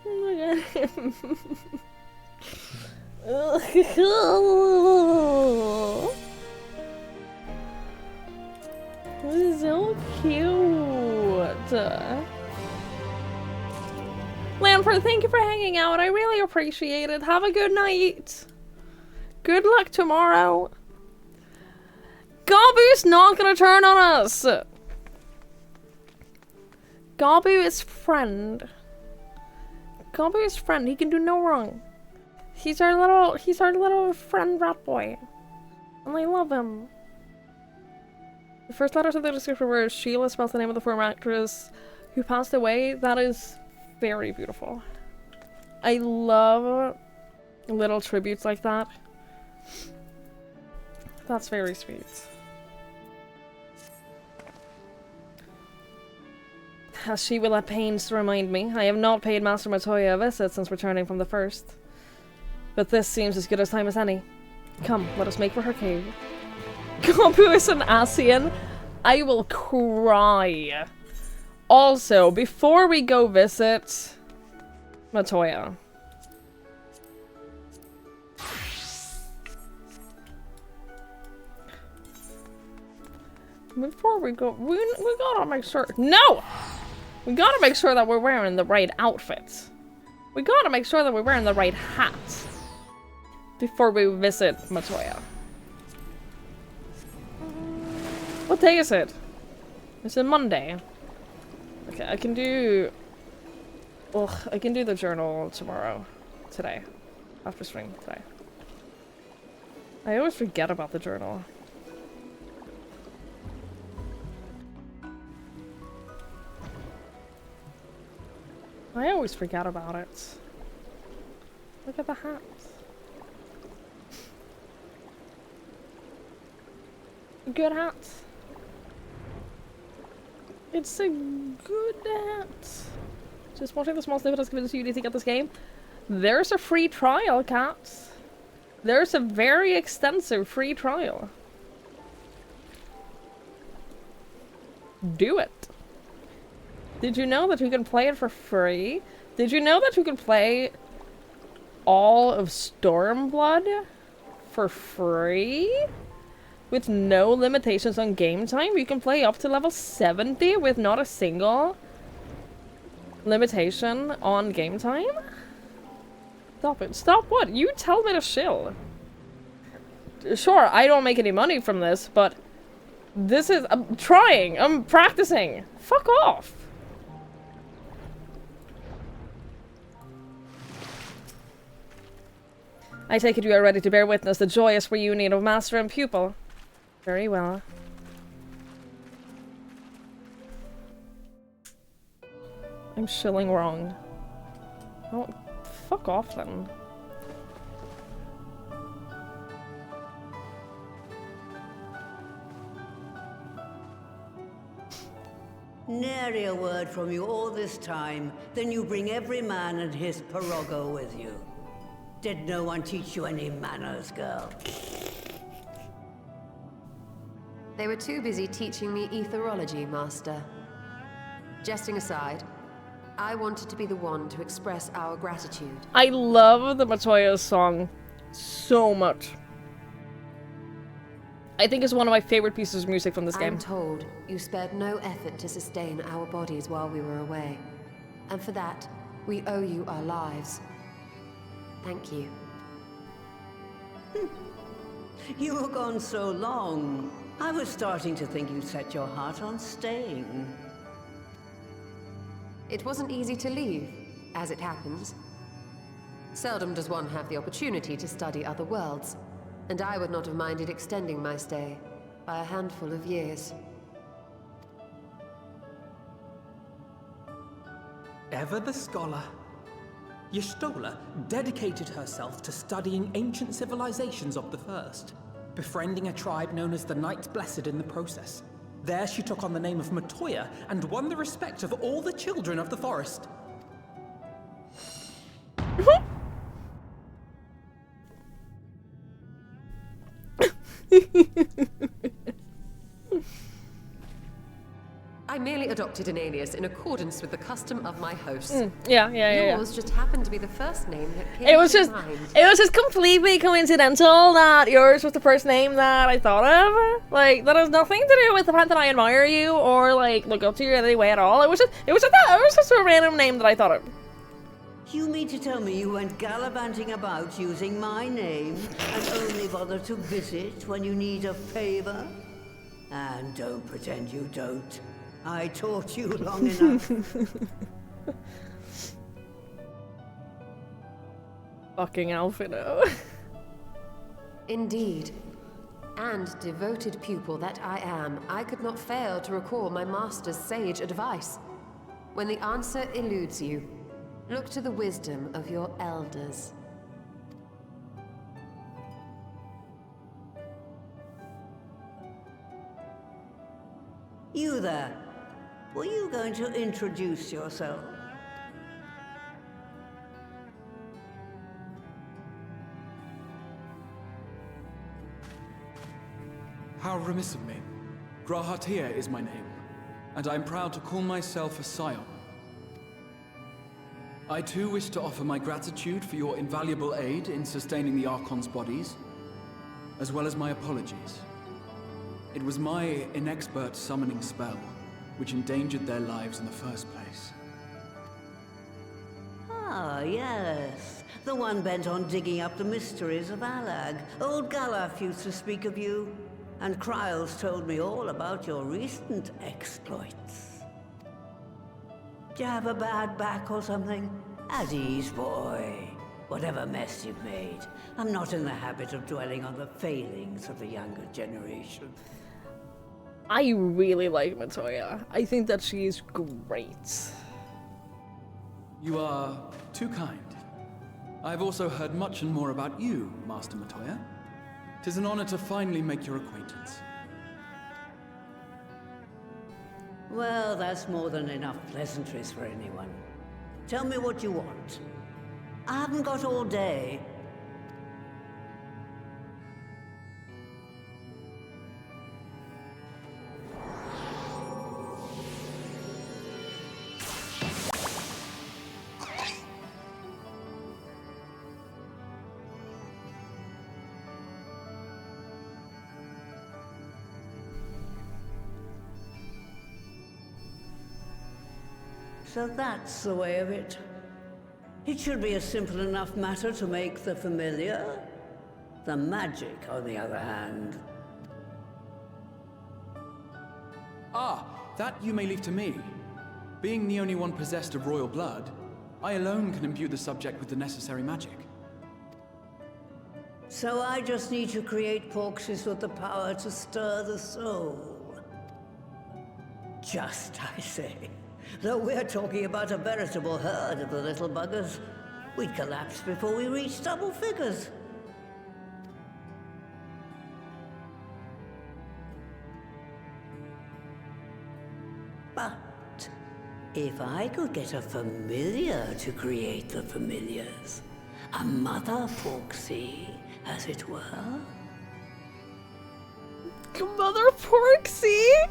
Look at him. This is so cute. Lamford, thank you for hanging out. I really appreciate it. Have a good night. Good luck tomorrow. Gabu's not gonna turn on us. Gabu is friend. Gabu is friend. He can do no wrong. He's our little friend rat boy. And I love him. The first letters of the description were Sheila spells the name of the former actress who passed away. That is very beautiful. I love little tributes like that. That's very sweet. As she will have pains to remind me, I have not paid Master Matoya a visit since returning from the first. But this seems as good a time as any. Come, let us make for her cave. Gabu is an Asian. I will cry. Also, before we go visit Matoya. Before we go, we gotta make sure. No! We gotta make sure that we're wearing the right outfit. We gotta make sure that we're wearing the right hat before we visit Matoya. What day is it? It's a Monday. Okay, I can do... Ugh, I can do the journal tomorrow. Today. After spring today. I always forget about the journal. I always forget about it. Look at the hat. Good hat. It's a good hat. Just watching the small snippet has convinced you to get this game. There's a free trial, Cat. There's a very extensive free trial. Do it. Did you know that you can play it for free? Did you know that you can play all of Stormblood for free? With no limitations on game time? You can play up to level 70 with not a single limitation on game time? Stop it. Stop what? You tell me to chill. Sure, I don't make any money from this, but this is... I'm trying. I'm practicing. Fuck off. I take it you are ready to bear witness the joyous reunion of master and pupil. Very well. I'm shilling wrong. Oh, fuck off then. Nary a word from you all this time, then you bring every man and his pirogo with you. Did no one teach you any manners, girl? They were too busy teaching me etherology, Master. Jesting aside, I wanted to be the one to express our gratitude. I love the Matoya's song so much. I think it's one of my favorite pieces of music from this game. I'm told you spared no effort to sustain our bodies while we were away. And for that, we owe you our lives. Thank you. You were gone so long. I was starting to think you'd set your heart on staying. It wasn't easy to leave, as it happens. Seldom does one have the opportunity to study other worlds, and I would not have minded extending my stay by a handful of years. Ever the scholar. Y'shtola dedicated herself to studying ancient civilizations of the First, befriending a tribe known as the Knights Blessed in the process. There she took on the name of Matoya and won the respect of all the children of the forest. I merely adopted an alias in accordance with the custom of my hosts. Yeah. Yours just happened to be the first name that came It was to mind. completely coincidental that yours was the first name that I thought of. Like, that has nothing to do with the fact that I admire you or like look up to you in any way at all. It was just a random name that I thought of. You mean to tell me you went gallivanting about using my name and only bother to visit when you need a favor? And don't pretend you don't. I taught you long enough. Fucking Alfino. Indeed. And devoted pupil that I am, I could not fail to recall my master's sage advice. When the answer eludes you, look to the wisdom of your elders. You there. Were you going to introduce yourself? How remiss of me. Grahatia is my name, and I'm proud to call myself a scion. I too wish to offer my gratitude for your invaluable aid in sustaining the Archon's bodies, as well as my apologies. It was my inexpert summoning spell which endangered their lives in the first place. Ah, yes. The one bent on digging up the mysteries of Alag. Old Galaf used to speak of you, and Kryles told me all about your recent exploits. Do you have a bad back or something? At ease, boy. Whatever mess you've made, I'm not in the habit of dwelling on the failings of the younger generation. I really like Matoya. I think that she's great. You are too kind. I've also heard much and more about you, Master Matoya. 'Tis an honor to finally make your acquaintance. Well, that's more than enough pleasantries for anyone. Tell me what you want. I haven't got all day. So that's the way of it. It should be a simple enough matter to make the familiar. The magic, on the other hand. Ah, that you may leave to me. Being the only one possessed of royal blood, I alone can imbue the subject with the necessary magic. So I just need to create porkses with the power to stir the soul. Just, I say. Though we're talking about a veritable herd of the little buggers, we'd collapse before we reached double figures. But if I could get a familiar to create the familiars, a mother Porksy, as it were. Mother Porksy?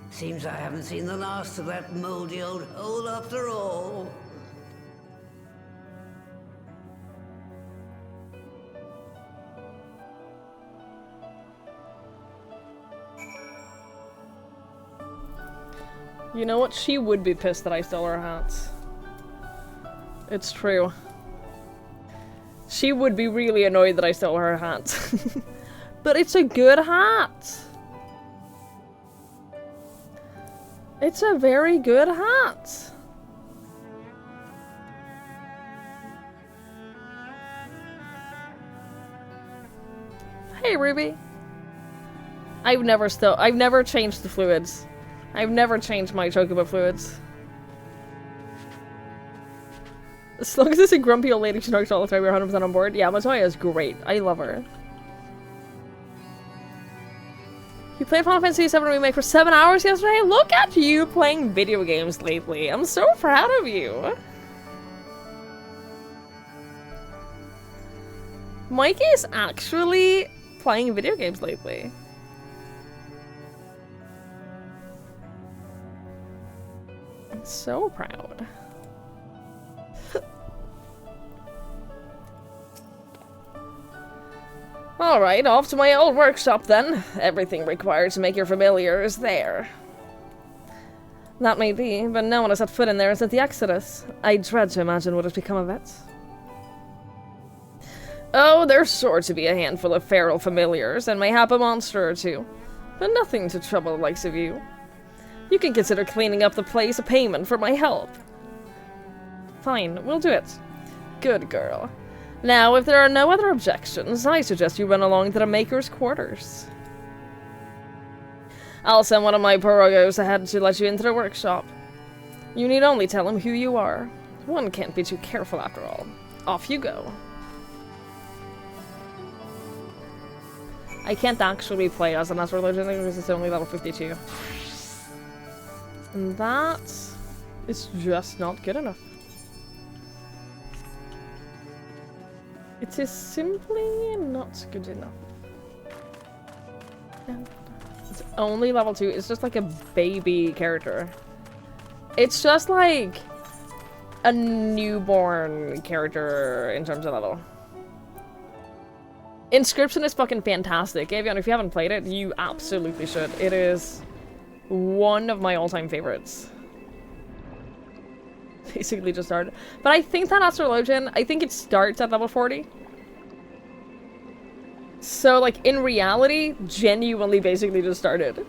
Seems I haven't seen the last of that moldy old hole after all. You know what? She would be pissed that I stole her hat. It's true. She would be really annoyed that I stole her hat. But it's a good hat! It's a very good hat! Hey, Ruby! I've never changed the fluids. I've never changed my chocobo fluids. As long as it's a grumpy old lady who snarks all the time, we're 100% on board. Yeah, Matoya is great. I love her. You played Final Fantasy VII Remake for 7 hours yesterday? Look at you playing video games lately. I'm so proud of you. Mikey is actually playing video games lately. I'm so proud. Alright, off to my old workshop then. Everything required to make your familiar is there. That may be, but no one has set foot in there since the Exodus. I dread to imagine what has become of it. Oh, there's sure to be a handful of feral familiars, and mayhap a monster or two. But nothing to trouble the likes of you. You can consider cleaning up the place a payment for my help. Fine, we'll do it. Good girl. Now, if there are no other objections, I suggest you run along to the Maker's quarters. I'll send one of my pirogos ahead to let you into the workshop. You need only tell him who you are. One can't be too careful after all. Off you go. I can't actually play as an Astral Legend because it's only level 52. And that is just not good enough. It is simply not good enough. It's only level 2. It's just like a baby character. It's just like a newborn character in terms of level. Inscription is fucking fantastic. Avion, if you haven't played it, you absolutely should. It is one of my all-time favorites. Basically just started. But I think that Astrologian, I think it starts at level 40. So, like, in reality, genuinely basically just started.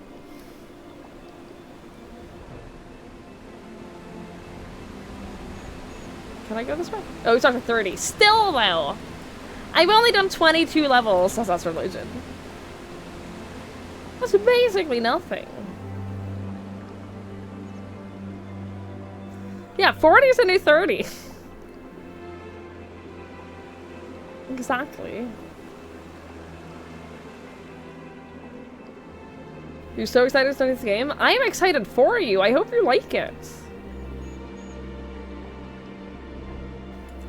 Can I go this way? Oh, it's after 30. Still, though! I've only done 22 levels as Astrologian. That's basically nothing. Yeah, 40 is a new 30. Exactly. You're so excited to start this game? I am excited for you. I hope you like it.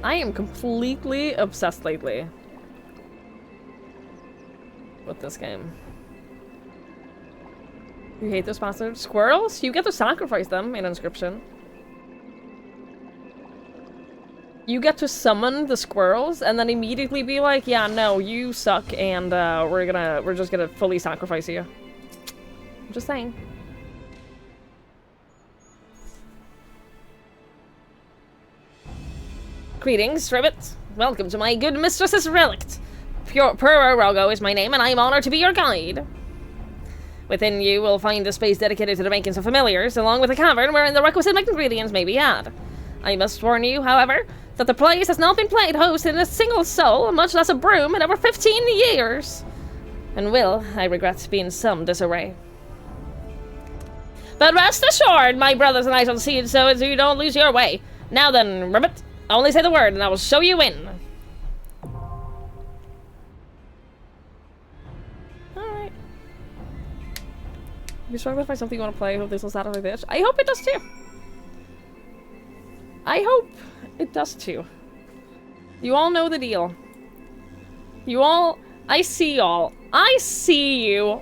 I am completely obsessed lately with this game. You hate those bastards? Squirrels? You get to sacrifice them in Inscription. You get to summon the squirrels and then immediately be like, yeah, no, you suck, and we're just gonna fully sacrifice you. I'm just saying. Greetings, Ribbit. Welcome to my good mistress's relict. Purorogo is my name, and I am honored to be your guide. Within you will find a space dedicated to the makings of familiars, along with a cavern wherein the requisite ingredients may be had. I must warn you, however, that the place has not been played host in a single soul, much less a broom, in over 15 years. And will, I regret, be in some disarray. But rest assured, my brothers and I shall see it so as you don't lose your way. Now then, Ribbit, only say the word and I will show you in. Alright. If you're struggling to find something you want to play, I hope this will satisfy the itch. I hope it does too. I hope it does too. You all know the deal. You all... I see y'all. I see you.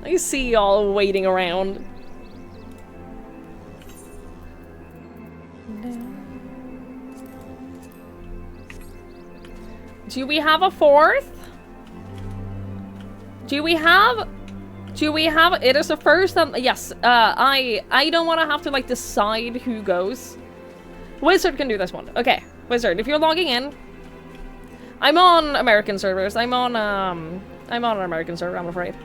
I see y'all waiting around. Do we have a fourth? Do we have it is the first yes, I don't want to have to like decide who goes. Wizard can do this one. Okay, Wizard, if you're logging in, I'm on American servers. I'm on an American server, I'm afraid.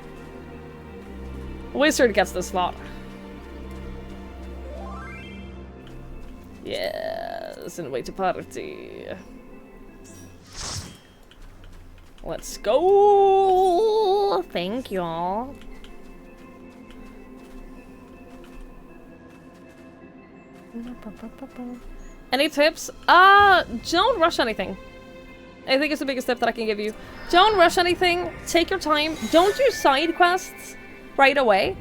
Wizard gets the slot. Yes, and wait to party. Let's go! Thank y'all. Any tips? Don't rush anything. I think it's the biggest tip that I can give you. Don't rush anything. Take your time. Don't do side quests right away.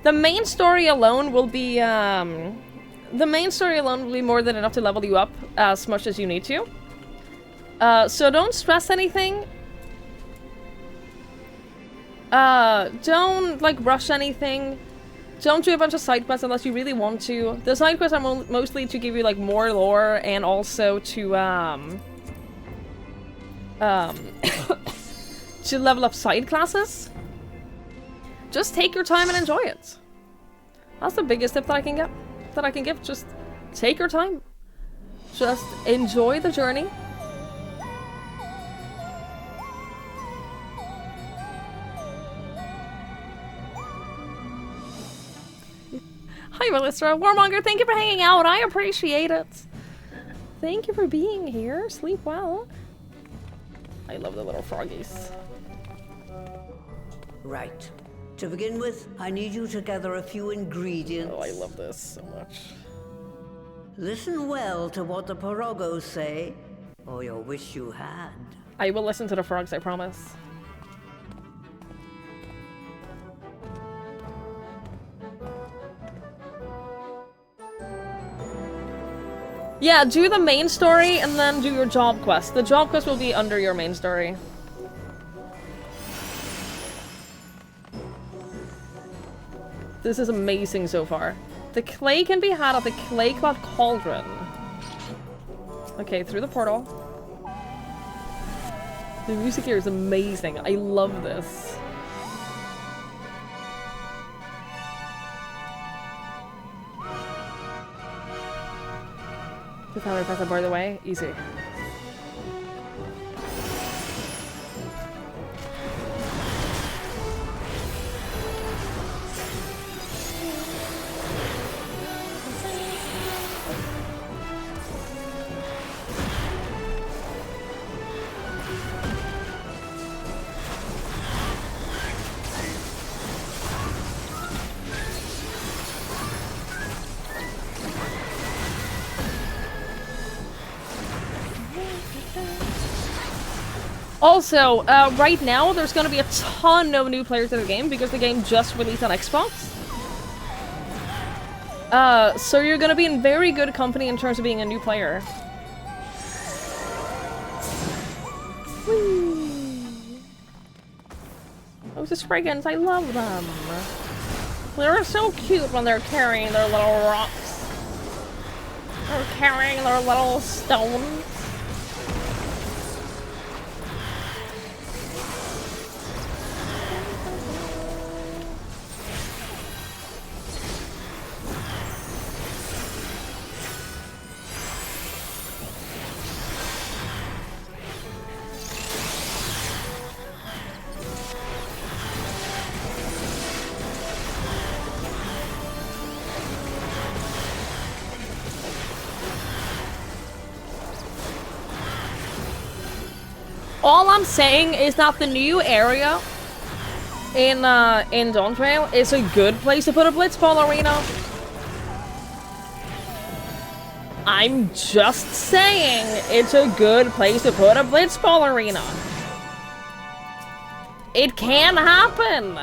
The main story alone will be more than enough to level you up as much as you need to. So don't stress anything. Don't like rush anything. Don't do a bunch of side quests unless you really want to. The side quests are mostly to give you like more lore and also to to level up side classes. Just take your time and enjoy it. That's the biggest tip that I can give. Just take your time. Just enjoy the journey. Hi, Melissa. Warmonger, thank you for hanging out. I appreciate it. Thank you for being here. Sleep well. I love the little froggies. Right. To begin with, I need you to gather a few ingredients. Oh, I love this so much. Listen well to what the Porogos say, or you'll wish you had. I will listen to the frogs, I promise. Yeah, do the main story and then do your job quest. The job quest will be under your main story. This is amazing so far. The clay can be had at the Clay-Clad Cauldron. Okay, through the portal. The music here is amazing. I love this. Just how I press that bar the way? Easy. Also, right now, there's gonna be a ton of new players in the game because the game just released on Xbox. So you're gonna be in very good company in terms of being a new player. Whee! Those are Spriggans, I love them. They're so cute when they're carrying their little rocks. They're carrying their little stones. All I'm saying is that the new area in Dawntrail is a good place to put a Blitzball arena. I'm just saying it's a good place to put a Blitzball arena. It can happen.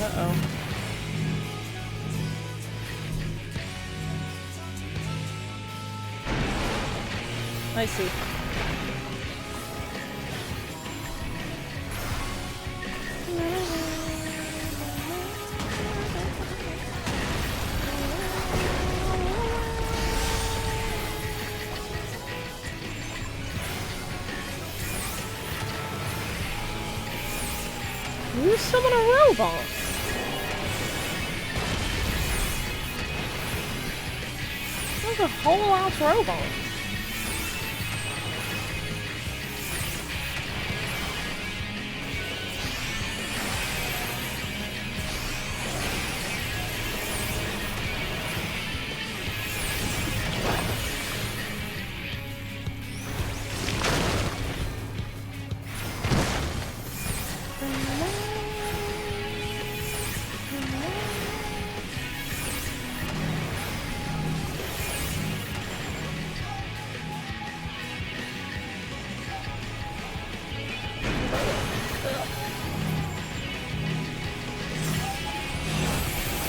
Uh-oh. I see. You summon a robot. That's a whole ass robot.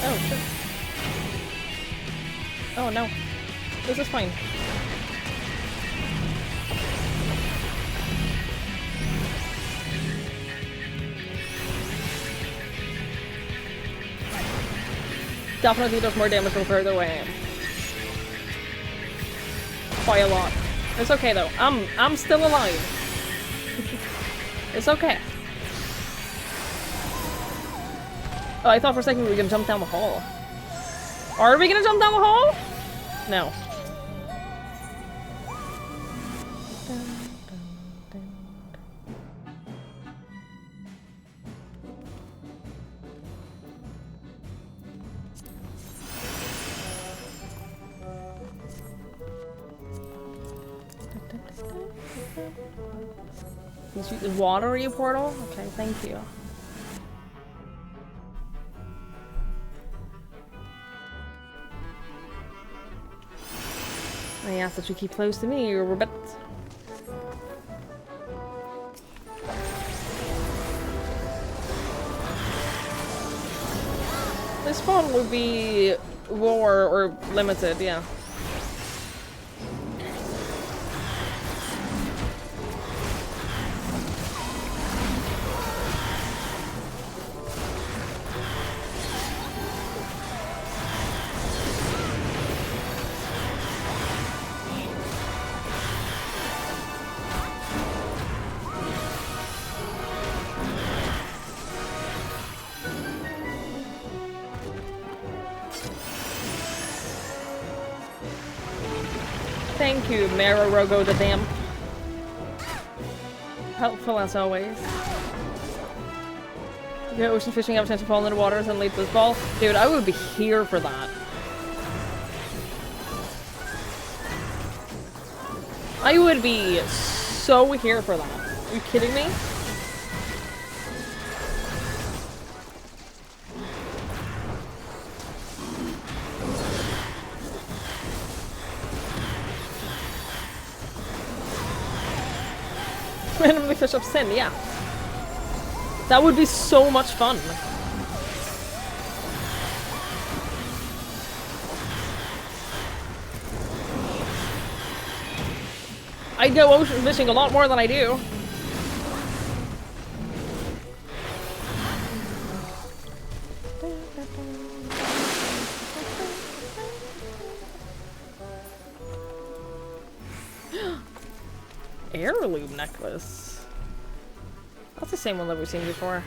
Oh, shit. Oh, no. This is fine. Definitely does more damage from further away I am. By a lot. It's okay though. I'm still alive. It's okay. Oh, I thought for a second we were gonna jump down the hall. Are we gonna jump down the hall? No. The watery portal? Okay, thank you. I ask that you keep close to me, Robert. This spawn would be war or limited, yeah. Thank you, Marorogo the Damp. Helpful as always. Go ocean fishing, have a chance to fall into waters and leap this ball. Dude, I would be here for that. I would be so here for that. Are you kidding me? Randomly fish up Sin, yeah. That would be so much fun. I go ocean fishing a lot more than I do. Heirloom necklace. That's the same one that we've seen before.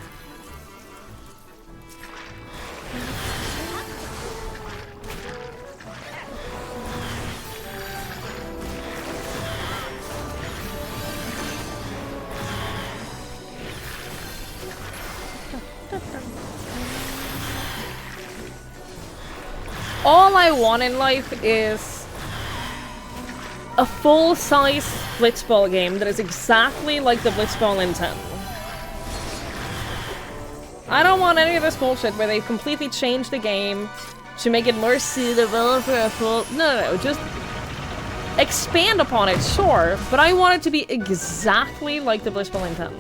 All I want in life is a full-size Blitzball game that is exactly like the Blitzball in 10. I don't want any of this bullshit where they've completely changed the game to make it more suitable for a full... No, just expand upon it, sure, but I want it to be exactly like the Blitzball in 10.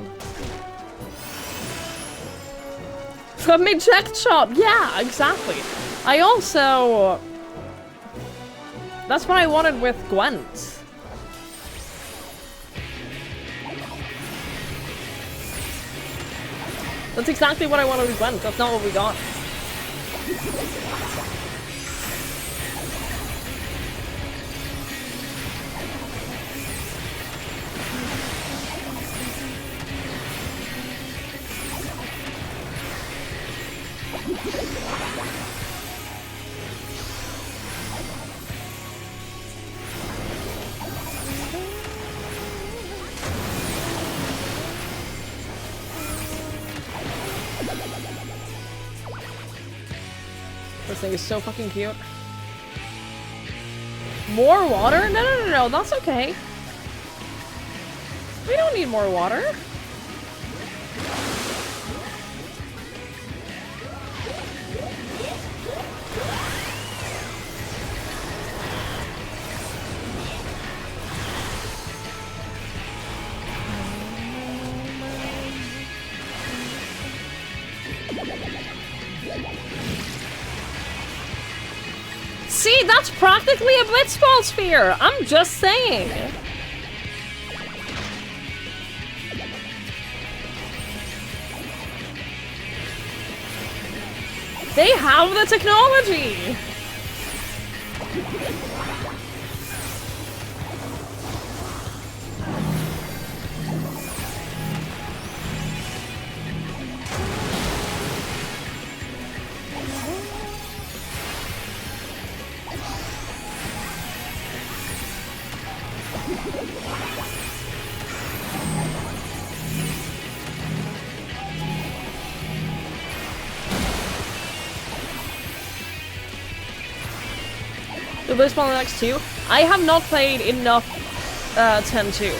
From Eject Shop, yeah, exactly. I also... That's what I wanted with Gwent. That's exactly what I wanted with Gwent. That's not what we got. This thing is so fucking cute. More water? No, that's okay. We don't need more water. See, that's practically a Blitzball sphere! I'm just saying! They have the technology! The Blitzball NX2? I have not played enough 10-2.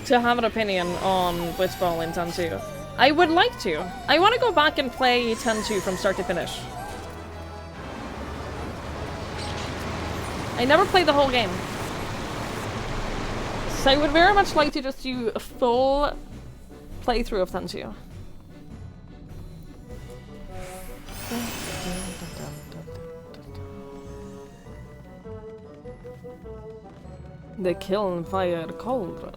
To have an opinion on Blitzball in 10-2. I would like to. I want to go back and play 10-2 from start to finish. I never played the whole game. So I would very much like to just do a full playthrough of 10-2. The kiln fire cauldron.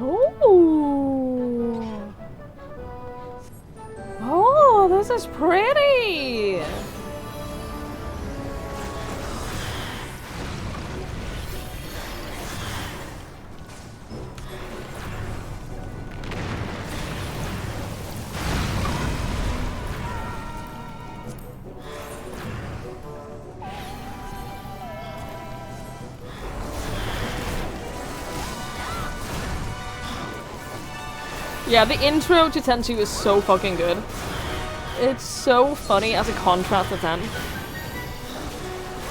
Ooh. Oh, this is pretty. Yeah, the intro to 10-2 is so fucking good. It's so funny as a contrast to 10.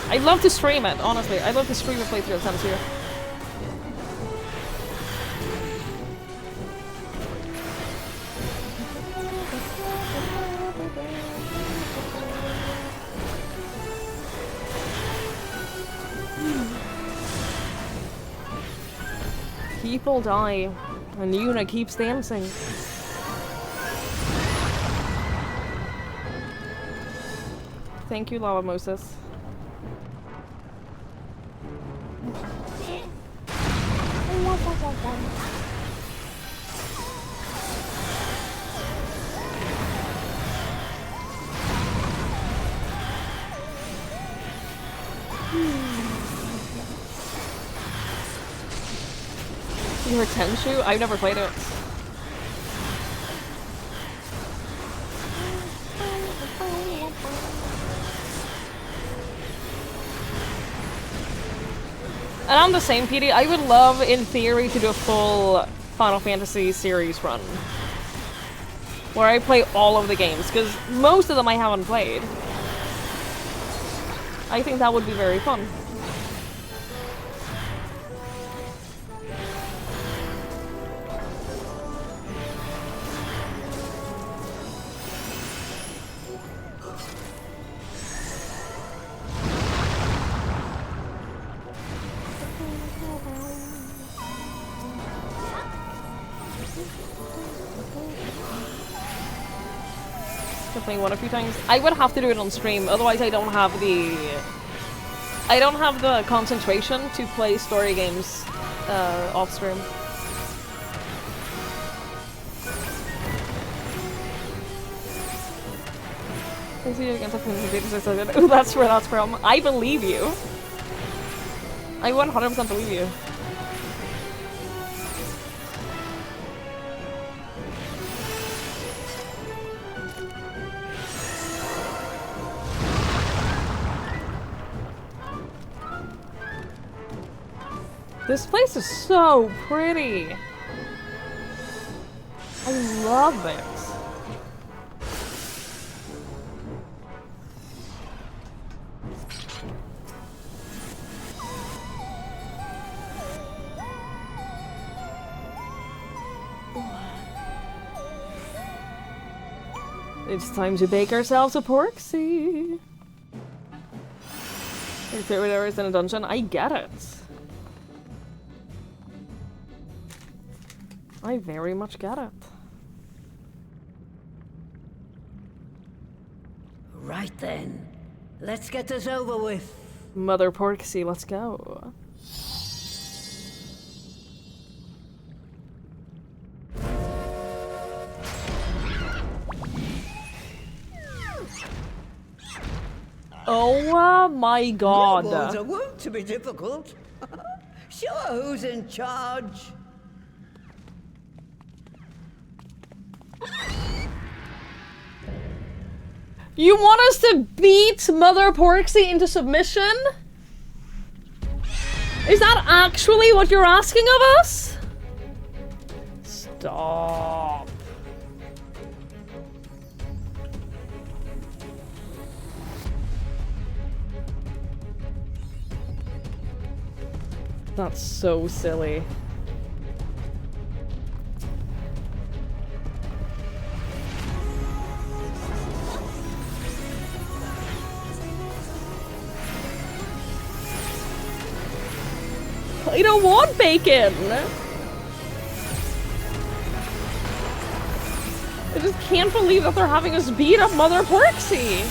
I'd love to stream it, honestly. I'd love to stream a playthrough of 10-2. People die, and Yuna keeps dancing. Thank you, Lava Moses. Your Tenshu? I've never played it. And I'm the same, PD. I would love, in theory, to do a full Final Fantasy series run. Where I play all of the games, because most of them I haven't played. I think that would be very fun. Playing one a few times. I would have to do it on stream, otherwise I don't have the concentration to play story games off stream. I see you against a Ooh, that's where that's from. I believe you. I 100% believe you. This place is so pretty. I love it. It's time to bake ourselves a porksy. Your favorite areas in a dungeon? I get it. I very much get it. Right then. Let's get this over with. Mother Porksy, let's go. Oh my god. Your balls won't to be difficult. Sure, who's in charge? You want us to beat Mother Porksy into submission? Is that actually what you're asking of us? Stop. That's so silly. I don't want bacon! I just can't believe that they're having us beat up Mother Porksy!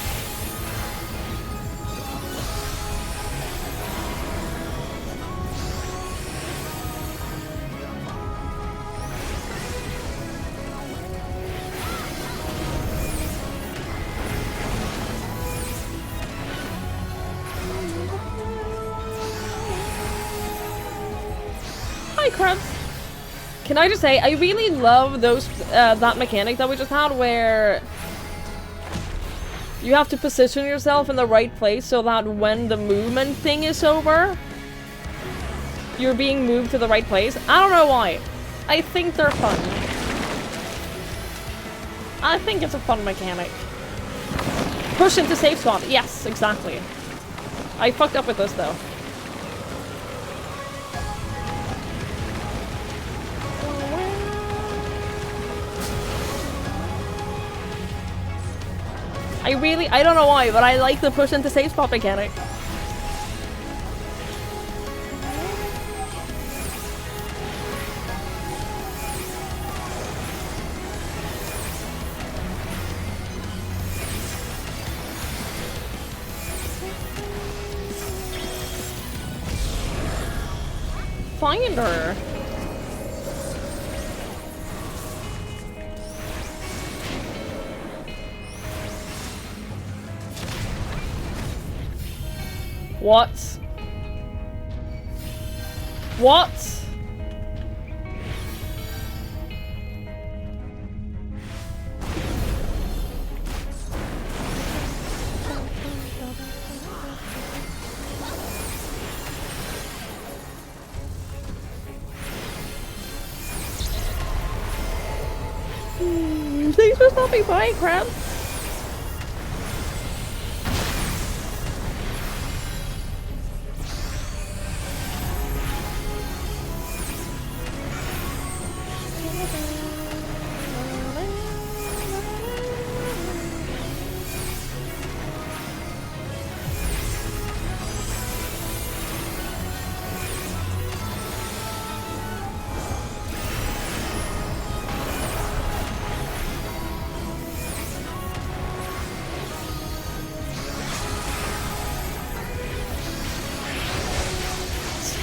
Can I just say, I really love those that mechanic that we just had where you have to position yourself in the right place so that when the movement thing is over, you're being moved to the right place. I don't know why. I think they're fun. I think it's a fun mechanic. Push into safe spot. Yes, exactly. I fucked up with this though. I don't know why, but I like the push into safe spot mechanic. Find her. What? What? Thanks for stopping by, Crab.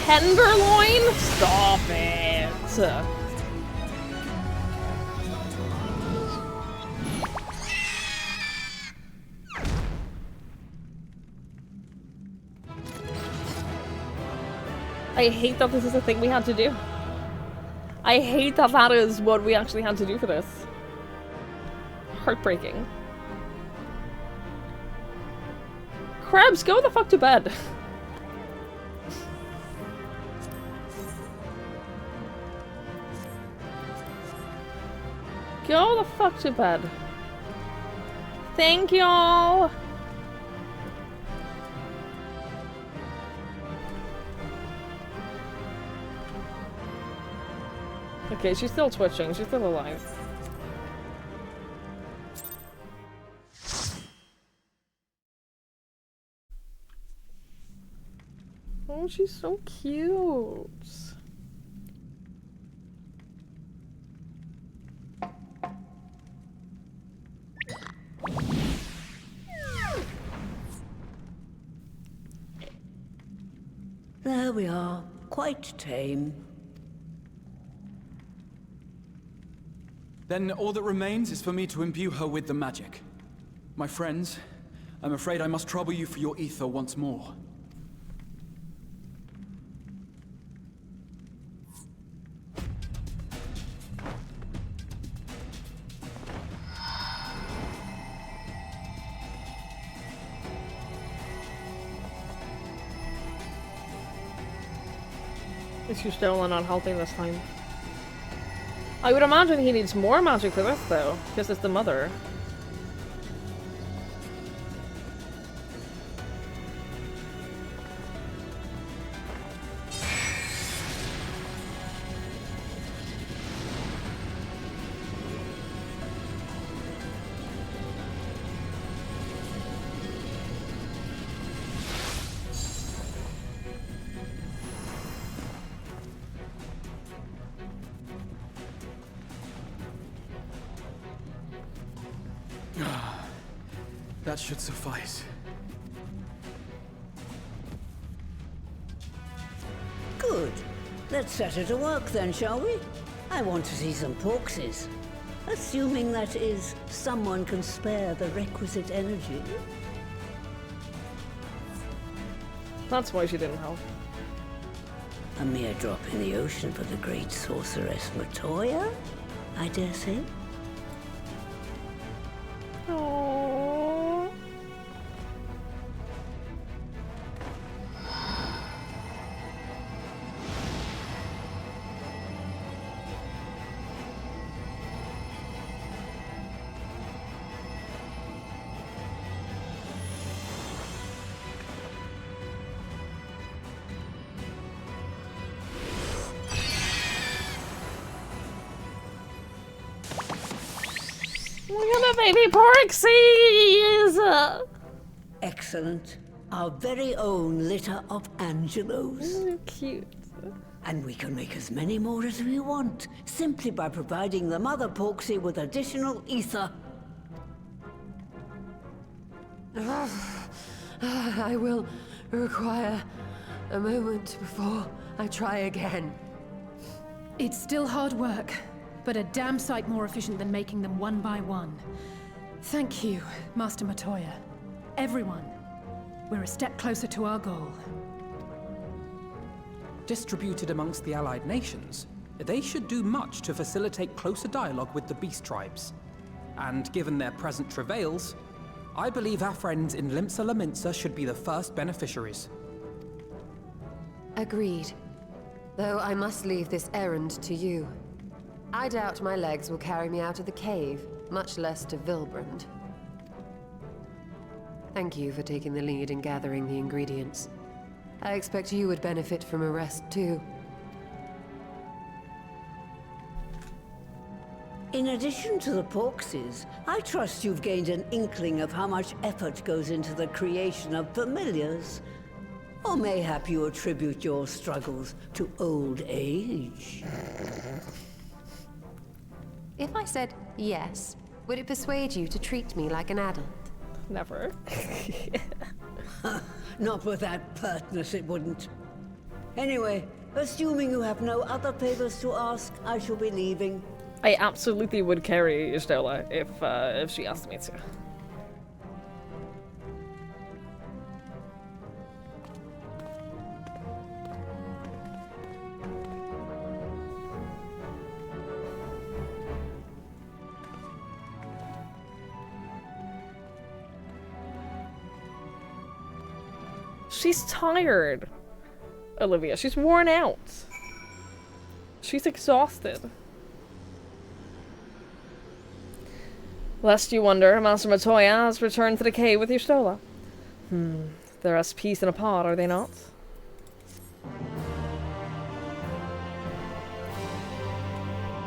Tenderloin? Stop it. I hate that this is a thing we had to do. I hate that that is what we actually had to do for this. Heartbreaking. Crabs, go the fuck to bed. Go the fuck to bed. Thank y'all. Okay, she's still twitching. She's still alive. Oh, she's so cute. There we are. Quite tame. Then all that remains is for me to imbue her with the magic. My friends, I'm afraid I must trouble you for your ether once more. Is you still not helping this time? I would imagine he needs more magic for this though, because it's the mother. That should suffice. Good. Let's set her to work then, shall we? I want to see some porksies. Assuming that is, someone can spare the requisite energy. That's why she didn't help. A mere drop in the ocean for the great sorceress Matoya, I dare say. Look at the baby porksies! Excellent. Our very own litter of Angelos. Cute. And we can make as many more as we want, simply by providing the mother porksy with additional ether. I will require a moment before I try again. It's still hard work, but a damn sight more efficient than making them one by one. Thank you, Master Matoya. Everyone, we're a step closer to our goal. Distributed amongst the allied nations, they should do much to facilitate closer dialogue with the beast tribes. And given their present travails, I believe our friends in Limsa Laminsa should be the first beneficiaries. Agreed. Though I must leave this errand to you. I doubt my legs will carry me out of the cave, much less to Vilbrand. Thank you for taking the lead in gathering the ingredients. I expect you would benefit from a rest too. In addition to the Porkses, I trust you've gained an inkling of how much effort goes into the creation of familiars. Or mayhap you attribute your struggles to old age? If I said yes, would it persuade you to treat me like an adult? Never. Not with that pertness, it wouldn't. Anyway, assuming you have no other favors to ask, I shall be leaving. I absolutely would carry Stola if she asked me to. She's tired, Olivia. She's worn out. She's exhausted. Lest you wonder, Master Matoya has returned to the cave with your Stola. They're as peas in a pod, are they not?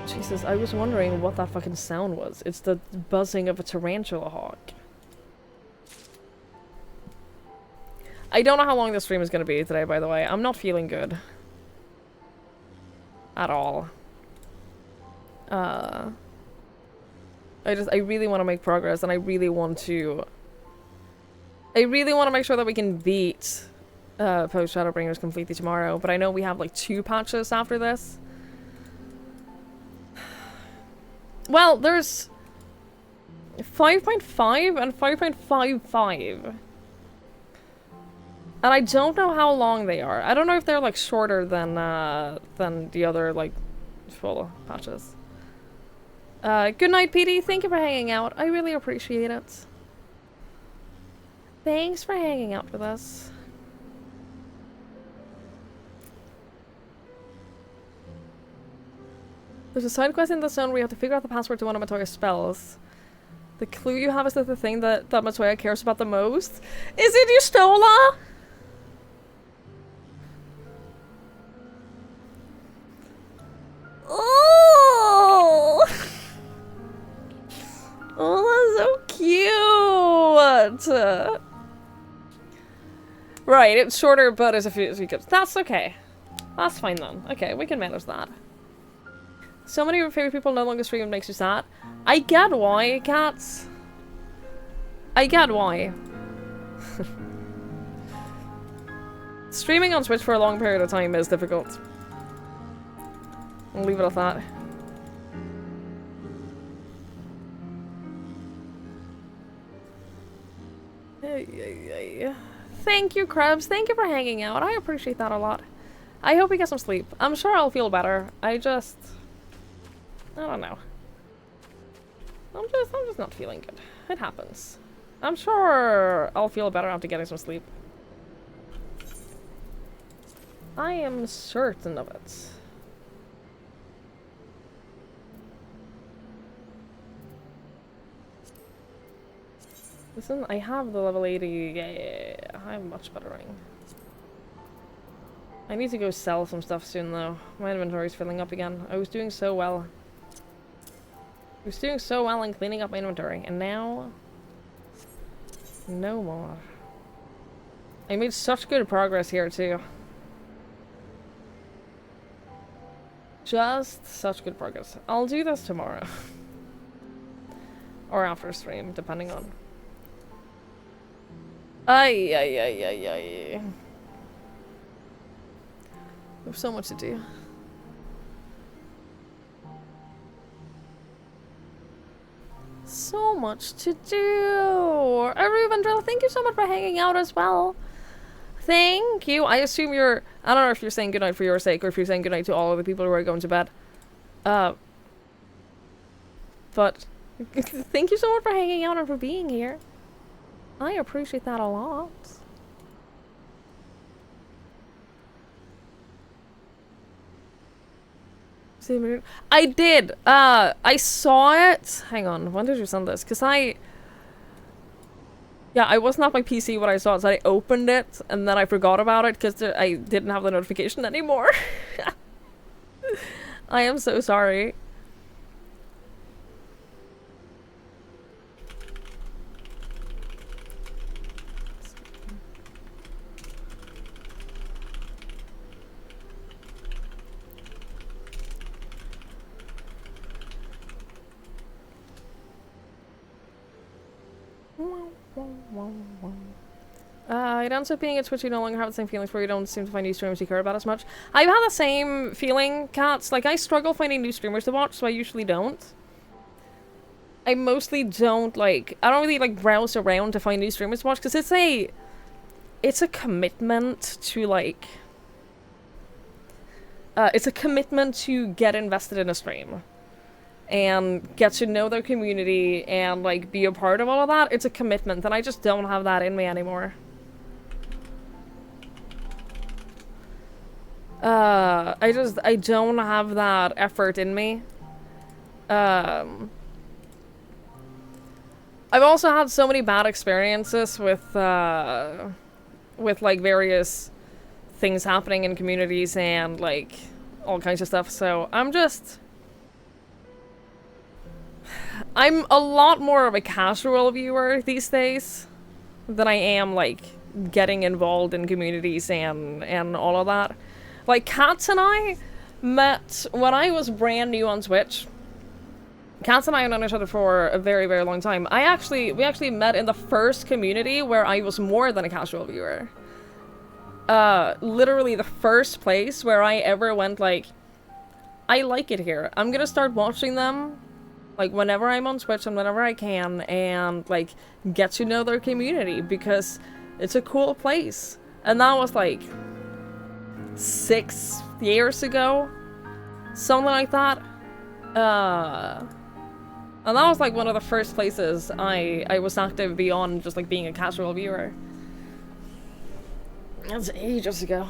Jesus, I was wondering what that fucking sound was. It's the buzzing of a tarantula hawk. I don't know how long this stream is going to be today, by the way. I'm not feeling good. At all. I really want to make progress, and I really want to make sure that we can beat post-shadowbringers completely tomorrow, but I know we have like 2 patches after this. Well, there's 5.5 and 5.55. And I don't know how long they are. I don't know if they're like shorter than the other like full patches. Good night, PD. Thank you for hanging out. I really appreciate it. Thanks for hanging out with us. There's a side quest in the zone where you have to figure out the password to one of Matoya's spells. The clue you have is that the thing that Matoya cares about the most. Is it your Stola? Oh! Oh, that's so cute! Right, it's shorter, but as a few gives. That's okay. That's fine then. Okay, we can manage that. So many of your favorite people no longer stream makes you sad. I get why, cats. I get why. Streaming on Twitch for a long period of time is difficult. I'll leave it at that. Thank you, Krebs. Thank you for hanging out. I appreciate that a lot. I hope you get some sleep. I'm sure I'll feel better. I don't know. I'm just not feeling good. It happens. I'm sure I'll feel better after getting some sleep. I am certain of it. Listen, I have the level 80. Yeah, I have a much better ring. I need to go sell some stuff soon, though. My inventory's filling up again. I was doing so well. I was doing so well in cleaning up my inventory, and now... no more. I made such good progress here, too. Just such good progress. I'll do this tomorrow. Or after stream, depending on... Ay. There's so much to do. So much to do. Aruvandril, thank you so much for hanging out as well. Thank you. I assume you're... I don't know if you're saying goodnight for your sake or if you're saying goodnight to all of the people who are going to bed. But... thank you so much for hanging out and for being here. I appreciate that a lot. I did. I saw it. Hang on. When did you send this? Because yeah, I wasn't at my PC when I saw it, so I opened it, and then I forgot about it because I didn't have the notification anymore. I am so sorry. It ends up being a Twitch you no longer have the same feelings where you don't seem to find new streamers you care about as much. I've had the same feeling, Cats. Like, I struggle finding new streamers to watch, so I usually don't. I mostly don't, like, I don't really, like, browse around to find new streamers to watch, because it's a commitment to, like, it's a commitment to get invested in a stream. And get to know their community and, like, be a part of all of that. It's a commitment, and I just don't have that in me anymore. I don't have that effort in me. I've also had so many bad experiences with like, various things happening in communities and, like, all kinds of stuff, so I'm a lot more of a casual viewer these days than I am, like, getting involved in communities and all of that. Like, Cats and I met when I was brand new on Twitch. Cats and I have known each other for a very, very long time. We actually met in the first community where I was more than a casual viewer. Literally the first place where I ever went, like, I like it here. I'm gonna start watching them, like, whenever I'm on Twitch and whenever I can, and, like, get to know their community, because it's a cool place. And that was, like, 6 years ago? Something like that. And that was, like, one of the first places I was active beyond just, like, being a casual viewer. That's ages ago.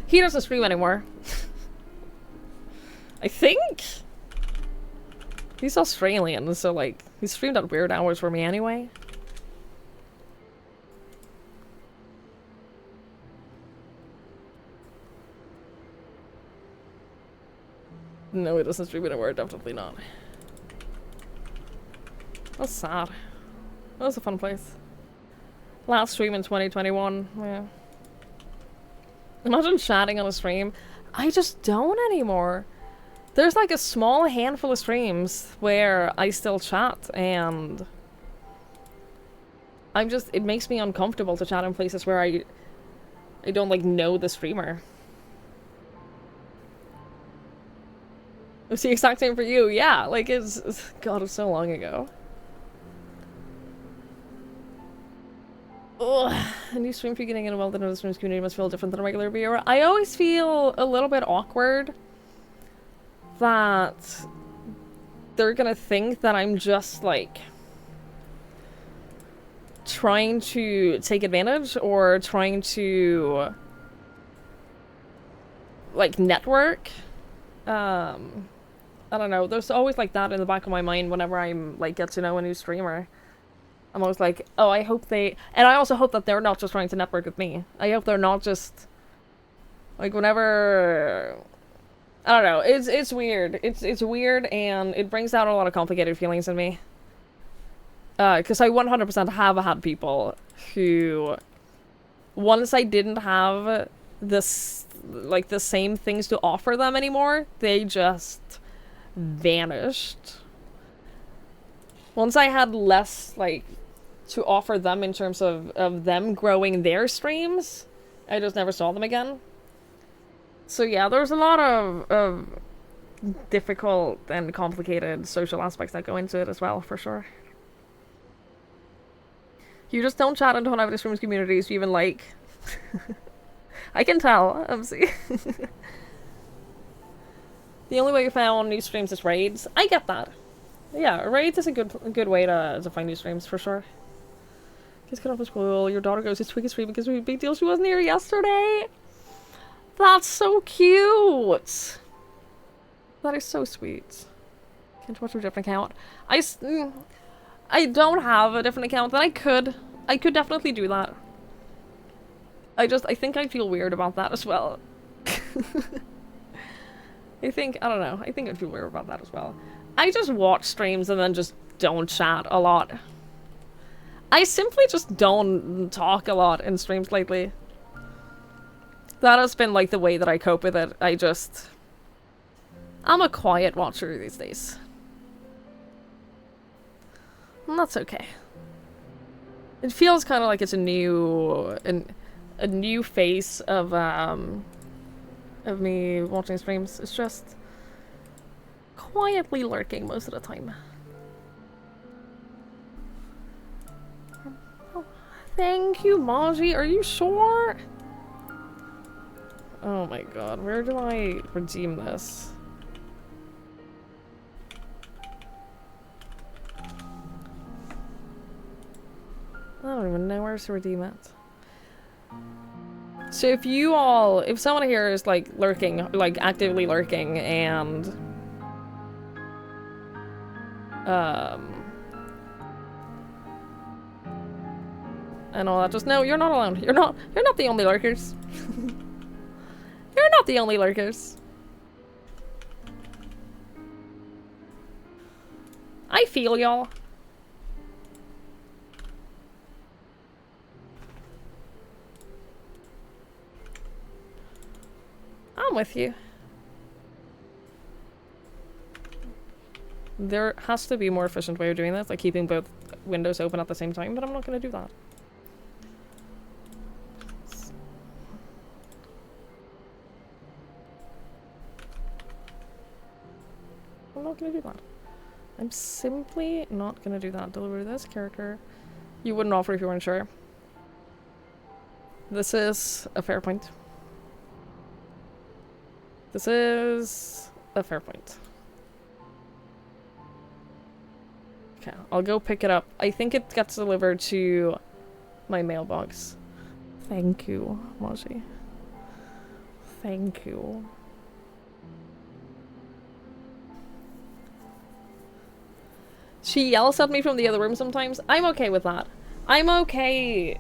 He doesn't stream anymore. I think? He's Australian, so, like, he streamed at weird hours for me anyway. No, he doesn't stream anymore, definitely not. That's sad. That was a fun place. Last stream in 2021, yeah. Imagine chatting on a stream. I just don't anymore. There's like a small handful of streams where I still chat, and it makes me uncomfortable to chat in places where I don't, like, know the streamer. It's the exact same for you, yeah, like, God, it's so long ago. Ugh, a new stream for getting involved in another stream's community must feel different than a regular viewer. I always feel a little bit awkward that they're gonna think that I'm just, like, trying to take advantage or trying to, like, network. I don't know, there's always, like, that in the back of my mind whenever I'm, like, get to know a new streamer. I'm always like, oh, I hope they... And I also hope that they're not just trying to network with me. I hope they're not just... Like, whenever... I don't know, it's weird. It's weird, and it brings out a lot of complicated feelings in me. Because I 100% have had people who... Once I didn't have this... like, the same things to offer them anymore, they just vanished. Once I had less, like, to offer them in terms of them growing their streams, I just never saw them again. So yeah, there's a lot of difficult and complicated social aspects that go into it as well, for sure. You just don't chat into one of the streams communities you even like. I can tell, see. The only way you found new streams is raids. I get that. Yeah, raids is a good way to find new streams, for sure. Kids get off of school, your daughter goes to Twiggy stream because we big deal she wasn't here yesterday. That's so cute. That is so sweet. Can't watch a different account. I don't have a different account, and I could definitely do that. I think I'd feel weird about that as well. I don't know, I think I'd feel weird about that as well. I just watch streams and then just don't chat a lot. I simply just don't talk a lot in streams lately. That has been like the way that I cope with it. I'm a quiet watcher these days. And that's okay. It feels kind of like it's a new phase of me watching streams. It's just quietly lurking most of the time. Oh, thank you, Maji. Are you sure? Oh my god, where do I redeem this? I don't even know where to redeem it. So if someone here is like lurking, like actively lurking and all that, just know you're not alone. You're not the only lurkers. You're not the only lurkers. I feel y'all. I'm with you. There has to be a more efficient way of doing this, like keeping both windows open at the same time, but I'm not going to do that. I'm not going to do that. I'm simply not going to do that. Deliver this character. You wouldn't offer if you weren't sure. This is a fair point. This is a fair point. Okay, I'll go pick it up. I think it gets delivered to my mailbox. Thank you, Maji. Thank you. She yells at me from the other room sometimes. I'm okay with that. I'm okay.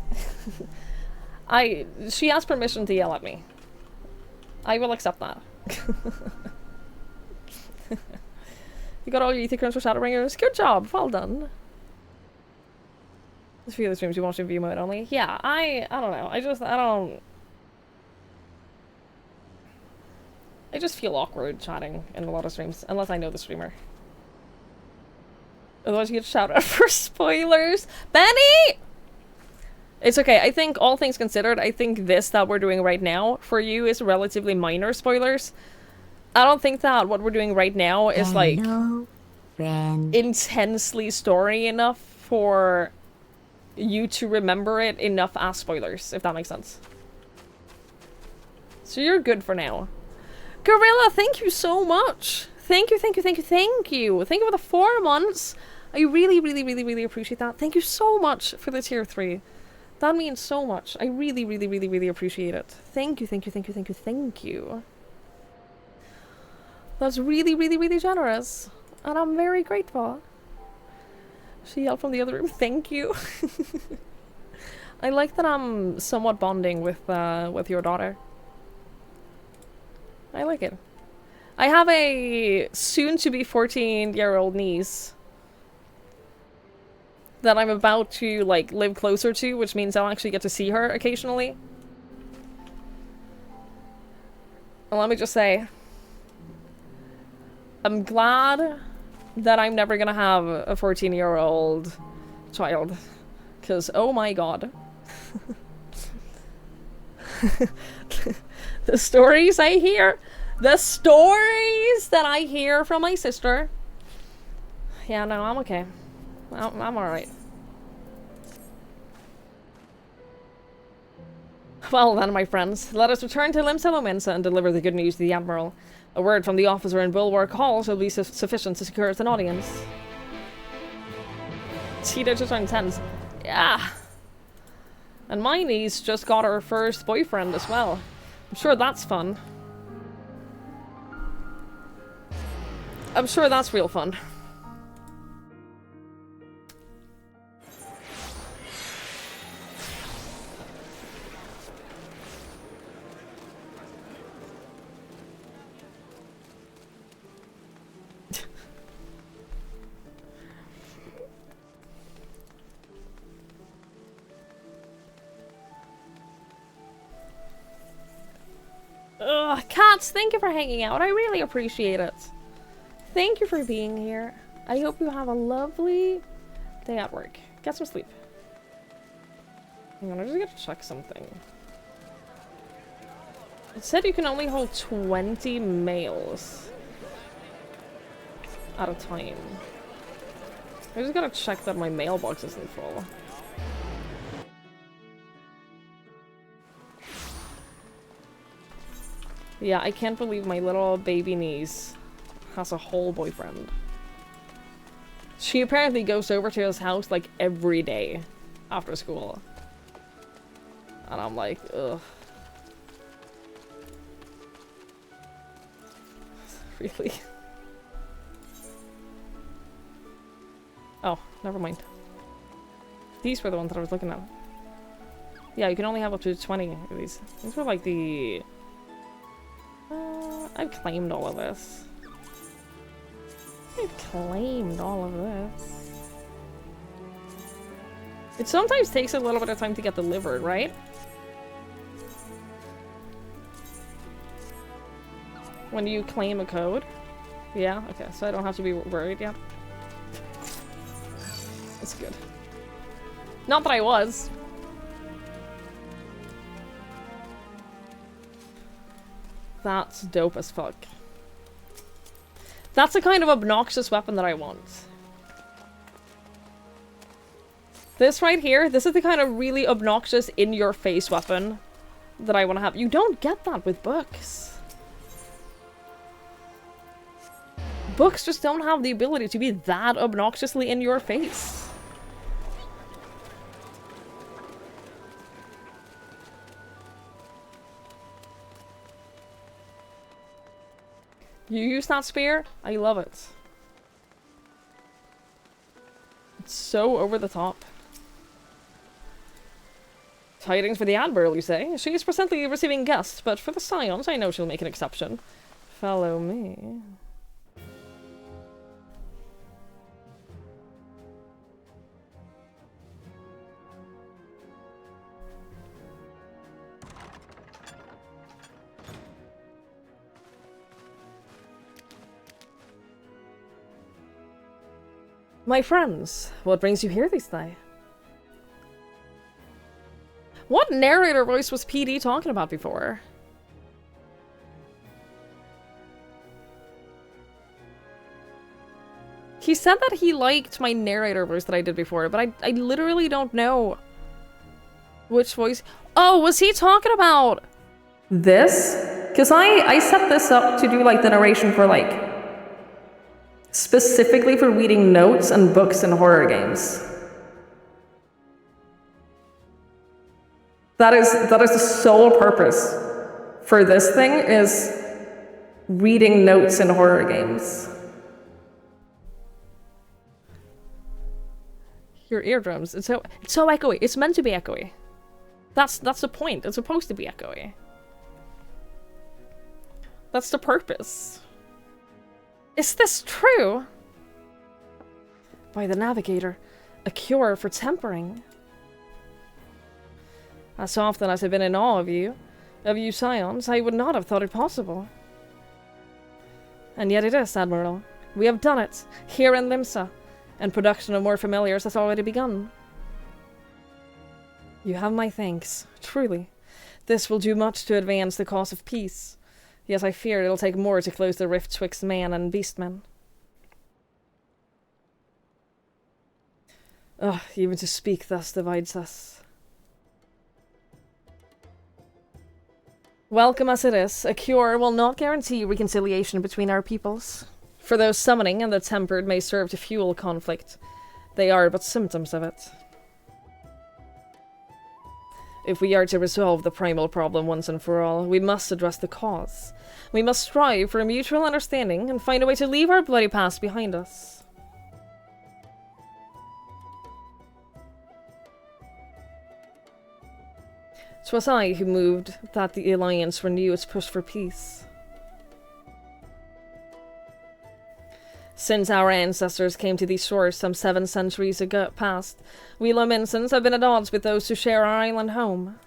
She has permission to yell at me. I will accept that. You got all your ether crunch for Shadowbringers? Good job, well done. There's a few of the streams you watch in view mode only. Yeah, I don't know. I just feel awkward chatting in a lot of streams, unless I know the streamer. Otherwise you get shouted out for spoilers. Benny! It's okay, I think all things considered, I think this that we're doing right now for you is relatively minor spoilers. I don't think that what we're doing right now is like intensely story enough for you to remember it enough as spoilers, if that makes sense. So you're good for now. Gorilla, thank you so much. Thank you, thank you, thank you, thank you. Thank you for the 4 months. I really, really, really, really appreciate that. Thank you so much for the tier 3. That means so much. I really, really, really, really appreciate it. Thank you, thank you, thank you, thank you, thank you. That's really, really, really generous. And I'm very grateful. She yelled from the other room, thank you. I like that I'm somewhat bonding with your daughter. I like it. I have a soon-to-be 14-year-old niece that I'm about to, like, live closer to, which means I'll actually get to see her occasionally. And let me just say, I'm glad that I'm never gonna have a 14-year-old child. Because, oh my god. The stories I hear! The stories that I hear from my sister! Yeah, no, I'm okay. I'm alright. Well then, my friends, let us return to Limsa Mensa and deliver the good news to the Admiral. A word from the officer in Bulwark Hall shall be sufficient to secure us an audience. Cheetah just turned 10. Yeah. And my niece just got her first boyfriend as well. I'm sure that's fun. I'm sure that's real fun. Ugh, cats, thank you for hanging out. I really appreciate it. Thank you for being here. I hope you have a lovely day at work. Get some sleep. Hang on, I just gotta check something. It said you can only hold 20 mails at a time. I just gotta check that my mailbox isn't full. Yeah, I can't believe my little baby niece has a whole boyfriend. She apparently goes over to his house like every day after school. And I'm like, ugh. Really? Oh, never mind. These were the ones that I was looking at. Yeah, you can only have up to 20 of these. These were like the... I've claimed all of this. I've claimed all of this. It sometimes takes a little bit of time to get delivered, right? When you claim a code? Yeah? Okay, so I don't have to be worried yet. That's good. Not that I was. That's dope as fuck. That's the kind of obnoxious weapon that I want. This right here, this is the kind of really obnoxious in-your-face weapon that I want to have. You don't get that with books. Books just don't have the ability to be that obnoxiously in your face. You use that spear? I love it. It's so over the top. Tidings for the Admiral, you say? She is presently receiving guests, but for the Scions, I know she'll make an exception. Follow me. My friends, what brings you here this day? What narrator voice was PD talking about before? He said that he liked my narrator voice that I did before, but I literally don't know which voice. Oh, was he talking about this? Because I set this up to do like the narration for like specifically for reading notes and books in horror games. That is the sole purpose for this thing, is reading notes in horror games. Your eardrums, it's so echoey. It's meant to be echoey. That's the point. It's supposed to be echoey. That's the purpose. Is this true? By the Navigator, a cure for tempering. As often as I've been in awe of you Scions, I would not have thought it possible. And yet it is, Admiral. We have done it, here in Limsa, and production of more familiars has already begun. You have my thanks, truly. This will do much to advance the cause of peace. Yet I fear it'll take more to close the rift twixt man and beastmen. Ugh, even to speak thus divides us. Welcome as it is, a cure will not guarantee reconciliation between our peoples. For those summoning and the tempered may serve to fuel conflict, they are but symptoms of it. If we are to resolve the primal problem once and for all, we must address the cause. We must strive for a mutual understanding and find a way to leave our bloody past behind us. "'Twas I who moved that the Alliance renew its push for peace. Since our ancestors came to these shores some 7 centuries ago past, we Lominsons have been at odds with those who share our island home.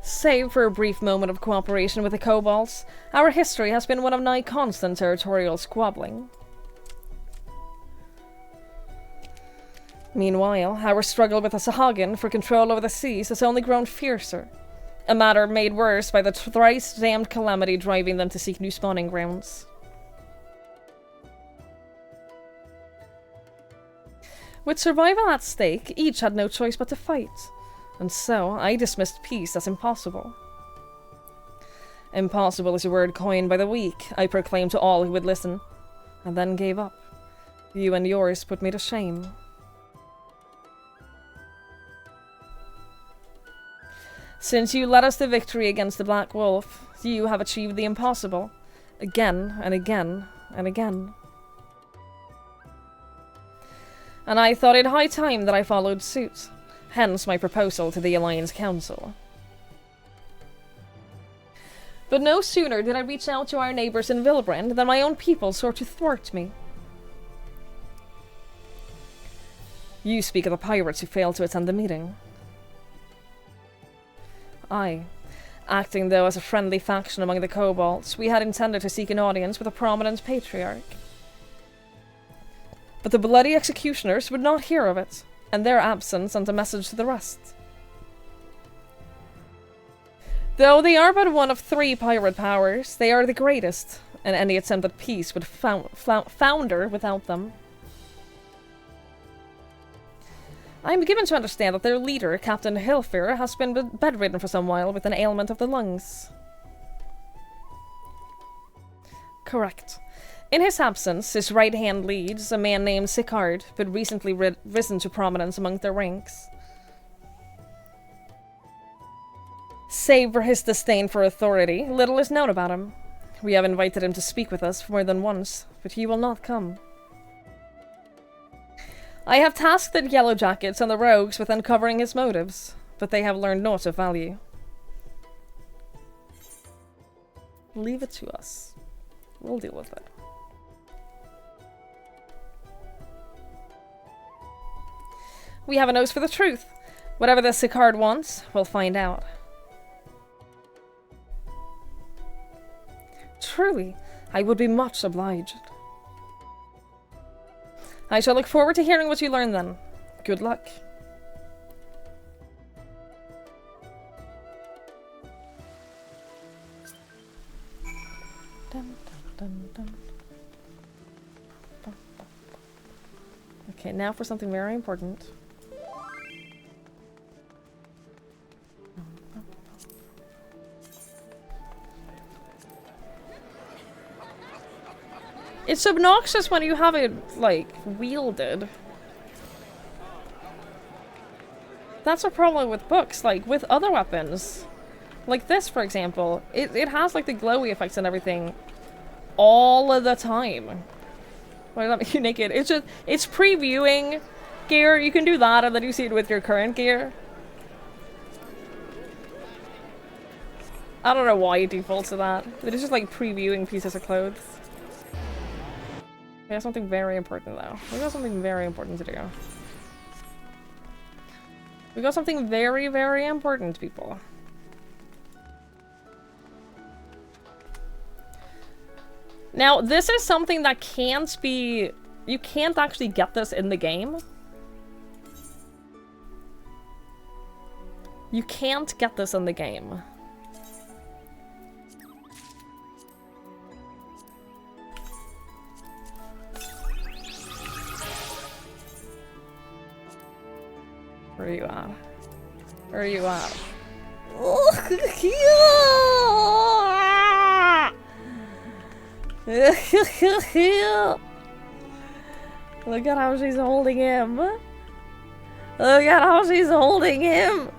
Save for a brief moment of cooperation with the Kobolds, our history has been one of nigh constant territorial squabbling. Meanwhile, our struggle with the Sahagin for control over the seas has only grown fiercer, a matter made worse by the thrice-damned calamity driving them to seek new spawning grounds. With survival at stake, each had no choice but to fight, and so I dismissed peace as impossible. Impossible is a word coined by the weak, I proclaimed to all who would listen, and then gave up. You and yours put me to shame. Since you led us to victory against the Black Wolf, you have achieved the impossible, again and again and again. And I thought it high time that I followed suit, hence my proposal to the Alliance Council. But no sooner did I reach out to our neighbors in Vilbrand than my own people sought to thwart me. You speak of the pirates who failed to attend the meeting. I, acting though as a friendly faction among the kobolds, we had intended to seek an audience with a prominent patriarch. But the bloody executioners would not hear of it, and their absence sent a message to the rest. Though they are but one of 3 pirate powers, they are the greatest, and any attempt at peace would founder without them. I am given to understand that their leader, Captain Hilfir, has been bedridden for some while with an ailment of the lungs. Correct. In his absence, his right hand leads, a man named Sicard, who had recently risen to prominence among their ranks. Save for his disdain for authority, little is known about him. We have invited him to speak with us more than once, but he will not come. I have tasked the Yellow Jackets and the Rogues with uncovering his motives, but they have learned naught of value. Leave it to us. We'll deal with it. We have a nose for the truth. Whatever the Sicard wants, we'll find out. Truly, I would be much obliged. I shall look forward to hearing what you learn then. Good luck. Dun, dun, dun, dun. Okay, now for something very important. It's obnoxious when you have it, like, wielded. That's a problem with books, like, with other weapons. Like this, for example. It has, like, the glowy effects and everything all of the time. Why does that make you naked? It's just, it's previewing gear. You can do that, and then you see it with your current gear. I don't know why it defaults to that. But it's just, like, previewing pieces of clothes. We have something very important, though. We got something very important to do. We got something very, very important, people. Now, this is something that can't be... You can't actually get this in the game. You can't get this in the game. Where are you at? Where are you at? Look at how she's holding him. Look at how she's holding him.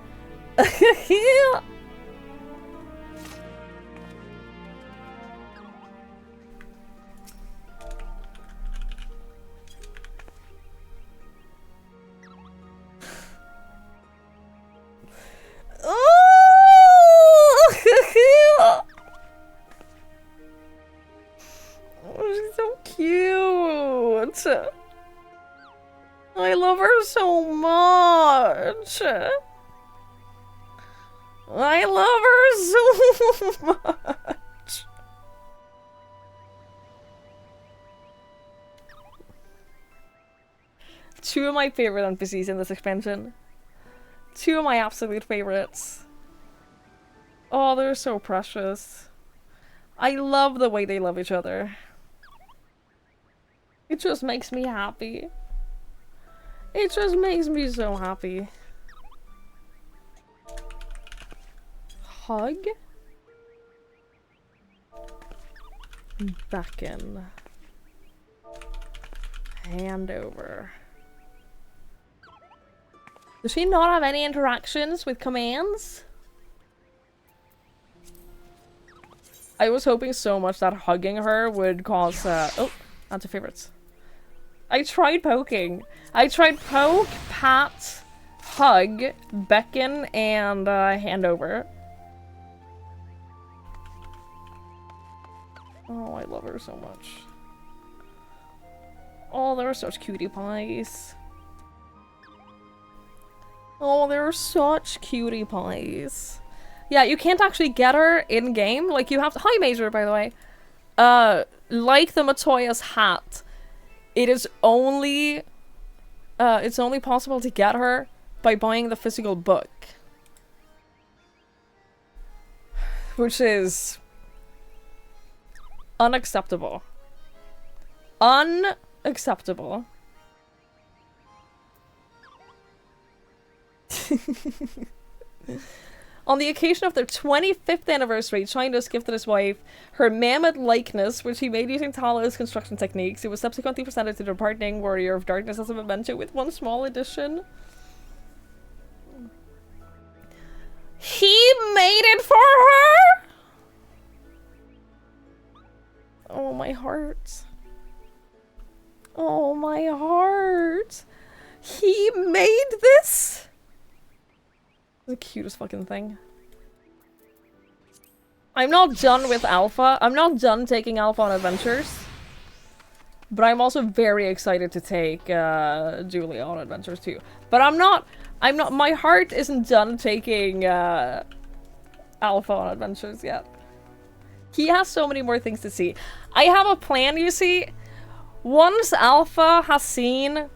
Oh, she's so cute. I love her so much. I love her so much. Two of my favorite NPCs in this expansion. Two of my absolute favorites. Oh, they're so precious. I love the way they love each other. It just makes me happy. It just makes me so happy. Hug. Beckon. Hand over. Does she not have any interactions with commands? I was hoping so much that hugging her would cause oh, that's her favorites. I tried poking. I tried poke, pat, hug, beckon, and hand over. Oh, I love her so much. Oh, they're such cutie pies. Oh, they're such cutie pies. Yeah, you can't actually get her in-game. Like, you have to- Hi, Major, by the way. Like the Matoya's hat, it's only possible to get her by buying the physical book. Which is unacceptable. Unacceptable. On the occasion of their 25th anniversary, China's gifted his wife her mammoth likeness, which he made using Talos construction techniques. It was subsequently presented to the departing Warrior of Darkness as a memento with one small addition. He made it for her? Oh, my heart. Oh, my heart. He made this? The cutest fucking thing. I'm not done with Alpha. I'm not done taking Alpha on adventures. But I'm also very excited to take Julia on adventures too. But I'm not, my heart isn't done taking Alpha on adventures yet. He has so many more things to see. I have a plan, you see. Once Alpha has seen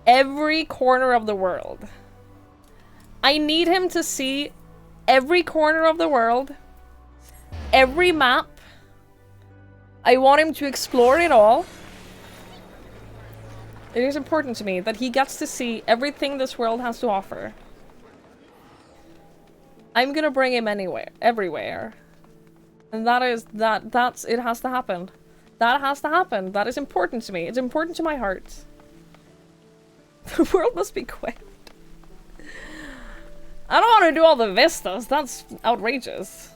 every corner of the world, I need him to see every corner of the world, every map. I want him to explore it all. It is important to me that he gets to see everything this world has to offer. I'm gonna bring him anywhere, everywhere. And that's, it has to happen. That has to happen. That is important to me. It's important to my heart. The world must be quick. I don't want to do all the vistas. That's outrageous.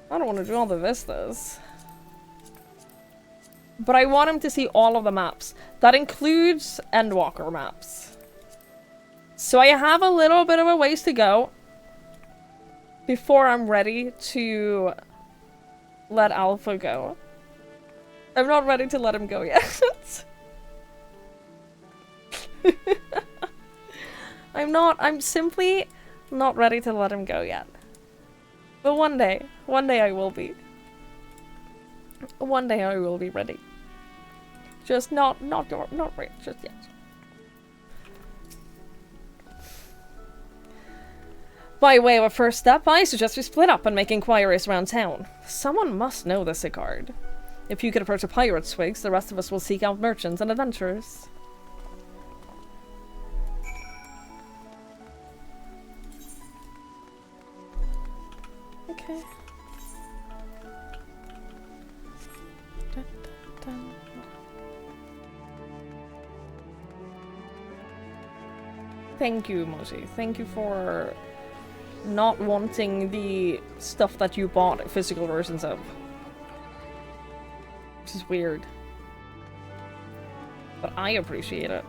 I don't want to do all the vistas. But I want him to see all of the maps. That includes Endwalker maps. So I have a little bit of a ways to go before I'm ready to let Alpha go. I'm not ready to let him go yet. I'm simply not ready to let him go yet. But one day I will be. One day I will be ready. Just not right just yet. By way of a first step, I suggest we split up and make inquiries around town. Someone must know the Sicard. If you could approach a pirate Swigs, the rest of us will seek out merchants and adventurers. Okay. Thank you, Moji. Thank you for not wanting the stuff that you bought physical versions of. Which is weird. But I appreciate it.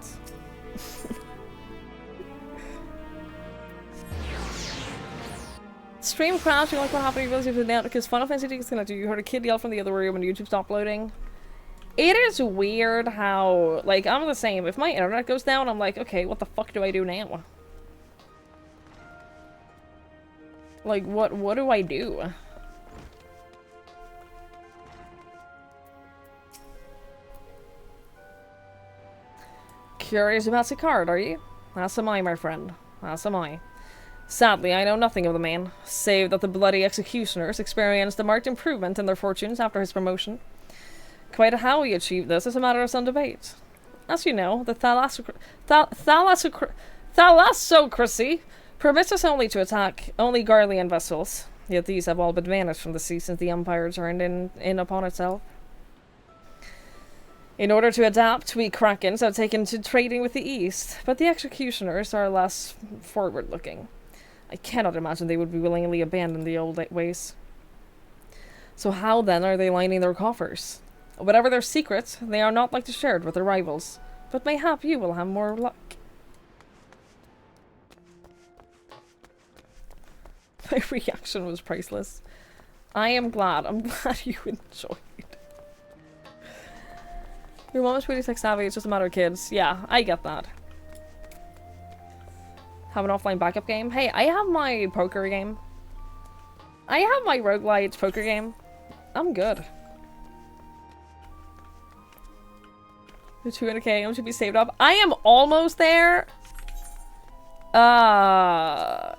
Stream crash, you like what happened? You realize you have because Final Fantasy disconnected. You heard a kid yell from the other room and YouTube stopped loading. It is weird how, like, I'm the same. If my internet goes down, I'm like, okay, what the fuck do I do now? Like, what do I do? Curious about Sicard, are you? As am I, my friend. As am I. Sadly, I know nothing of the man, save that the bloody executioners experienced a marked improvement in their fortunes after his promotion. Quite how he achieved this is a matter of some debate. As you know, the thalassocracy permits us only to attack only Garlean vessels, yet these have all but vanished from the sea since the Empire turned in upon itself. In order to adapt, we Krakens have taken to trading with the East, but the executioners are less forward-looking. I cannot imagine they would be willingly abandon the old ways. So how then are they lining their coffers? Whatever their secrets, they are not like to share it with their rivals, but mayhap you will have more luck. My reaction was priceless. I'm glad you enjoyed. Your mom is pretty tech savvy, it's just a matter of kids. Yeah, I get that. Have an offline backup game? Hey, I have my poker game. I have my roguelite poker game. I'm good. The 200k should be saved up. I am almost there. I'm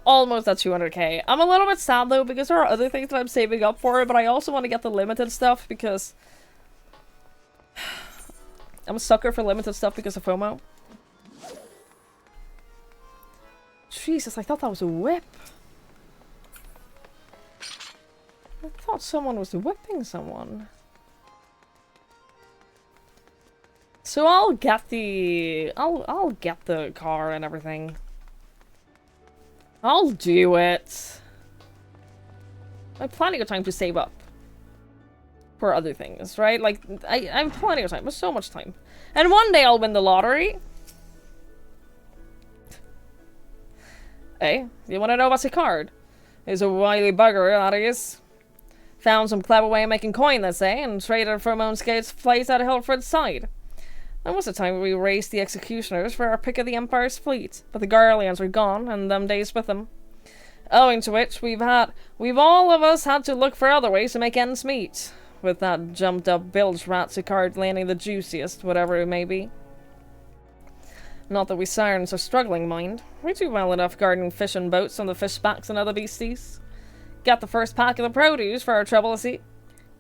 almost at 200k. I'm a little bit sad though because there are other things that I'm saving up for, but I also want to get the limited stuff because I'm a sucker for limited stuff because of FOMO. Jesus, I thought that was a whip. I thought someone was whipping someone. So I'll get the I'll get the car and everything. I'll do it. I have plenty of time to save up for other things, right? Like I have plenty of time, but so much time. And one day I'll win the lottery. Hey, you want to know what's a card? He's a wily bugger, that is. Found some clever way of making coin, let's say, and traded for Moan Skate's place at Hilfred's side. There was a time when we raced the executioners for our pick of the Empire's fleet, but the Garleans were gone, and them days with them. Owing to which, we've all of us had to look for other ways to make ends meet, with that jumped-up bilge rat Sicard landing the juiciest, whatever it may be. Not that we sirens are struggling, mind. We do well enough guarding fishing boats on the fishbacks and other beasties. Got the first pack of the produce for our trouble, see?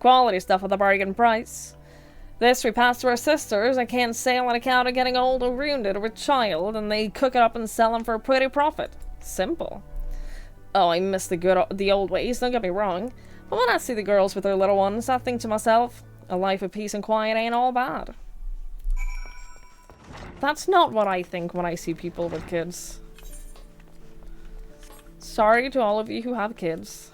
Quality stuff at a bargain price. This we pass to our sisters and can't sail on account of getting old or wounded or with child, and they cook it up and sell them for a pretty profit. Simple. Oh, I miss the old ways, don't get me wrong. But when I see the girls with their little ones, I think to myself, a life of peace and quiet ain't all bad. That's not what I think when I see people with kids. Sorry to all of you who have kids.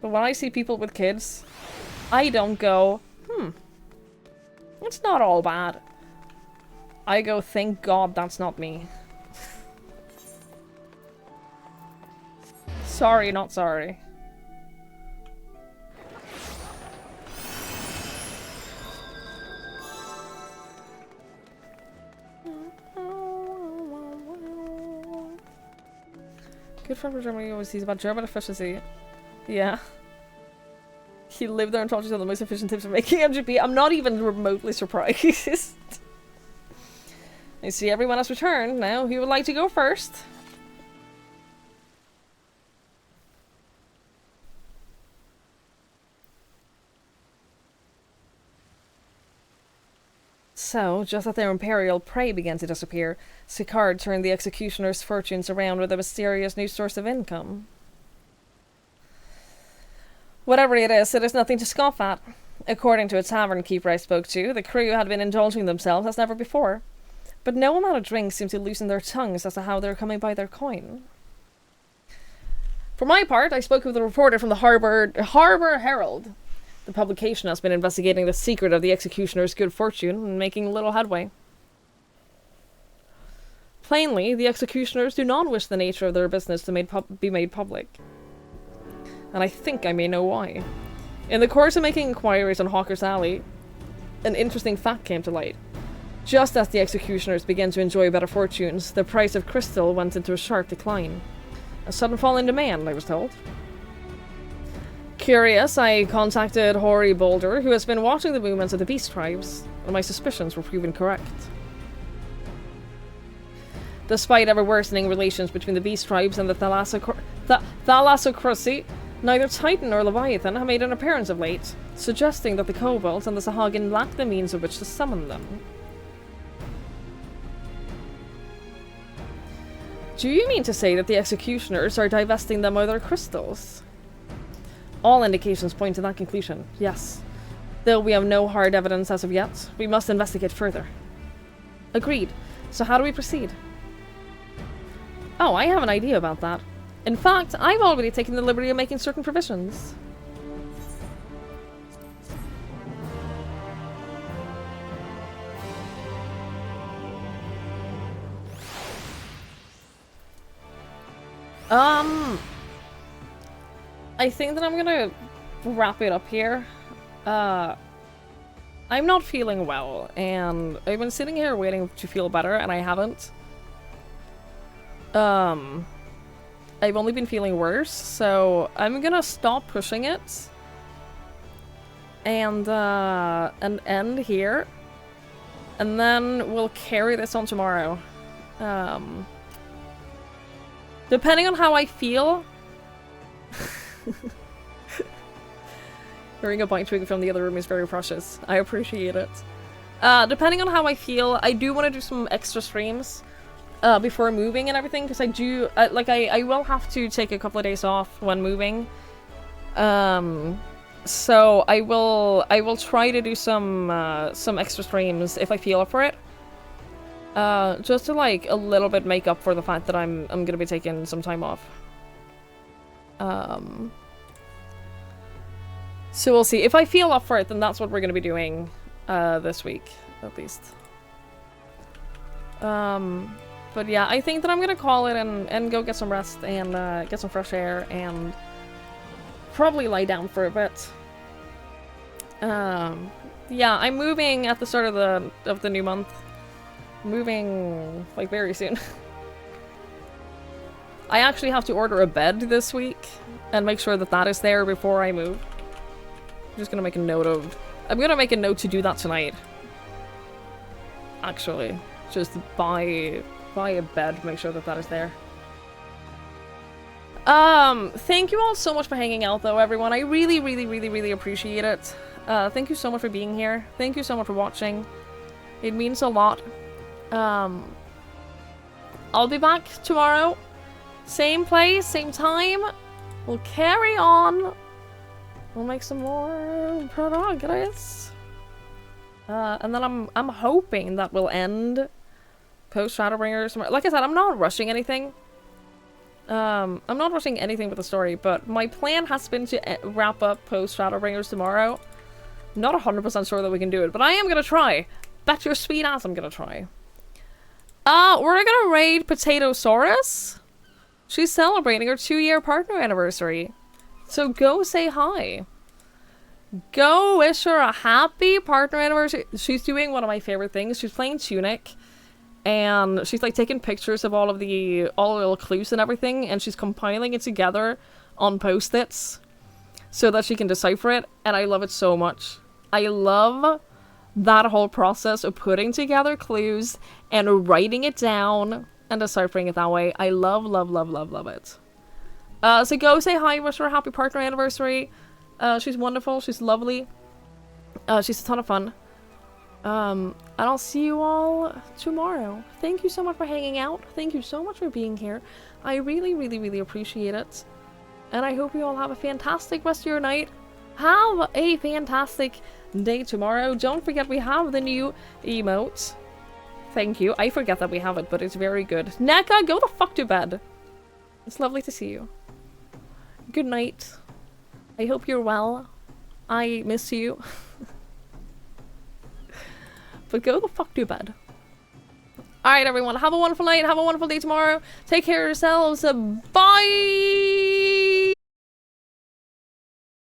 But when I see people with kids, I don't go, it's not all bad. I go, thank God that's not me. Sorry, not sorry. Good friend from Germany always sees about German efficiency. Yeah. He lived there and taught you some of the most efficient tips for making MGP. I'm not even remotely surprised. I see everyone has returned now. Who would like to go first? So, just as their imperial prey began to disappear, Sicard turned the executioner's fortunes around with a mysterious new source of income. Whatever it is nothing to scoff at. According to a tavern keeper I spoke to, the crew had been indulging themselves as never before, but no amount of drink seemed to loosen their tongues as to how they were coming by their coin. For my part, I spoke with a reporter from the Harbor Herald. The publication has been investigating the secret of the executioner's good fortune and making little headway. Plainly, the executioners do not wish the nature of their business to be made public. And I think I may know why. In the course of making inquiries on Hawker's Alley, an interesting fact came to light. Just as the executioners began to enjoy better fortunes, the price of crystal went into a sharp decline. A sudden fall in demand, I was told. Curious, I contacted Hoary Boulder, who has been watching the movements of the beast tribes, and my suspicions were proven correct. Despite ever-worsening relations between the beast tribes and the Thalassocracy, neither Titan nor Leviathan have made an appearance of late, suggesting that the kobolds and the Sahagin lack the means of which to summon them. Do you mean to say that the executioners are divesting them of their crystals? All indications point to that conclusion, yes. Though we have no hard evidence as of yet, we must investigate further. Agreed. So how do we proceed? Oh, I have an idea about that. In fact, I've already taken the liberty of making certain provisions. I think that I'm gonna wrap it up here. I'm not feeling well, and I've been sitting here waiting to feel better, and I haven't. I've only been feeling worse, so I'm gonna stop pushing it. And end here. And then we'll carry this on tomorrow. Depending on how I feel... Hearing a bite twig from the other room is very precious. I appreciate it. Depending on how I feel, I do want to do some extra streams before moving and everything, because I do... I will have to take a couple of days off when moving. So I will try to do some extra streams if I feel up for it. Just to like a little bit make up for the fact that I'm gonna be taking some time off. So we'll see. If I feel up for it, then that's what we're gonna be doing this week, at least. But yeah, I think that I'm gonna call it and go get some rest and get some fresh air and probably lie down for a bit. Yeah, I'm moving at the start of the new month. Moving like very soon. I actually have to order a bed this week and make sure that that is there before I move. I'm just gonna make a note of... I'm gonna make a note to do that tonight. Actually, just buy a bed, make sure that that is there. Thank you all so much for hanging out though, everyone. I really, really, really, really appreciate it. Thank you so much for being here. Thank you so much for watching. It means a lot. I'll be back tomorrow. Same place, same time. We'll carry on. We'll make some more progress. And then I'm hoping that we'll end post-shadowbringers tomorrow. Like I said, I'm not rushing anything. I'm not rushing anything with the story, but my plan has been to wrap up post-shadowbringers tomorrow. Not 100% sure that we can do it, but I am gonna try. Bet your sweet ass I'm gonna try. We're gonna raid Potatosaurus. She's celebrating her 2-year partner anniversary. So go say hi. Go wish her a happy partner anniversary. She's doing one of my favorite things. She's playing Tunic. And she's like taking pictures of all the little clues and everything. And she's compiling it together on post-its. So that she can decipher it. And I love it so much. I love that whole process of putting together clues and writing it down and deciphering it that way. I love, love, love, love, love it. So go say hi, wish her a happy partner anniversary. She's wonderful, she's lovely. She's a ton of fun. And I'll see you all tomorrow. Thank you so much for hanging out. Thank you so much for being here. I really, really, really appreciate it. And I hope you all have a fantastic rest of your night. Have a fantastic day tomorrow. Don't forget we have the new emote. Thank you. I forget that we have it, but it's very good. Neka, go the fuck to bed. It's lovely to see you. Good night. I hope you're well. I miss you. But go the fuck to bed. Alright everyone, have a wonderful night, have a wonderful day tomorrow. Take care of yourselves. Bye!